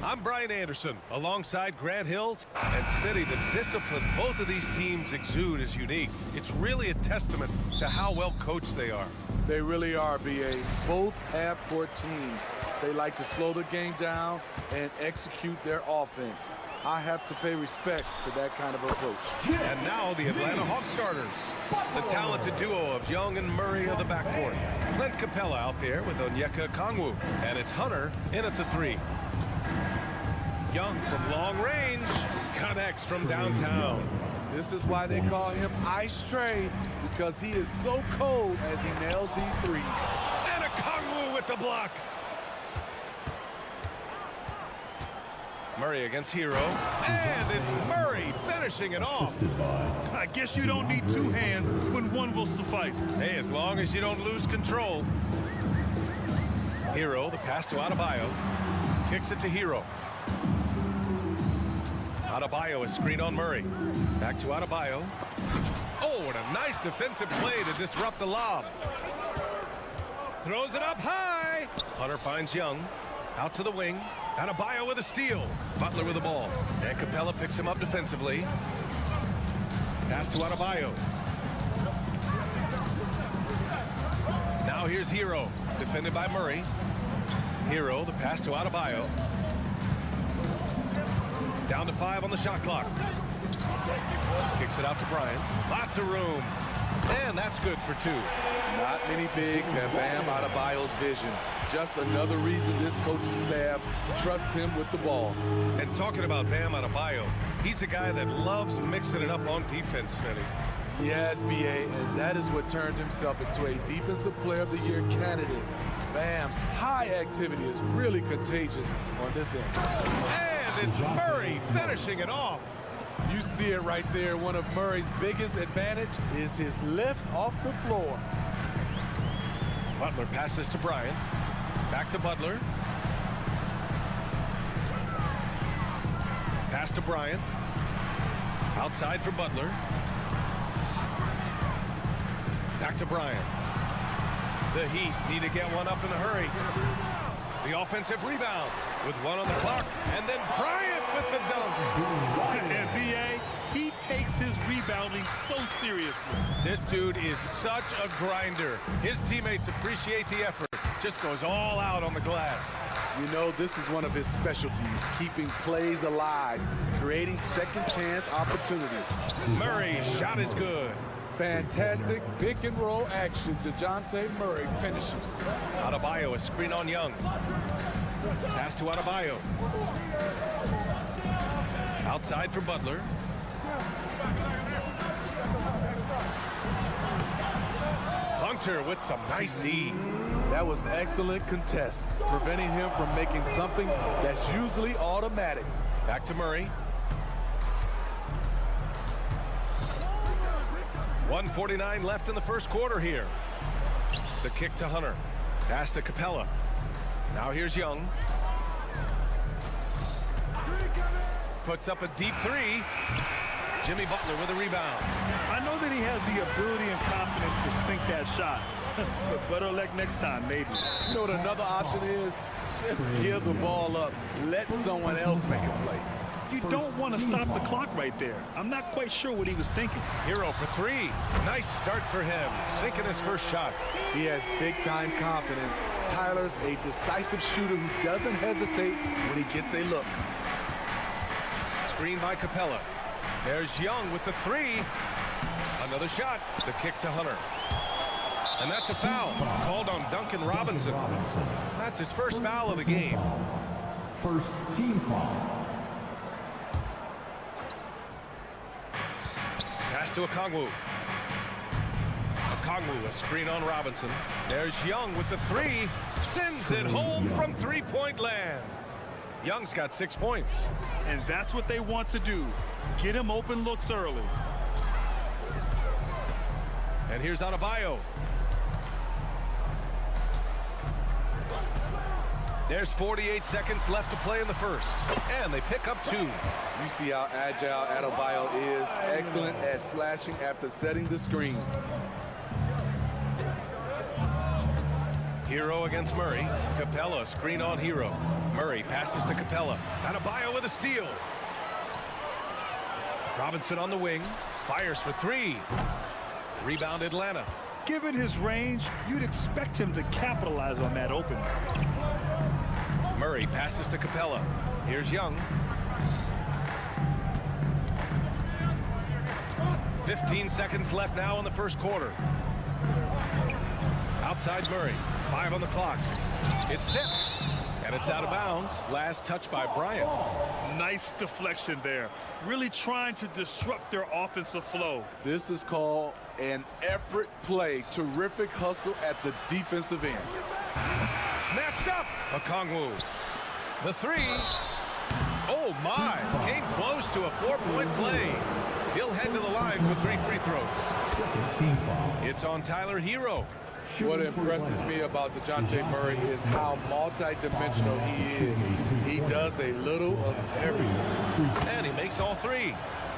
I'm Brian Anderson, alongside Grant Hills and Smitty. The discipline both of these teams exude is unique. It's really a testament to how well coached they are. They really are, B.A. Both half-court teams. They like to slow the game down and execute their offense. I have to pay respect to that kind of approach. And now the Atlanta Hawks starters. The talented duo of Young and Murray of the backcourt. Clint Capella out there with Onyeka Okongwu. And it's Hunter in at the 3. Young from long range connects from downtown. This is why they call him Ice Tray, because he is so cold as he nails these threes. And Okongwu with the block. Murray against Hero, and it's Murray finishing it off. I guess you don't need two hands when one will suffice. Hey, as long as you don't lose control. Hero, the pass to Adebayo, kicks it to Hero. Adebayo is screened on Murray. Back to Adebayo. Oh, and a nice defensive play to disrupt the lob. Throws it up high. Hunter finds Young. Out to the wing. Adebayo with a steal. Butler with the ball. And Capella picks him up defensively. Pass to Adebayo. Now here's Hero. Defended by Murray. Hero, the pass to Adebayo. Down to 5 on the shot clock. Kicks it out to Bryant. Lots of room. And that's good for 2. Not many bigs have Bam Adebayo's vision. Just another reason this coaching staff trusts him with the ball. And talking about Bam Adebayo, he's a guy that loves mixing it up on defense, Smitty. Yes, B.A., and that is what turned himself into a Defensive Player of the Year candidate. Bam's high activity is really contagious on this end. And it's Murray finishing it off. You see it right there. One of Murray's biggest advantage is his lift off the floor. Butler passes to Bryant. Back to Butler. Pass to Bryant. Outside for Butler. Back to Bryant. The Heat need to get one up in a hurry. The offensive rebound with 1 on the clock. And then Bryant with the dunk. And B.A., he takes his rebounding so seriously. This dude is such a grinder. His teammates appreciate the effort. Just goes all out on the glass. You know, this is one of his specialties, keeping plays alive, creating second chance opportunities. Murray's shot is good. Fantastic pick and roll action. DeJounte Murray finishing. Adebayo, a screen on Young. Pass to Adebayo. Outside for Butler. Hunter with some nice D. That was excellent contest, preventing him from making something that's usually automatic. Back to Murray. 1:49 left in the first quarter here. The kick to Hunter. Pass to Capella. Now here's Young. Puts up a deep 3. Jimmy Butler with a rebound. I know that he has the ability and confidence to sink that shot. But better luck next time, maybe. You know what another option is? Just give the ball up. Let someone else make a play. You don't want to stop the clock right there. I'm not quite sure what he was thinking. Hero for 3. Nice start for him. Sinking his first shot. He has big-time confidence. Tyler's a decisive shooter who doesn't hesitate when he gets a look. Screen by Capella. There's Young with the 3. Another shot. The kick to Hunter. And that's a foul. Called on Duncan Robinson. That's his first foul of the game. First team foul. Pass to Okongwu. Okongwu, a screen on Robinson. There's Young with the 3. Sends it home from three-point land. Young's got 6 points. And that's what they want to do. Get him open looks early. And here's Adebayo. There's 48 seconds left to play in the first. And they pick up 2. You see how agile Adebayo is. Excellent at slashing after setting the screen. Hero against Murray. Capella, screen on Hero. Murray passes to Capella. Adebayo with a steal. Robinson on the wing. Fires for three. Rebound Atlanta. Given his range, you'd expect him to capitalize on that opening. Murray passes to Capella. Here's Young. 15 seconds left now in the first quarter. Outside Murray. 5 on the clock. It's tipped. And it's out of bounds. Last touch by Bryant. Nice deflection there. Really trying to disrupt their offensive flow. This is called an effort play. Terrific hustle at the defensive end. Snatched up. Okongwu. The three. Oh, my. Came close to a 4-point play. He'll head to the line for 3 free throws. Second team foul. It's on Tyler Hero. What impresses me about DeJounte Murray is how multi-dimensional he is. He does a little of everything. And he makes all 3.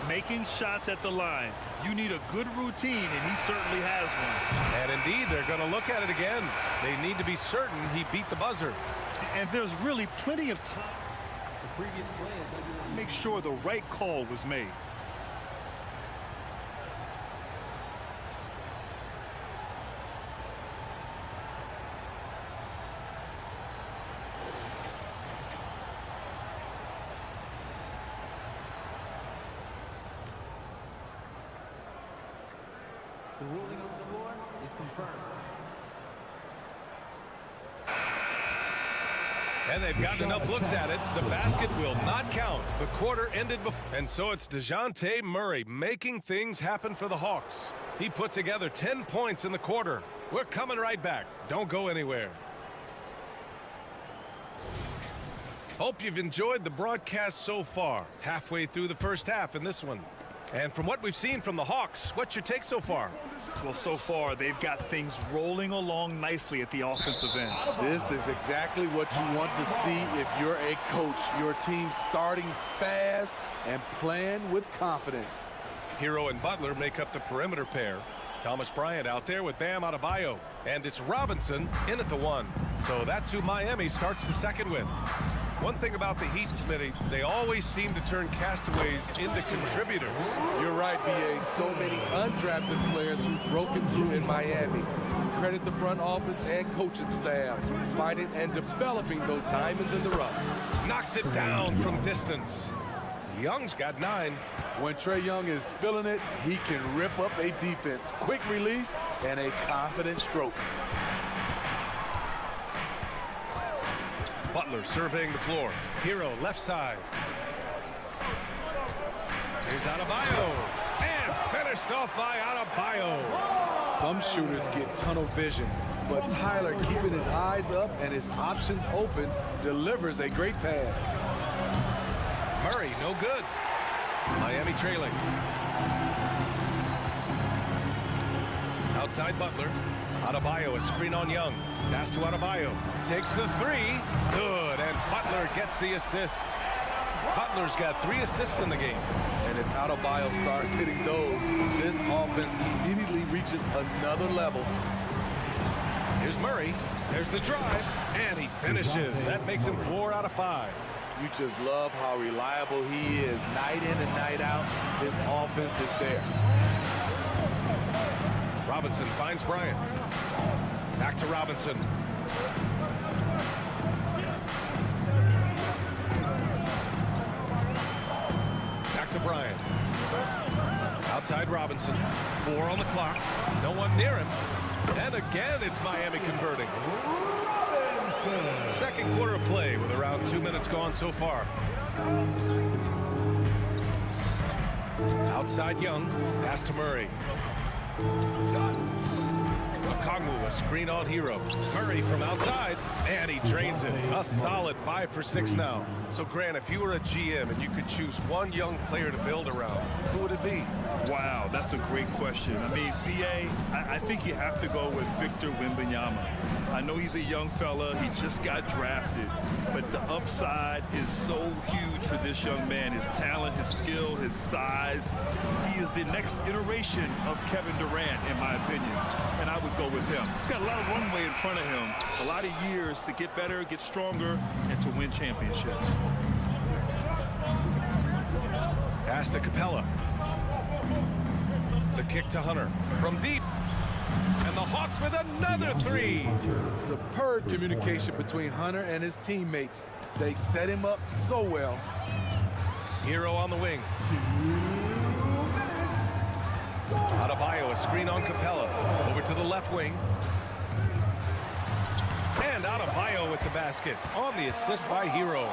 Making shots at the line. You need a good routine, and he certainly has one. And indeed, they're going to look at it again. They need to be certain he beat the buzzer. And there's really plenty of time. The previous play is make sure the right call was made. The ruling on the floor is confirmed. And they've gotten enough looks at it. The basket will not count. The quarter ended before. And so it's DeJounte Murray making things happen for the Hawks. He put together 10 points in the quarter. We're coming right back. Don't go anywhere. Hope you've enjoyed the broadcast so far. Halfway through the first half in this one. And from what we've seen from the Hawks, what's your take so far? Well, so far, they've got things rolling along nicely at the offensive end. This is exactly what you want to see if you're a coach. Your team starting fast and playing with confidence. Hero and Butler make up the perimeter pair. Thomas Bryant out there with Bam Adebayo. And it's Robinson in at the 1. So that's who Miami starts the second with. One thing about the Heat, Smitty, they always seem to turn castaways into contributors. You're right, B.A. So many undrafted players who've broken through in Miami. Credit the front office and coaching staff, finding and developing those diamonds in the rough. Knocks it down from distance. Young's got 9. When Trae Young is feeling it, he can rip up a defense. Quick release and a confident stroke. Butler surveying the floor. Hero left side. Here's Adebayo. And finished off by Adebayo. Some shooters get tunnel vision, but Tyler, keeping his eyes up and his options open, delivers a great pass. Murray, no good. Miami trailing. Outside Butler. Adebayo, a screen on Young. Pass to Adebayo. Takes the 3. Good. And Butler gets the assist. Butler's got 3 assists in the game. And if Adebayo starts hitting those, this offense immediately reaches another level. Here's Murray. There's the drive. And he finishes. That makes him 4 out of 5. You just love how reliable he is. Night in and night out, his offense is there. Robinson finds Bryant. Back to Robinson. Back to Bryant. Outside Robinson. 4 on the clock. No one near him. And again, it's Miami converting. Second quarter of play with around 2 minutes gone so far. Outside Young. Pass to Murray. Okongwu, a screen on Hero. Murray from outside, and he drains it. A solid 5 for 6 now. So, Grant, if you were a GM and you could choose one young player to build around, who would it be? Wow, that's a great question. I mean, B.A., I think you have to go with Victor Wembanyama. I know he's a young fella. He just got drafted. But the upside is so huge for this young man. His talent, his skill, his size. He is the next iteration of Kevin Durant, in my opinion. And and I would go with him. He's got a lot of runway in front of him, a lot of years to get better, get stronger, and to win championships. Pass to Capella. The kick to Hunter from deep. And the Hawks with another three. Superb communication between Hunter and his teammates. They set him up so well. Hero on the wing. Adebayo, a screen on Capella. Over to the left wing. And Adebayo with the basket on the assist by Hero.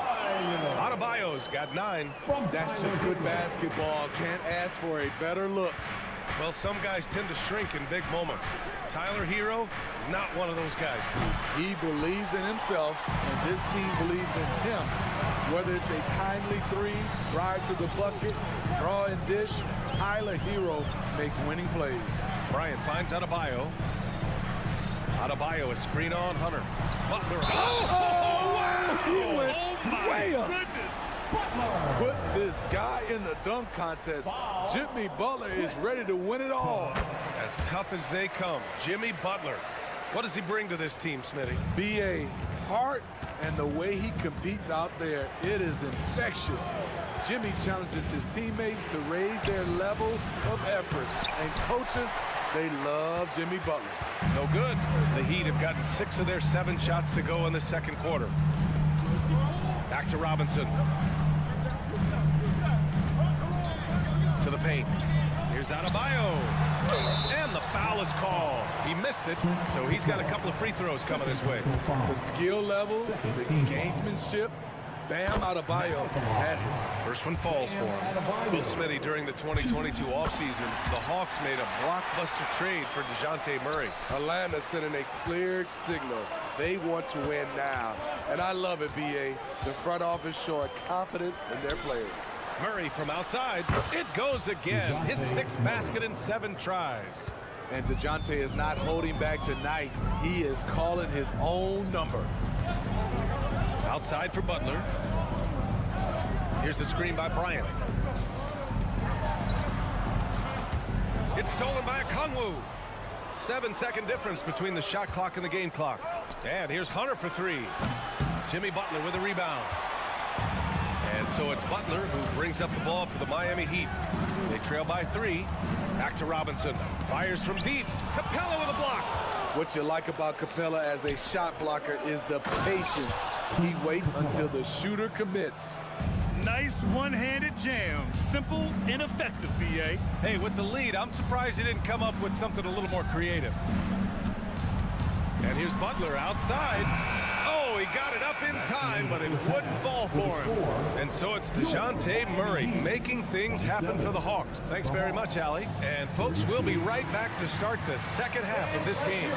Adebayo's got 9. That's just good basketball. Can't ask for a better look. Well, some guys tend to shrink in big moments. Tyler Hero, not one of those guys. He believes in himself, and this team believes in him. Whether it's a timely three, drive to the bucket, draw and dish, Tyler Hero makes winning plays. Bryant finds Adebayo. Adebayo, a screen on Hunter. Butler. Wow! He went way up. Goodness. Put this guy in the dunk contest. Jimmy Butler is ready to win it all. As tough as they come, Jimmy Butler. What does he bring to this team, Smitty? B.A. heart and the way he competes out there, it is infectious. Jimmy challenges his teammates to raise their level of effort. And coaches, they love Jimmy Butler. No good. The Heat have gotten 6 of their 7 shots to go in the second quarter. Back to Robinson. To the paint. Here's Adebayo. And the foul is called. He missed it, so he's got a couple of free throws coming his way. The skill level, the gamesmanship, Bam Adebayo has it. First one falls for him. Well, Smitty, during the 2022 offseason, the Hawks made a blockbuster trade for DeJounte Murray. Atlanta sending a clear signal. They want to win now. And I love it, B.A. The front office showing confidence in their players. Murray from outside. It goes again. His 6th basket in 7 tries. And DeJounte is not holding back tonight. He is calling his own number. Outside for Butler. Here's the screen by Bryant. It's stolen by Okongwu. 7-second difference between the shot clock and the game clock. And here's Hunter for 3. Jimmy Butler with a rebound. And so it's Butler who brings up the ball for the Miami Heat. They trail by 3. Back to Robinson. Fires from deep. Capella with a block. What you like about Capella as a shot blocker is the patience. He waits until the shooter commits. Nice one-handed jam. Simple and effective, B.A. Hey, with the lead, I'm surprised he didn't come up with something a little more creative. And here's Butler outside. Oh, he got it up in time, but it wouldn't fall for him. And so it's DeJounte Murray making things happen for the Hawks. Thanks very much, Allie. And folks, we'll be right back to start the second half of this game.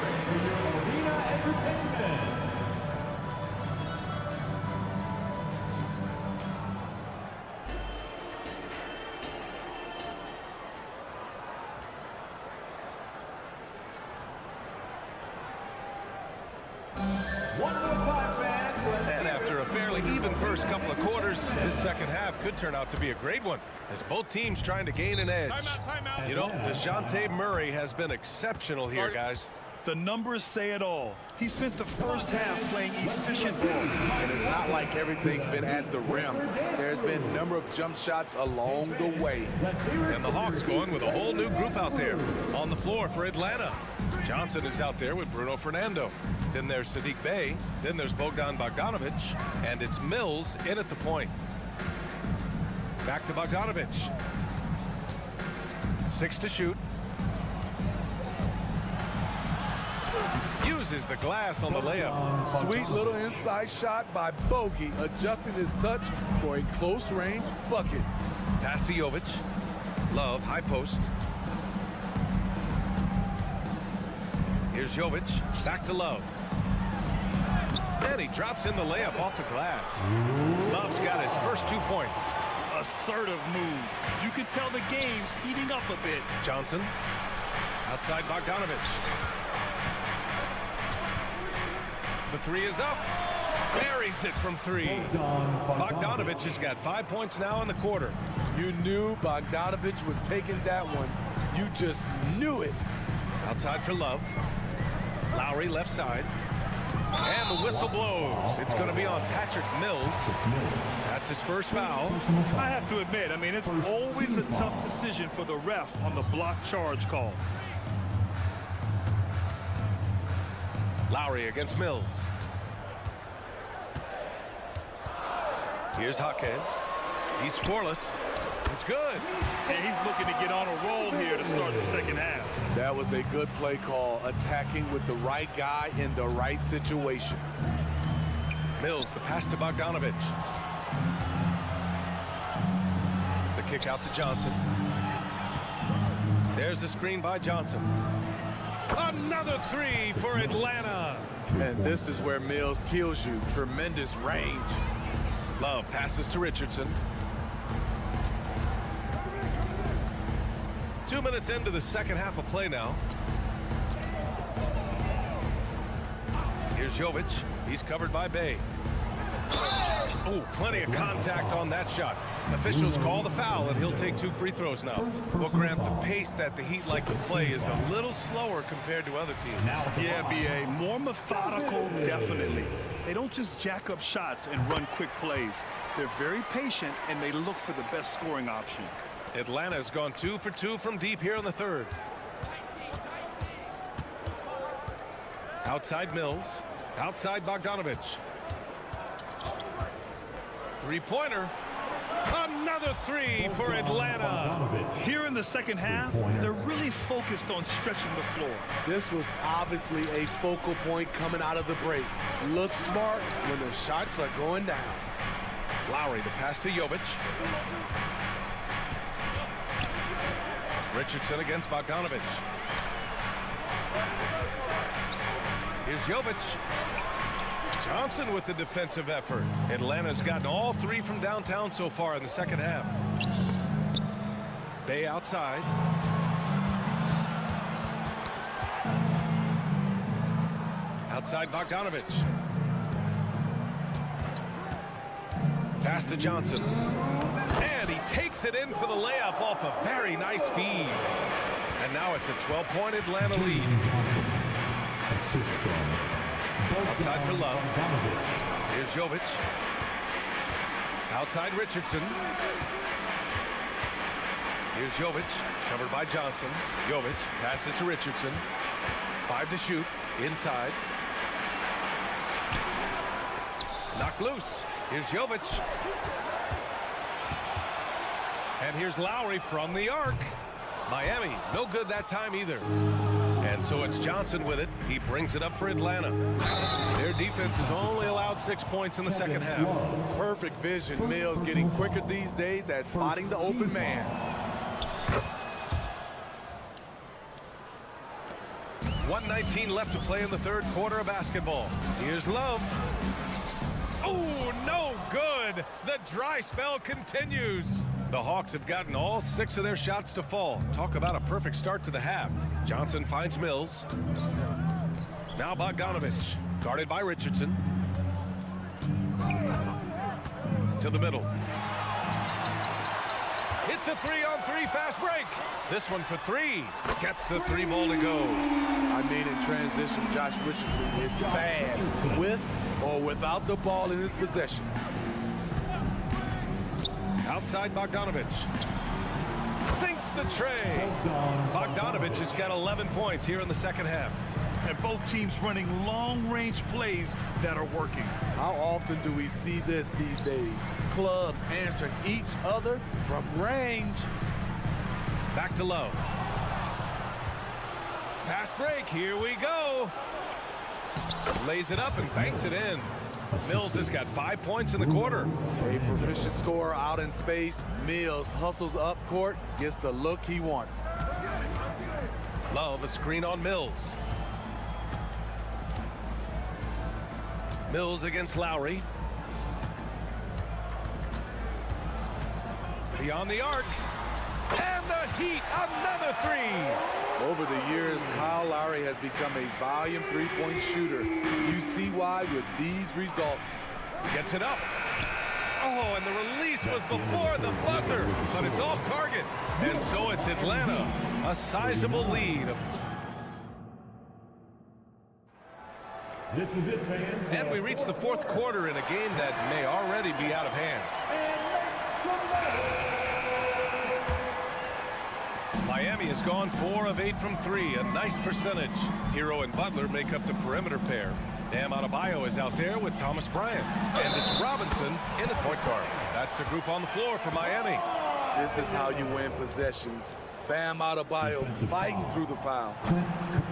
And after a fairly even first couple of quarters, this second half could turn out to be a great one, as both teams trying to gain an edge. Timeout. You know, DeJounte Murray has been exceptional here, guys. The numbers say it all. He spent the first half playing efficient ball. And it's not like everything's been at the rim. There's been a number of jump shots along the way. And the Hawks going with a whole new group out there. On the floor for Atlanta. Johnson is out there with Bruno Fernando. Then there's Sadiq Bey. Then there's Bogdan Bogdanovic. And it's Mills in at the point. Back to Bogdanovic. 6 to shoot. Uses the glass on the layup. Sweet little inside shot by Bogey, adjusting his touch for a close range bucket. Pass to Jovic. Love, high post. Here's Jovic. Back to Love. And he drops in the layup off the glass. Love's got his first 2 points. Assertive move. You could tell the game's heating up a bit. Johnson. Outside Bogdanovic. The 3 is up. Buries it from 3. Bogdanovic has got 5 points now in the quarter. You knew Bogdanovic was taking that one. You just knew it. Outside for Love. Lowry left side. And the whistle blows. It's going to be on Patrick Mills. That's his first foul. I have to admit, I mean, it's always a tough decision for the ref on the block charge call. Lowry against Mills. Here's Jaquez. He's scoreless. It's good. And he's looking to get on a roll here to start the second half. That was a good play call, attacking with the right guy in the right situation. Mills, the pass to Bogdanovich. The kick out to Johnson. There's the screen by Johnson. Another three for Atlanta. And this is where Mills kills you. Tremendous range. Love passes to Richardson. 2 minutes into the second half of play now. Here's Jovic. He's covered by Bay. Oh, plenty of contact on that shot. Officials call the foul, and he'll take 2 free throws now. Well, Grant, the pace that the Heat like to play is a little slower compared to other teams. Yeah, B.A., more methodical, definitely. They don't just jack up shots and run quick plays. They're very patient, and they look for the best scoring option. Atlanta's gone 2 for 2 from deep here in the third. Outside Mills. Outside Bogdanovich. Three-pointer. Another three for Atlanta. Here in the second half, they're really focused on stretching the floor. This was obviously a focal point coming out of the break. Look smart when the shots are going down. Lowry, the pass to Jovic. Richardson against Bogdanovich. Here's Jovic. Johnson with the defensive effort. Atlanta's gotten all 3 from downtown so far in the second half. Bay outside. Outside Bogdanovich. Pass to Johnson. And he takes it in for the layup off a very nice feed. And now it's a 12-point Atlanta lead. Outside for Love. Here's Jovic. Outside Richardson. Here's Jovic. Covered by Johnson. Jovic passes to Richardson. 5 to shoot. Inside. Knocked loose. Here's Jovic. And here's Lowry from the arc. Miami, no good that time either. And so it's Johnson with it. He brings it up for Atlanta. Their defense has only allowed 6 points in the second half. Perfect vision. Mills getting quicker these days at spotting the open man. .119 left to play in the third quarter of basketball. Here's Love. Oh, no good. The dry spell continues. The Hawks have gotten all 6 of their shots to fall. Talk about a perfect start to the half. Johnson finds Mills. Now Bogdanovich, guarded by Richardson. To the middle. It's a 3-on-3 fast break. This one for 3. Gets the 3 ball to go. I mean, in transition, Josh Richardson is fast with or without the ball in his possession. Outside Bogdanovich. Sinks the tray. Bogdanovich has got 11 points here in the second half. And both teams running long-range plays that are working. How often do we see this these days? Clubs answering each other from range. Back to Love. Fast break, here we go. Lays it up and banks it in. Mills has got 5 points in the quarter. A proficient scorer out in space. Mills hustles up court, gets the look he wants. Love, a screen on Mills. Mills against Lowry. Beyond the arc. And the Heat, another 3. Over the years, Kyle Lowry has become a volume three-point shooter. You see why with these results. Gets it up. Oh, and the release was before the buzzer, but it's off target. And so it's Atlanta, a sizable lead of This is it, fans. And we reach the fourth quarter in a game that may already be out of hand. Miami has gone 4 of 8 from 3, a nice percentage. Hero and Butler make up the perimeter pair. Bam Adebayo is out there with Thomas Bryant. And it's Robinson in the point guard. That's the group on the floor for Miami. This is how you win possessions. Bam Adebayo fighting through the foul.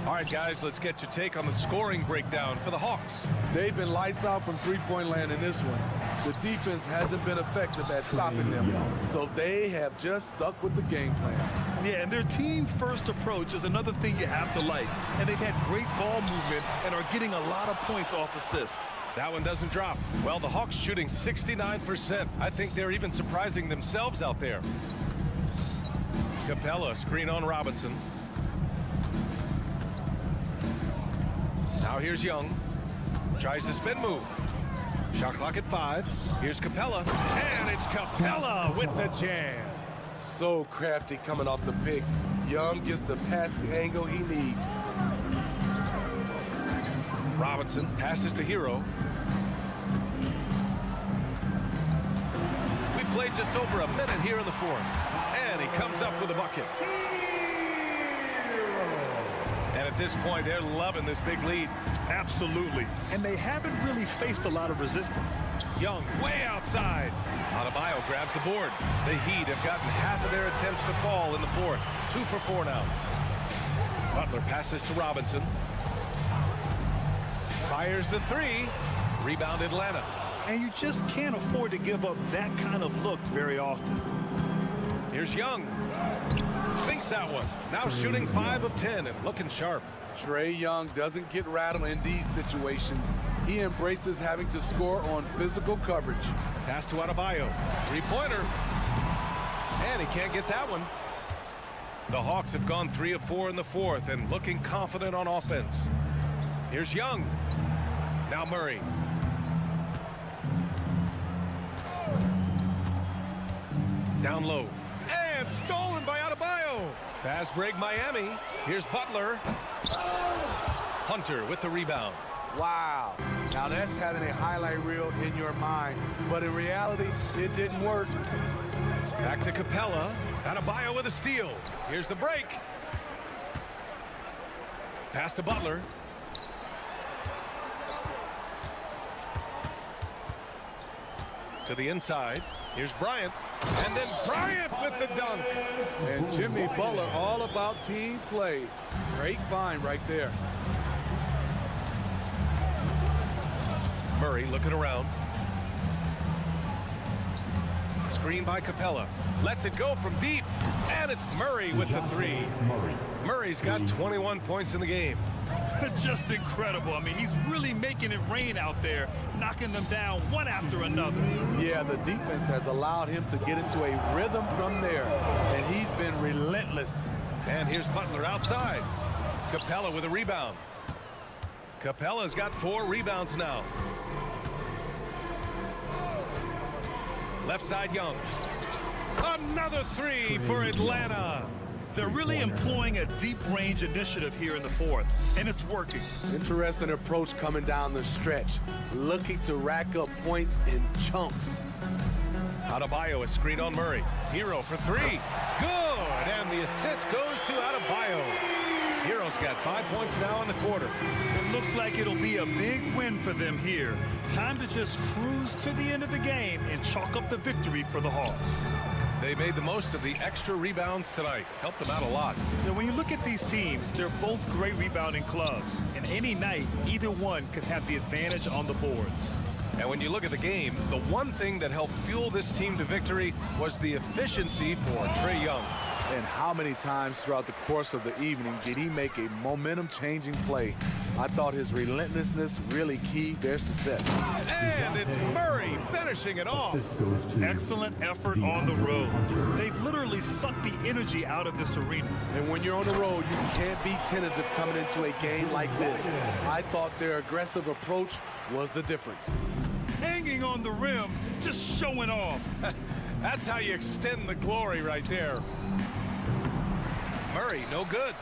All right, guys, let's get your take on the scoring breakdown for the Hawks. They've been lights out from three-point land in this one. The defense hasn't been effective at stopping them, so they have just stuck with the game plan. Yeah, and their team-first approach is another thing you have to like. And they've had great ball movement and are getting a lot of points off assists. That one doesn't drop. Well, the Hawks shooting 69%. I think they're even surprising themselves out there. Capella, screen on Robinson. Now here's Young. Tries the spin move. Shot clock at 5. Here's Capella. And it's Capella with the jam. So crafty coming off the pick. Young gets the passing angle he needs. Robinson passes to Hero. We played just over a minute here in the fourth. And he comes up with a bucket. And at this point, they're loving this big lead. Absolutely. And they haven't really faced a lot of resistance. Young way outside. Adebayo grabs the board. The Heat have gotten half of their attempts to fall in the fourth. 2 for 4 now. Butler passes to Robinson. Fires the 3. Rebound Atlanta. And you just can't afford to give up that kind of look very often. Here's Young. Sinks that one. Now shooting 5 of 10 and looking sharp. Trae Young doesn't get rattled in these situations. He embraces having to score on physical coverage. Pass to Adebayo. 3-pointer. And he can't get that one. The Hawks have gone 3 of 4 in the fourth and looking confident on offense. Here's Young. Now Murray. Down low. And stolen by Adebayo. Fast break Miami. Here's Butler. Hunter with the rebound. Wow. Now that's having a highlight reel in your mind. But in reality, it didn't work. Back to Capella. Adebayo with a steal. Here's the break. Pass to Butler. To the inside. Here's Bryant. And then Bryant with the dunk. And Jimmy Butler all about team play. Great find right there. Murray looking around. Screen by Capella. Lets it go from deep. And it's Murray with the 3. Murray's got 21 points in the game. Just incredible. I mean, he's really making it rain out there, knocking them down one after another. Yeah, the defense has allowed him to get into a rhythm from there, and he's been relentless. And here's Butler outside. Capella with a rebound. Capella's got 4 rebounds now. Left side Young. Another 3 for Atlanta. They're really employing a deep range initiative here in the fourth, and it's working. Interesting approach coming down the stretch, looking to rack up points in chunks. Adebayo is screen on Murray. Hero for 3. Good, and the assist goes to Adebayo. Hero's got 5 points now in the quarter. It looks like it'll be a big win for them here. Time to just cruise to the end of the game and chalk up the victory for the Hawks. They made the most of the extra rebounds tonight. Helped them out a lot. Now, when you look at these teams, they're both great rebounding clubs. And any night, either one could have the advantage on the boards. And when you look at the game, the one thing that helped fuel this team to victory was the efficiency for Trae Young. And how many times throughout the course of the evening did he make a momentum-changing play? I thought his relentlessness really keyed their success. And it's Murray finishing it off. Excellent effort on the road. They've literally sucked the energy out of this arena. And when you're on the road, you can't be tentative coming into a game like this. I thought their aggressive approach was the difference. Hanging on the rim, just showing off. That's how you extend the glory right there. Murray, no good.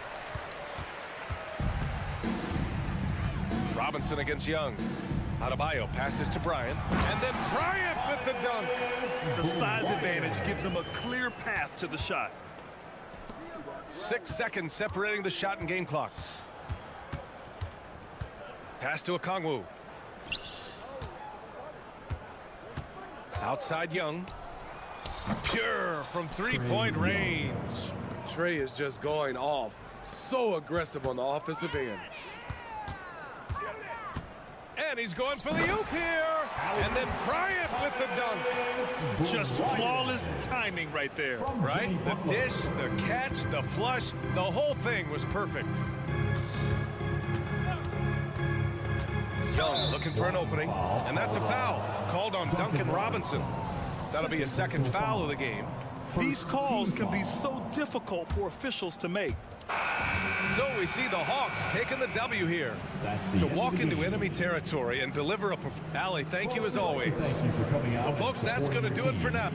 Robinson against Young. Adebayo passes to Bryant. And then Bryant with the dunk. The size advantage gives him a clear path to the shot. 6 seconds separating the shot and game clocks. Pass to Okongwu. Outside Young. Pure from three-point range. Trey is just going off. So aggressive on the offensive end. And he's going for the oop here. And then Bryant with the dunk. Just flawless timing right there. Right? The dish, the catch, the flush, the whole thing was perfect. Young looking for an opening, and that's a foul called on Duncan Robinson. That'll be a second foul of the game. These calls can be so difficult for officials to make. So we see the Hawks taking the W here to walk into enemy territory and deliver a Ali, thank you as always. Well, folks, that's going to do it for now.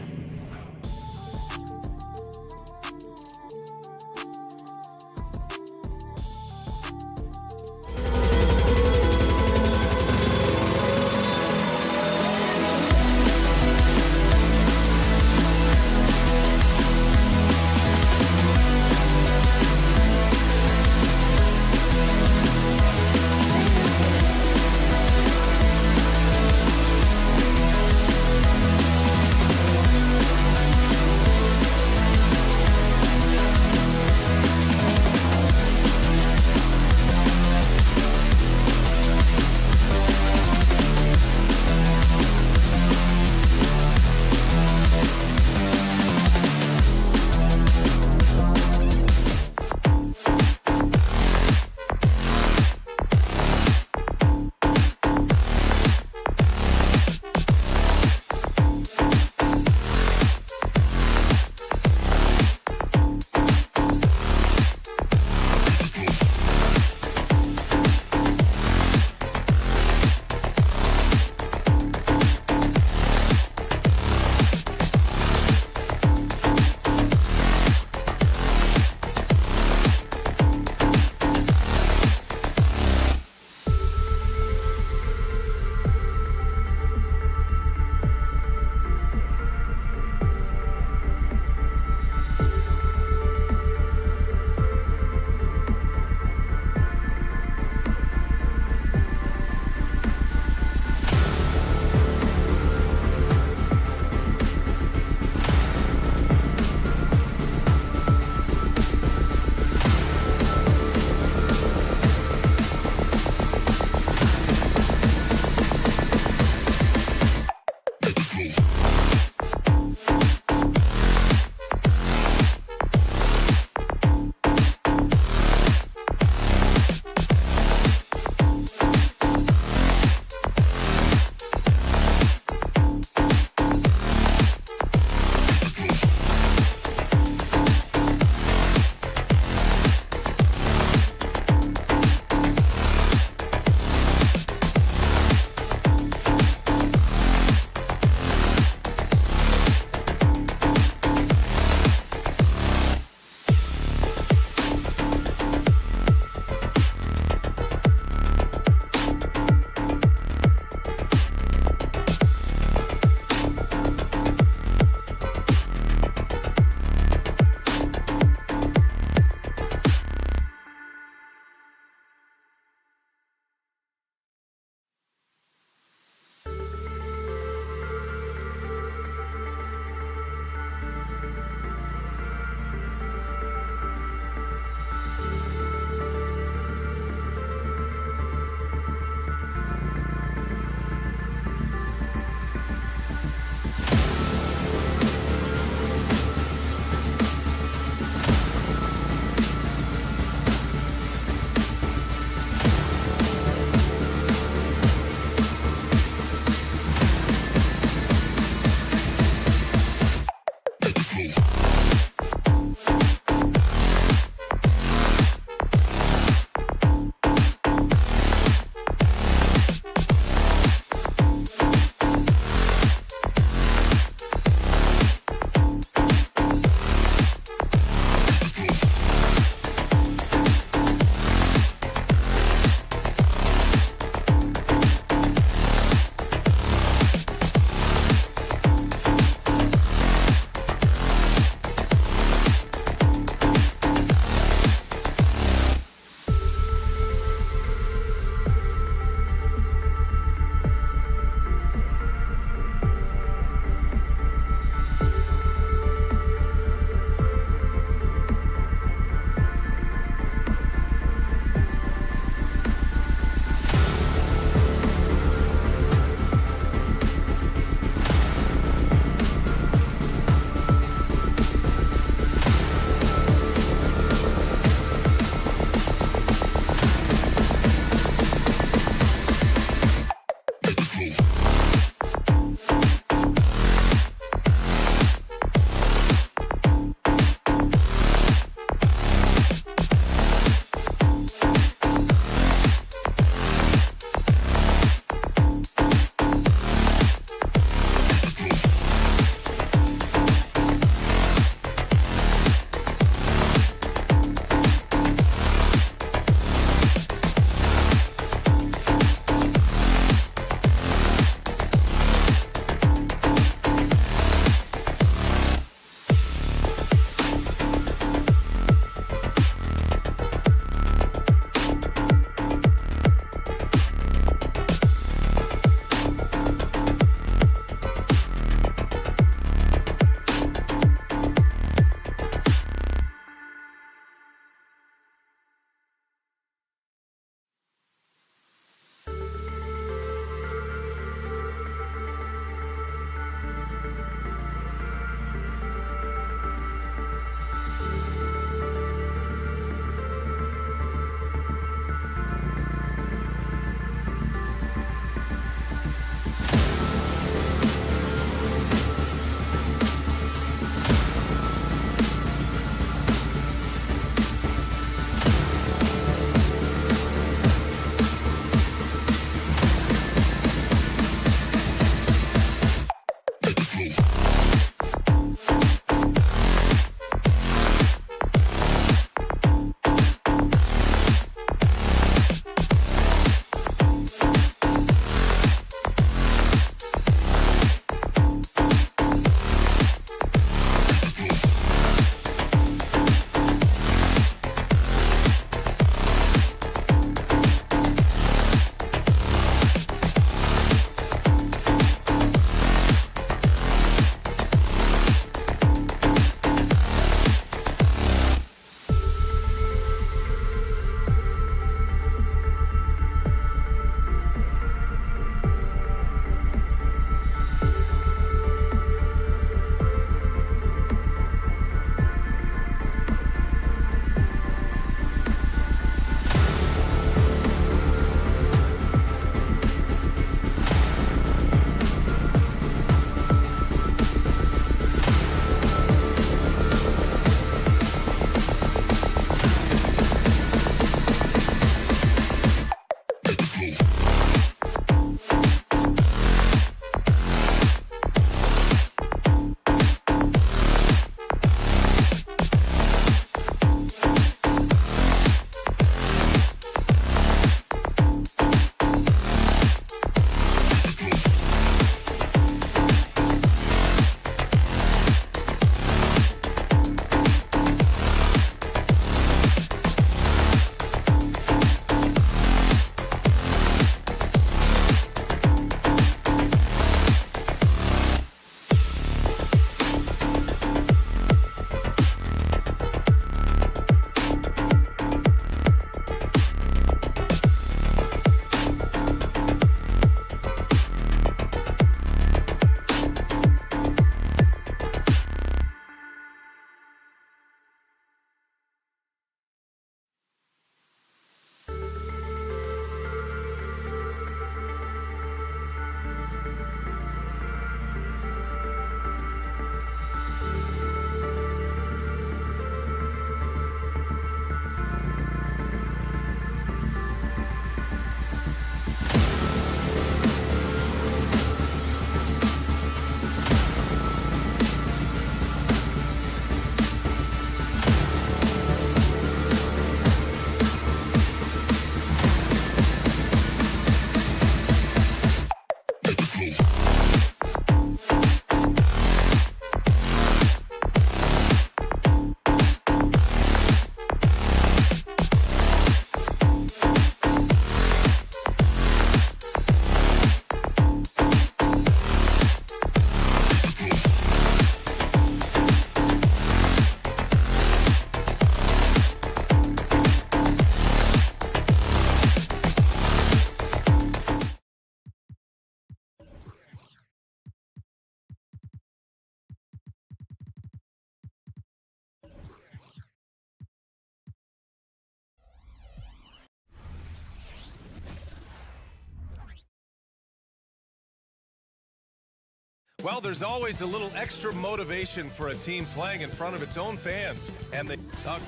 Well, there's always a little extra motivation for a team playing in front of its own fans. And a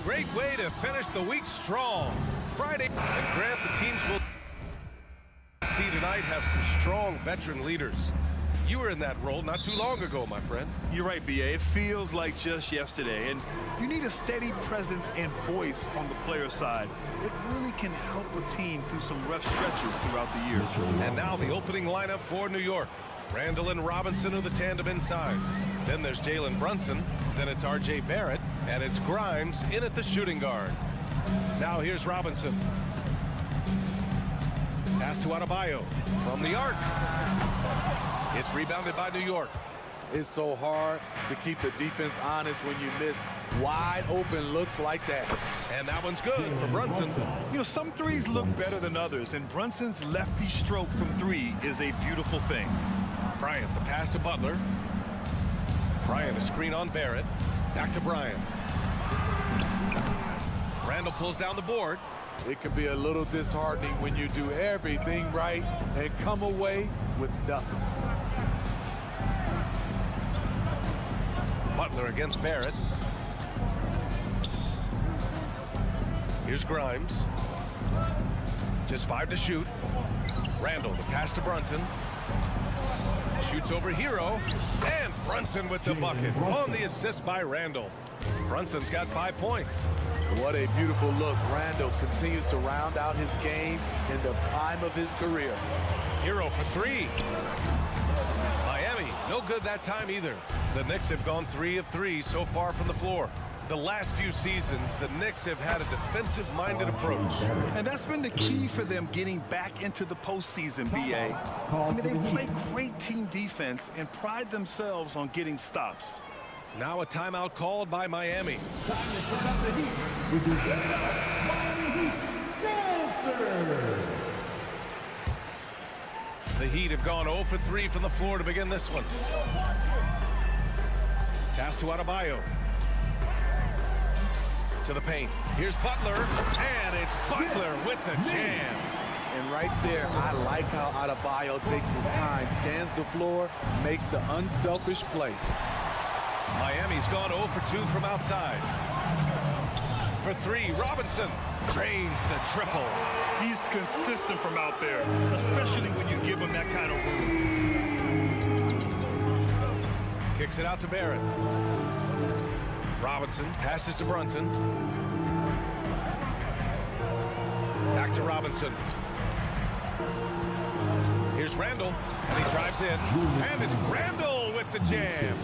great way to finish the week strong. Friday, and Grant, the teams will see tonight have some strong veteran leaders. You were in that role not too long ago, my friend. You're right, B.A. It feels like just yesterday. And you need a steady presence and voice on the player side. It really can help a team through some rough stretches throughout the year. And now the opening lineup for New York. Randall and Robinson are the tandem inside. Then there's Jalen Brunson. Then it's R.J. Barrett. And it's Grimes in at the shooting guard. Now here's Robinson. Pass to Adebayo from the arc. It's rebounded by New York. It's so hard to keep the defense honest when you miss wide open looks like that. And that one's good for Brunson. You know, some threes look better than others, and Brunson's lefty stroke from three is a beautiful thing. Bryant, the pass to Butler. Bryant, a screen on Barrett. Back to Bryant. Randall pulls down the board. It can be a little disheartening when you do everything right and come away with nothing. Butler against Barrett. Here's Grimes. Just 5 to shoot. Randall, the pass to Brunson. Shoots over Hero. And Brunson with the bucket on the assist by Randall. Brunson's got 5 points. What a beautiful look. Randall continues to round out his game in the prime of his career. Hero for 3. Miami, no good that time either. The Knicks have gone 3 of 3 so far from the floor. The last few seasons, the Knicks have had a defensive-minded approach. And that's been the key for them getting back into the postseason, B.A. I mean, they play great team defense and pride themselves on getting stops. Now a timeout called by Miami. The Heat have gone 0 for 3 from the floor to begin this one. Pass to Adebayo. To the paint. Here's Butler, and it's Butler with the jam. And right there, I like how Adebayo takes his time, scans the floor, makes the unselfish play. Miami's gone 0 for 2 from outside. For 3, Robinson drains the triple. He's consistent from out there, especially when you give him that kind of room. Kicks it out to Barrett. Robinson passes to Brunson. Back to Robinson. Here's Randall, and he drives in. And it's Randall with the jam.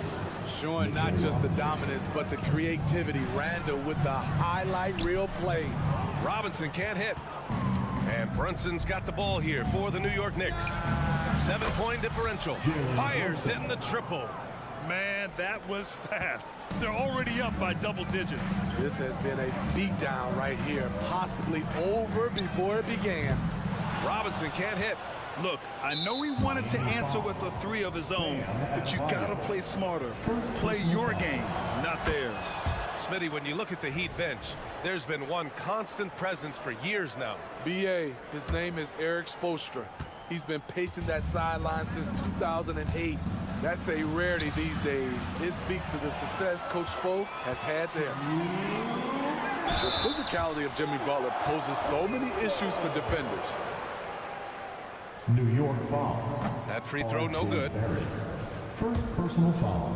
Showing not just the dominance, but the creativity. Randall with the highlight reel play. Robinson can't hit. And Brunson's got the ball here for the New York Knicks. 7-point differential. Fires in the triple. Man, that was fast. They're already up by double digits. This has been a beatdown right here, possibly over before it began. Robinson can't hit. Look, I know he wanted to answer with a 3 of his own, but you gotta play smarter. Play your game, not theirs. Smitty, when you look at the Heat bench, there's been one constant presence for years now. B.A., his name is Eric Spoelstra. He's been pacing that sideline since 2008. That's a rarity these days. It speaks to the success Coach Spo has had there. The physicality of Jimmy Butler poses so many issues for defenders. New York foul. That free throw no good. First personal foul.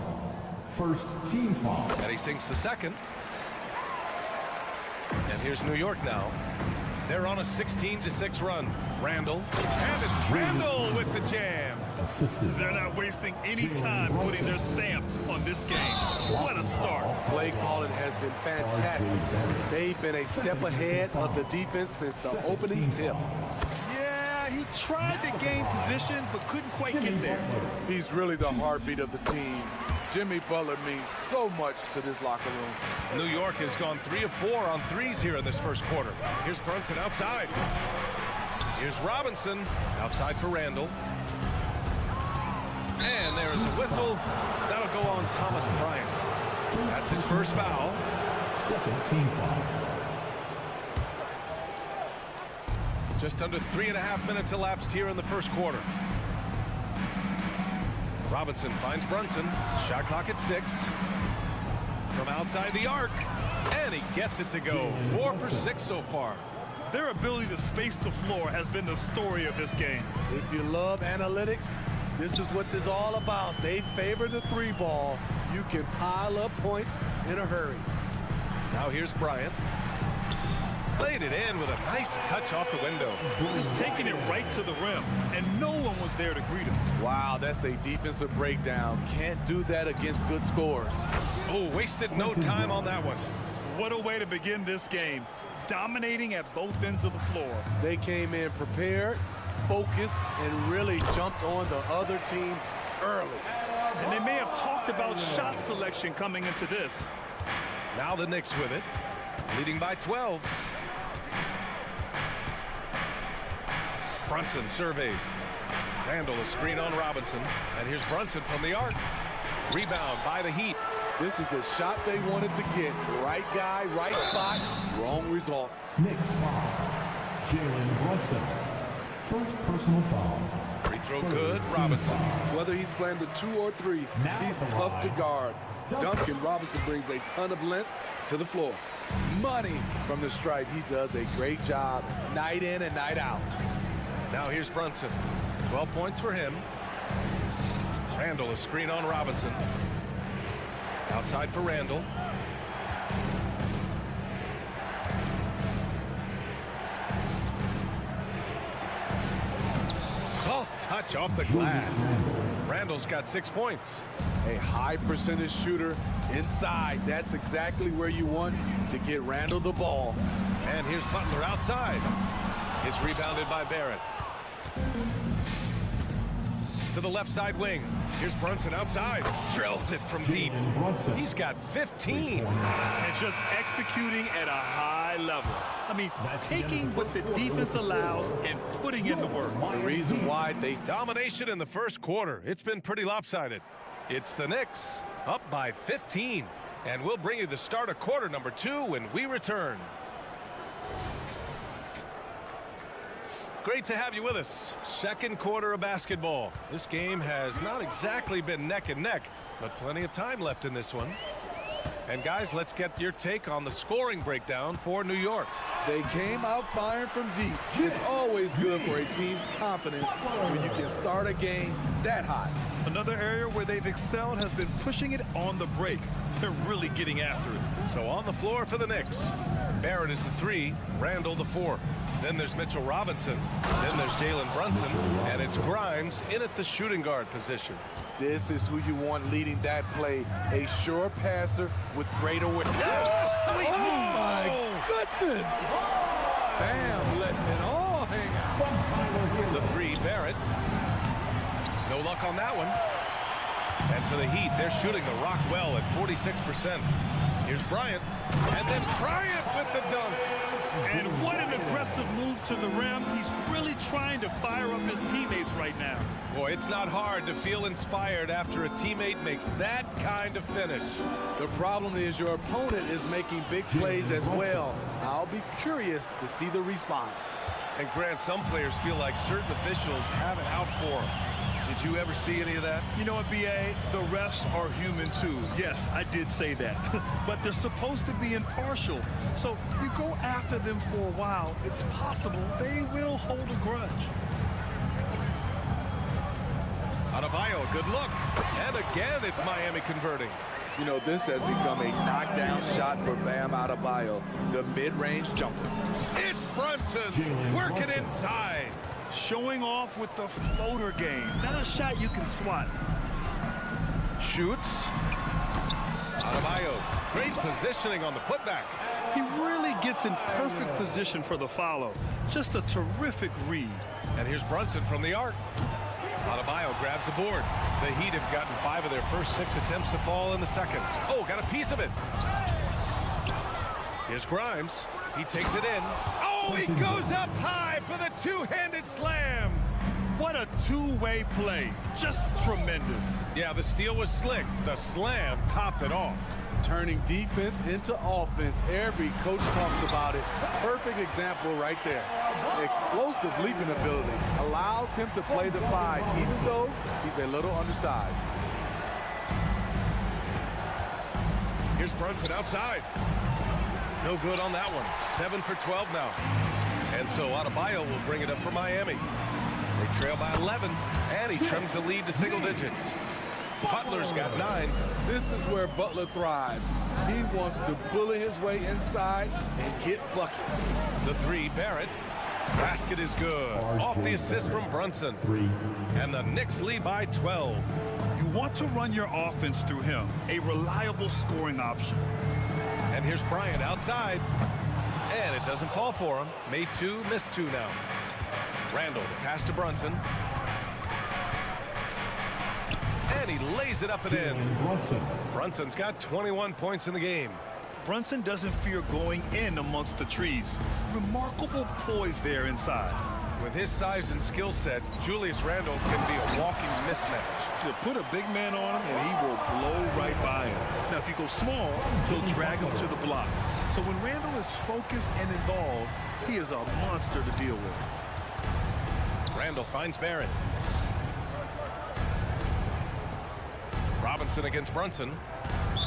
First team foul. And he sinks the second. And here's New York now. They're on a 16-6 run. Randall. And it's Randall with the jam. Assisted. They're not wasting any time putting their stamp on this game. What a start. Play calling has been fantastic. They've been a step ahead of the defense since the opening tip. Yeah, he tried to gain position, but couldn't quite get there. He's really the heartbeat of the team. Jimmy Butler means so much to this locker room. New York has gone 3 of 4 on threes here in this first quarter. Here's Brunson outside. Here's Robinson outside for Randall. And there is a whistle. That'll go on Thomas Bryant. That's his first foul. Second team foul. Just under 3.5 minutes elapsed here in the first quarter. Robinson finds Brunson. Shot clock at 6. From outside the arc. And he gets it to go. 4 for 6 so far. Their ability to space the floor has been the story of this game. If you love analytics, this is what this is all about. They favor the 3 ball. You can pile up points in a hurry. Now here's Bryant. Played it in with a nice touch off the window. Just taking it right to the rim, and no one was there to greet him. Wow, that's a defensive breakdown. Can't do that against good scores. Oh, wasted no time on that one. What a way to begin this game. Dominating at both ends of the floor. They came in prepared, focused, and really jumped on the other team early. And they may have talked about shot selection coming into this. Now the Knicks with it, leading by 12. Brunson surveys. Randall a screen on Robinson. And here's Brunson from the arc. Rebound by the Heat. This is the shot they wanted to get. Right guy, right spot, wrong result. Knicks foul. Jalen Brunson. First personal foul. Free throw good, Robinson. Whether he's playing the 2 or 3, he's tough to guard. Duncan Robinson brings a ton of length to the floor. Money from the stripe. He does a great job night in and night out. Now here's Brunson. 12 points for him. Randall a screen on Robinson. Outside for Randall. Soft touch off the glass. Randall's got 6 points. A high percentage shooter inside. That's exactly where you want to get Randall the ball. And here's Butler outside. It's rebounded by Barrett. To the left side wing. Here's Brunson outside. Drills it from deep. He's got 15. And just executing at a high level. I mean, taking what the defense allows and putting in the work. The reason why they domination in the first quarter. It's been pretty lopsided. It's the Knicks up by 15. And we'll bring you the start of quarter number 2 when we return. Great to have you with us. Second quarter of basketball. This game has not exactly been neck and neck, but plenty of time left in this one. And guys, let's get your take on the scoring breakdown for New York. They came out firing from deep. It's always good for a team's confidence when you can start a game that hot. Another area where they've excelled has been pushing it on the break. They're really getting after it. So on the floor for the Knicks. Barrett is the 3, Randall the 4. Then there's Mitchell Robinson. Then there's Jalen Brunson. And it's Grimes in at the shooting guard position. This is who you want leading that play. A sure passer with great awareness. Oh, my goodness. Bam, letting it all hang out. The 3, Barrett. No luck on that one. And for the Heat, they're shooting the rock well at 46%. Here's Bryant. And then Bryant with the dunk. And what an aggressive move to the rim. He's really trying to fire up his teammates right now. Boy, it's not hard to feel inspired after a teammate makes that kind of finish. The problem is your opponent is making big plays as well. I'll be curious to see the response. And Grant, some players feel like certain officials have it out for them. Did you ever see any of that? You know what, B.A.? The refs are human, too. Yes, I did say that. But they're supposed to be impartial. So you go after them for a while, it's possible they will hold a grudge. Adebayo, good look. And again, it's Miami converting. You know, this has become a knockdown shot for Bam Adebayo, the mid-range jumper. It's Brunson working inside. Showing off with the floater game. Not a shot you can swat. Shoots. Adebayo, great positioning on the putback. He really gets in perfect position for the follow. Just a terrific read. And here's Brunson from the arc. Adebayo grabs the board. The Heat have gotten 5 of their first 6 attempts to fall in the second. Oh, got a piece of it. Here's Grimes. He takes it in. Oh, he goes up high for the two-handed slam. What a two-way play. Just tremendous. Yeah, the steal was slick. The slam topped it off. Turning defense into offense. Every coach talks about it. Perfect example right there. Explosive leaping ability allows him to play the 5, even though he's a little undersized. Here's Brunson outside. No good on that one. 7 for 12 now. And so Adebayo will bring it up for Miami. They trail by 11, and he trims the lead to single digits. Butler's got 9. This is where Butler thrives. He wants to bully his way inside and get buckets. The 3, Barrett. Basket is good. Off the assist from Brunson. And the Knicks lead by 12. You want to run your offense through him, a reliable scoring option. And here's Bryant outside. And it doesn't fall for him. Made 2, missed 2 now. Randall, the pass to Brunson. And he lays it up and in. Brunson's got 21 points in the game. Brunson doesn't fear going in amongst the trees. Remarkable poise there inside. With his size and skill set, Julius Randle can be a walking mismatch. You'll put a big man on him, and he will blow right by him. Now, if you go small, he'll drag him to the block. So when Randle is focused and involved, he is a monster to deal with. Randle finds Barrett. Robinson against Brunson.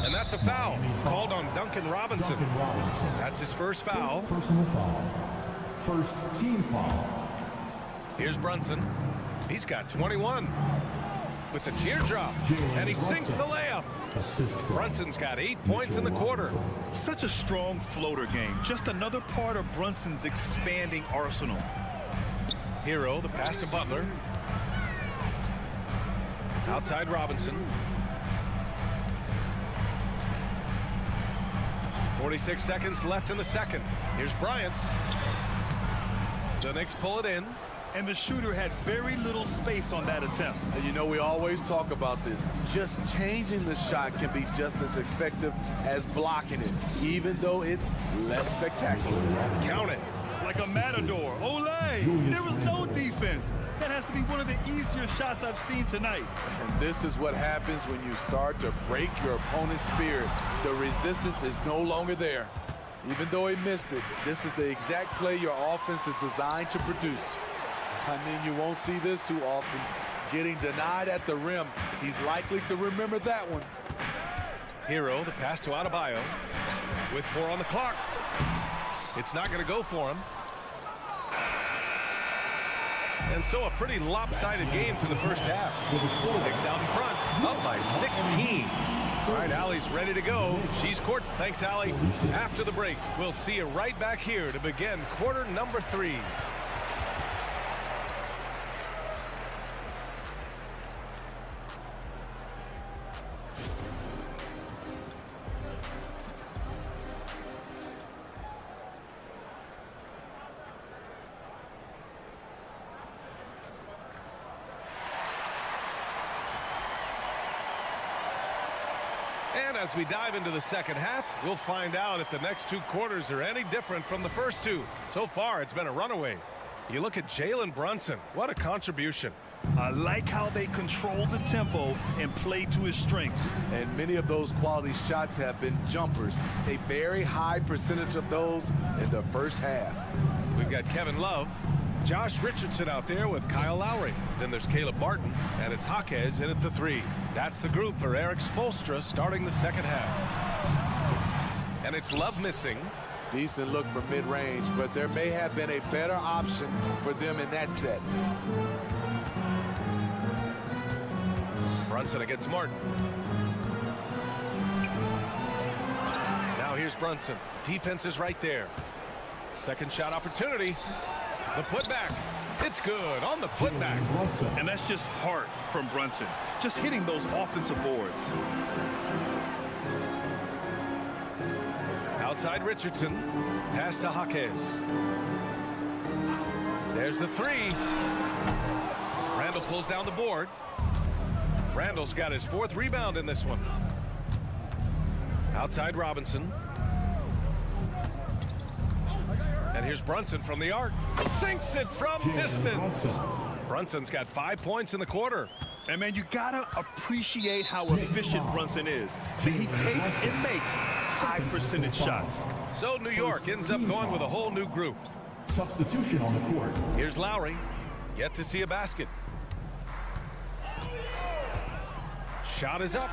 And that's a foul called on Duncan Robinson. That's his first foul. Personal foul. First team foul. Here's Brunson. He's got 21 with the teardrop, and he sinks the layup. Brunson's got 8 points in the quarter. Such a strong floater game. Just another part of Brunson's expanding arsenal. Hero, the pass to Butler. Outside Robinson. 46 seconds left in the second. Here's Bryant. The Knicks pull it in. And the shooter had very little space on that attempt. And you know, we always talk about this. Just changing the shot can be just as effective as blocking it, even though it's less spectacular. Count it. Like a matador. Olé! There was no defense. That has to be one of the easier shots I've seen tonight. And this is what happens when you start to break your opponent's spirit. The resistance is no longer there. Even though he missed it, this is the exact play your offense is designed to produce. I mean, you won't see this too often. Getting denied at the rim, he's likely to remember that one. Hero, the pass to Adebayo. With 4 on the clock. It's not going to go for him. And so a pretty lopsided game for the first half. Knicks out in front, up by 16. All right, Allie's ready to go. She's court. Thanks, Allie. After the break, we'll see you right back here to begin quarter number 3. And as we dive into the second half, we'll find out if the next 2 quarters are any different from the first 2. So far, it's been a runaway. You look at Jalen Brunson. What a contribution. I like how they control the tempo and play to his strengths. And many of those quality shots have been jumpers. A very high percentage of those in the first half. We've got Kevin Love, Josh Richardson out there with Kyle Lowry. Then there's Caleb Barton, and it's Jaquez in at the 3. That's the group for Eric Spoelstra starting the second half. And it's Love missing. Decent look from mid-range, but there may have been a better option for them in that set. Brunson against Martin. Now here's Brunson. Defense is right there. Second shot opportunity. The putback. It's good on the putback. And that's just heart from Brunson. Just hitting those offensive boards. Outside Richardson. Pass to Jaquez. There's the 3. Randall pulls down the board. Randall's got his 4th rebound in this one. Outside Robinson. And here's Brunson from the arc. Sinks it from distance. Brunson's got 5 points in the quarter. And, man, you got to appreciate how efficient Brunson is. He takes and makes high-percentage shots. So New York ends up going with a whole new group. Substitution on the court. Here's Lowry. Yet to see a basket. Shot is up.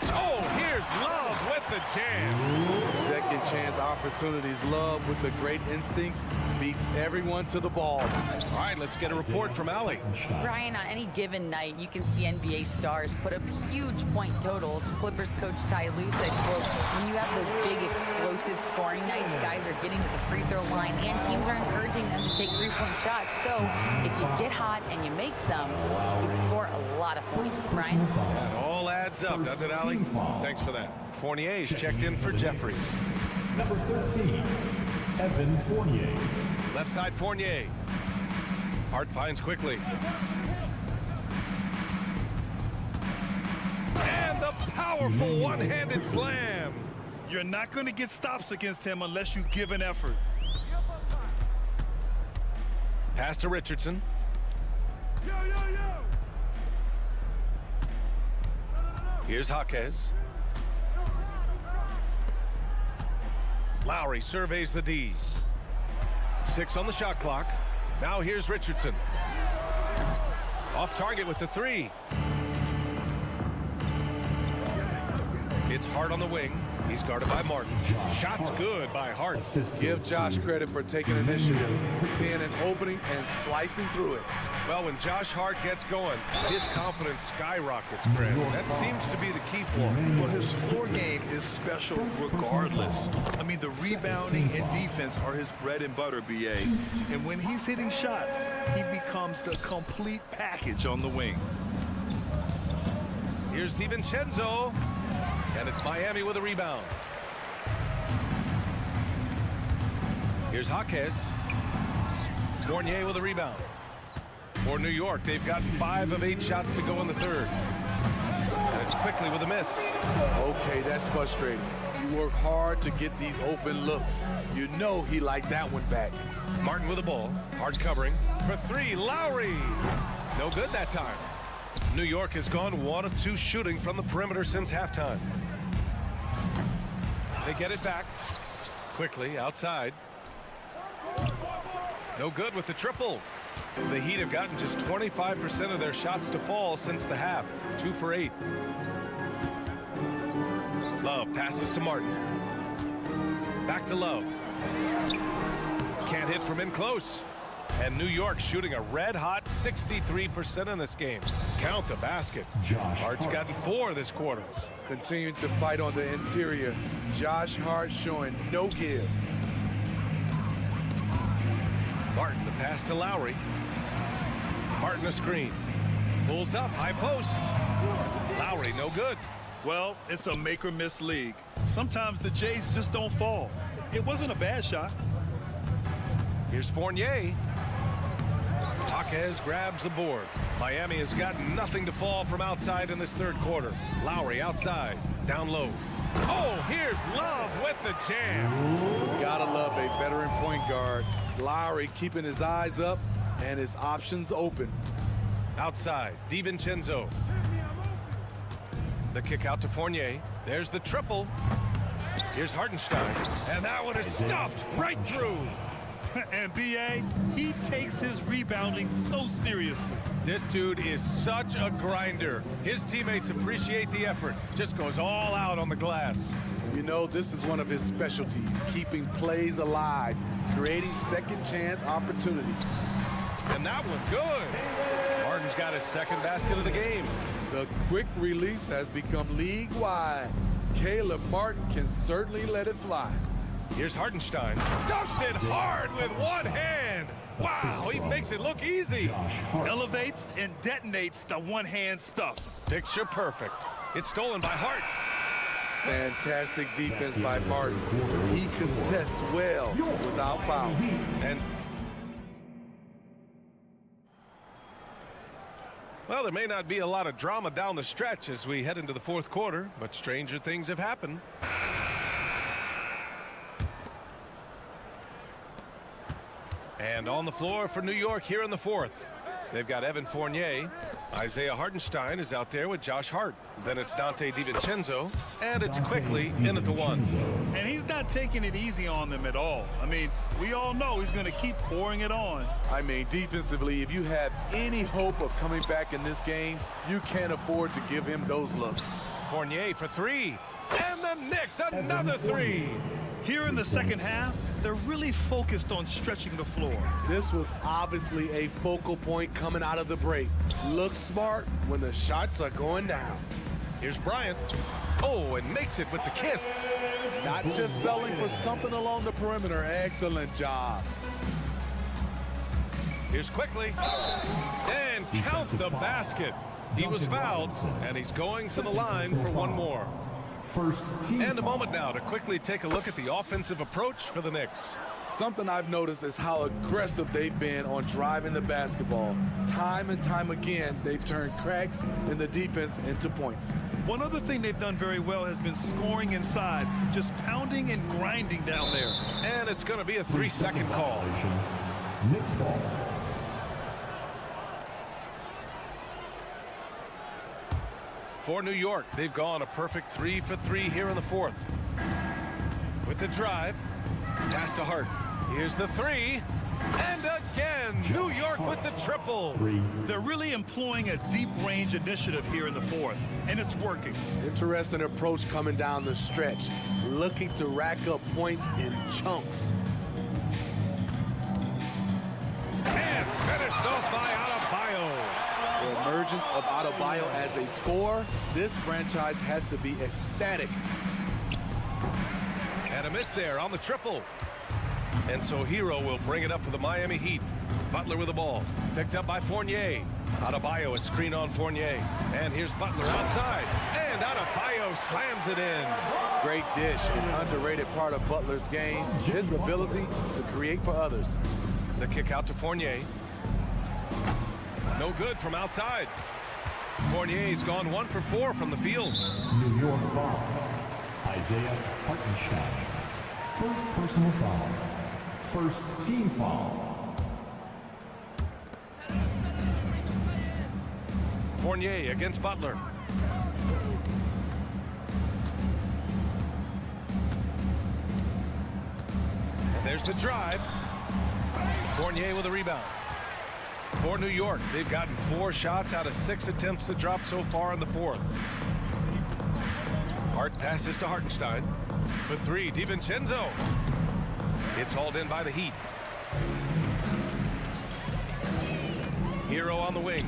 Oh, here's Love with the jam. Second chance opportunities. Love with the great instincts beats everyone to the ball. All right, let's get a report from Allie. Brian, on any given night, you can see NBA stars put up huge point totals. Clippers coach Ty Lue said, quote, when you have those big explosive scoring nights, guys are getting to the free throw line and teams are encouraging them to take three-point shots. So if you get hot and you make some, you can score a lot of points. Brian? That all adds up, doesn't it, Allie? Thanks for that. Fournier's checked in for Jeffrey. Number 13, Evan Fournier. Left side Fournier. Hart finds quickly. And the powerful one-handed slam. You're not going to get stops against him unless you give an effort. Pass to Richardson. Here's Jaquez. Lowry surveys the D. 6 on the shot clock. Now here's Richardson. Off target with the 3. It's Hart on the wing. He's guarded by Martin. Shot's good by Hart. Give Josh credit for taking initiative, seeing an opening and slicing through it. Well, when Josh Hart gets going, his confidence skyrockets, Grant. That seems to be the key for him. Well, his floor game is special regardless. I mean, the rebounding and defense are his bread and butter, BA. And when he's hitting shots, he becomes the complete package on the wing. Here's DiVincenzo. And it's Miami with a rebound. Here's Jaquez. Fournier with a rebound. For New York, they've got 5 of 8 shots to go in the third. And it's quickly with a miss. Okay, that's frustrating. You work hard to get these open looks. You know he liked that one back. Martin with the ball. Hard covering. For 3, Lowry. No good that time. New York has gone 1 of 2 shooting from the perimeter since halftime. They get it back. Quickly outside. No good with the triple. The Heat have gotten just 25% of their shots to fall since the half. 2 for 8. Love passes to Martin. Back to Love. Can't hit from in close. And New York shooting a red-hot 63% in this game. Count the basket. Hart's gotten 4 this quarter. Continuing to fight on the interior. Josh Hart showing no give. Martin, the pass to Lowry. Martin a screen. Pulls up, high post. Lowry, no good. Well, it's a make-or-miss league. Sometimes the Jays just don't fall. It wasn't a bad shot. Here's Fournier. Jaquez grabs the board. Miami has got nothing to fall from outside in this third quarter. Lowry outside, down low. Oh, here's Love with the jam. Gotta love a veteran point guard. Lowry keeping his eyes up and his options open. Outside, DiVincenzo. The kick out to Fournier. There's the triple. Here's Hartenstein. And that one is stuffed right through. And BA, he takes his rebounding so seriously. This dude is such a grinder. His teammates appreciate the effort. Just goes all out on the glass. You know, this is one of his specialties, keeping plays alive, creating second chance opportunities. And that one good. Martin's got his second basket of the game. The quick release has become league-wide. Caleb Martin can certainly let it fly. Here's Hartenstein. Dunks it hard with one hand. Wow, he makes it look easy. Elevates and detonates the one-hand stuff. Picture perfect. It's stolen by Hart. Fantastic defense by Martin. He contests well without foul. And well, there may not be a lot of drama down the stretch as we head into the fourth quarter, but stranger things have happened. And on the floor for New York here in the fourth. They've got Evan Fournier. Isaiah Hartenstein is out there with Josh Hart. Then it's Dante DiVincenzo. And it's quickly in at the one. And he's not taking it easy on them at all. I mean, we all know he's going to keep pouring it on. I mean, defensively, if you have any hope of coming back in this game, you can't afford to give him those looks. Fournier for three. And the Knicks, another three. Here in the second half, they're really focused on stretching the floor. This was obviously a focal point coming out of the break. Look smart when the shots are going down. Here's Bryant. Oh, and makes it with the kiss. Not just selling for something along the perimeter. Excellent job. Here's quickly. And count the basket. He was fouled, and he's going to the line for one more. First team. And a moment now to quickly take a look at the offensive approach for the Knicks. Something I've noticed is how aggressive they've been on driving the basketball. Time and time again, they've turned cracks in the defense into points. One other thing they've done very well has been scoring inside, just pounding and grinding down there. And it's going to be a 3-second call. Knicks ball. For New York, they've gone a perfect 3 for 3 here in the fourth. With the drive, pass to Hart. Here's the three. And again, New York with the triple. They're really employing a deep range initiative here in the fourth, and it's working. Interesting approach coming down the stretch, looking to rack up points in chunks. And finished off by Adebayo. The emergence of Adebayo as a scorer, this franchise has to be ecstatic. And a miss there on the triple. And so Hero will bring it up for the Miami Heat. Butler with the ball. Picked up by Fournier. Adebayo, a screen on Fournier. And here's Butler outside. And Adebayo slams it in. Great dish, an underrated part of Butler's game, his ability to create for others. The kick out to Fournier. No good from outside. Fournier's gone 1 for 4 from the field. New York foul. Isaiah Hartenstein. First personal foul. First team foul. Fournier against Butler. And there's the drive. Fournier with a rebound. For New York, they've gotten 4 shots out of 6 attempts to drop so far in the fourth. Hart passes to Hartenstein. For 3, DiVincenzo. It's hauled in by the Heat. Hero on the wing.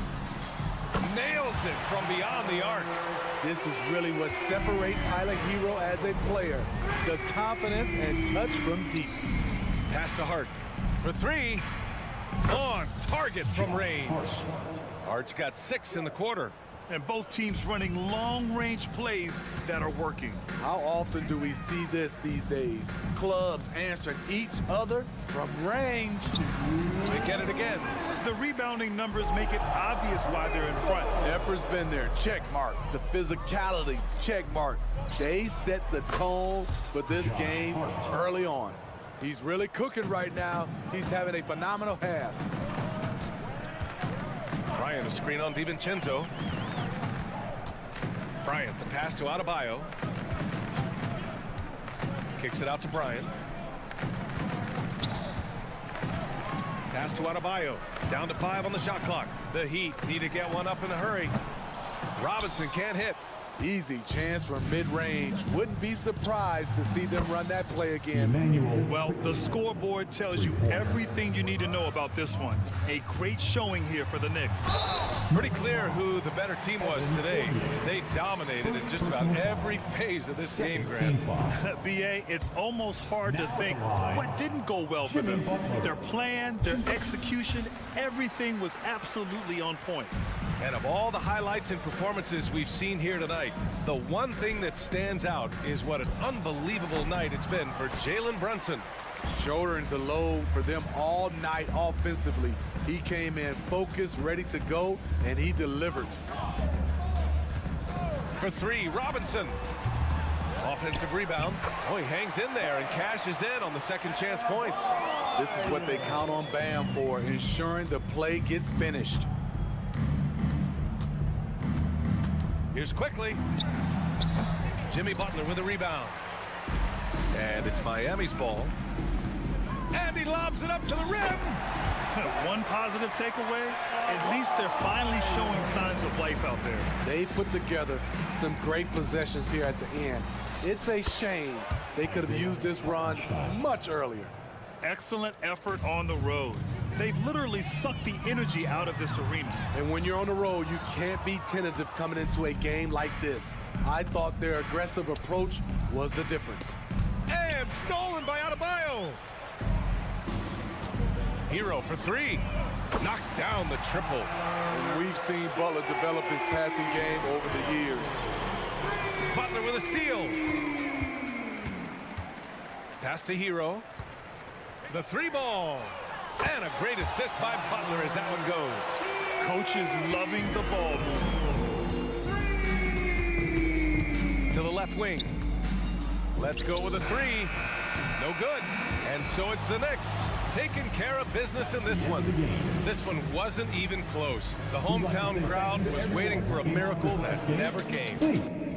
Nails it from beyond the arc. This is really what separates Tyler Hero as a player. The confidence and touch from deep. Pass to Hart. For 3. On target from range. Hart's got 6 in the quarter. And both teams running long-range plays that are working. How often do we see this these days? Clubs answering each other from range. They get it again. The rebounding numbers make it obvious why they're in front. Effort's been there, check mark. The physicality, check mark. They set the tone for this game early on. He's really cooking right now. He's having a phenomenal half. Bryant, a screen on DiVincenzo. Bryant, the pass to Adebayo. Kicks it out to Bryant. Pass to Adebayo. Down to 5 on the shot clock. The Heat need to get one up in a hurry. Robinson can't hit. Easy chance from mid-range. Wouldn't be surprised to see them run that play again. Well, the scoreboard tells you everything you need to know about this one. A great showing here for the Knicks. Pretty clear who the better team was today. They dominated in just about every phase of this game, Grant. B.A., it's almost hard to think what didn't go well for them. Their plan, their execution, everything was absolutely on point. And of all the highlights and performances we've seen here tonight, the one thing that stands out is what an unbelievable night it's been for Jalen Brunson. Shouldering the load for them all night offensively. He came in focused, ready to go, and he delivered. For 3, Robinson. Offensive rebound. Oh, he hangs in there and cashes in on the second chance points. This is what they count on Bam for, ensuring the play gets finished. Here's quickly. Jimmy Butler with a rebound. And it's Miami's ball. And he lobs it up to the rim. One positive takeaway, at least they're finally showing signs of life out there. They put together some great possessions here at the end. It's a shame they could have used this run much earlier. Excellent effort on the road. They've literally sucked the energy out of this arena. And when you're on the road, you can't be tentative coming into a game like this. I thought their aggressive approach was the difference. And stolen by Adebayo. Hero for three. Knocks down the triple. And we've seen Butler develop his passing game over the years. Butler with a steal. Pass to Hero. The three ball. And a great assist by Butler as that one goes. Coach is loving the ball movement. To the left wing. Let's go with a three. No good. And so it's the Knicks taking care of business in this one. This one wasn't even close. The hometown crowd was waiting for a miracle that never came.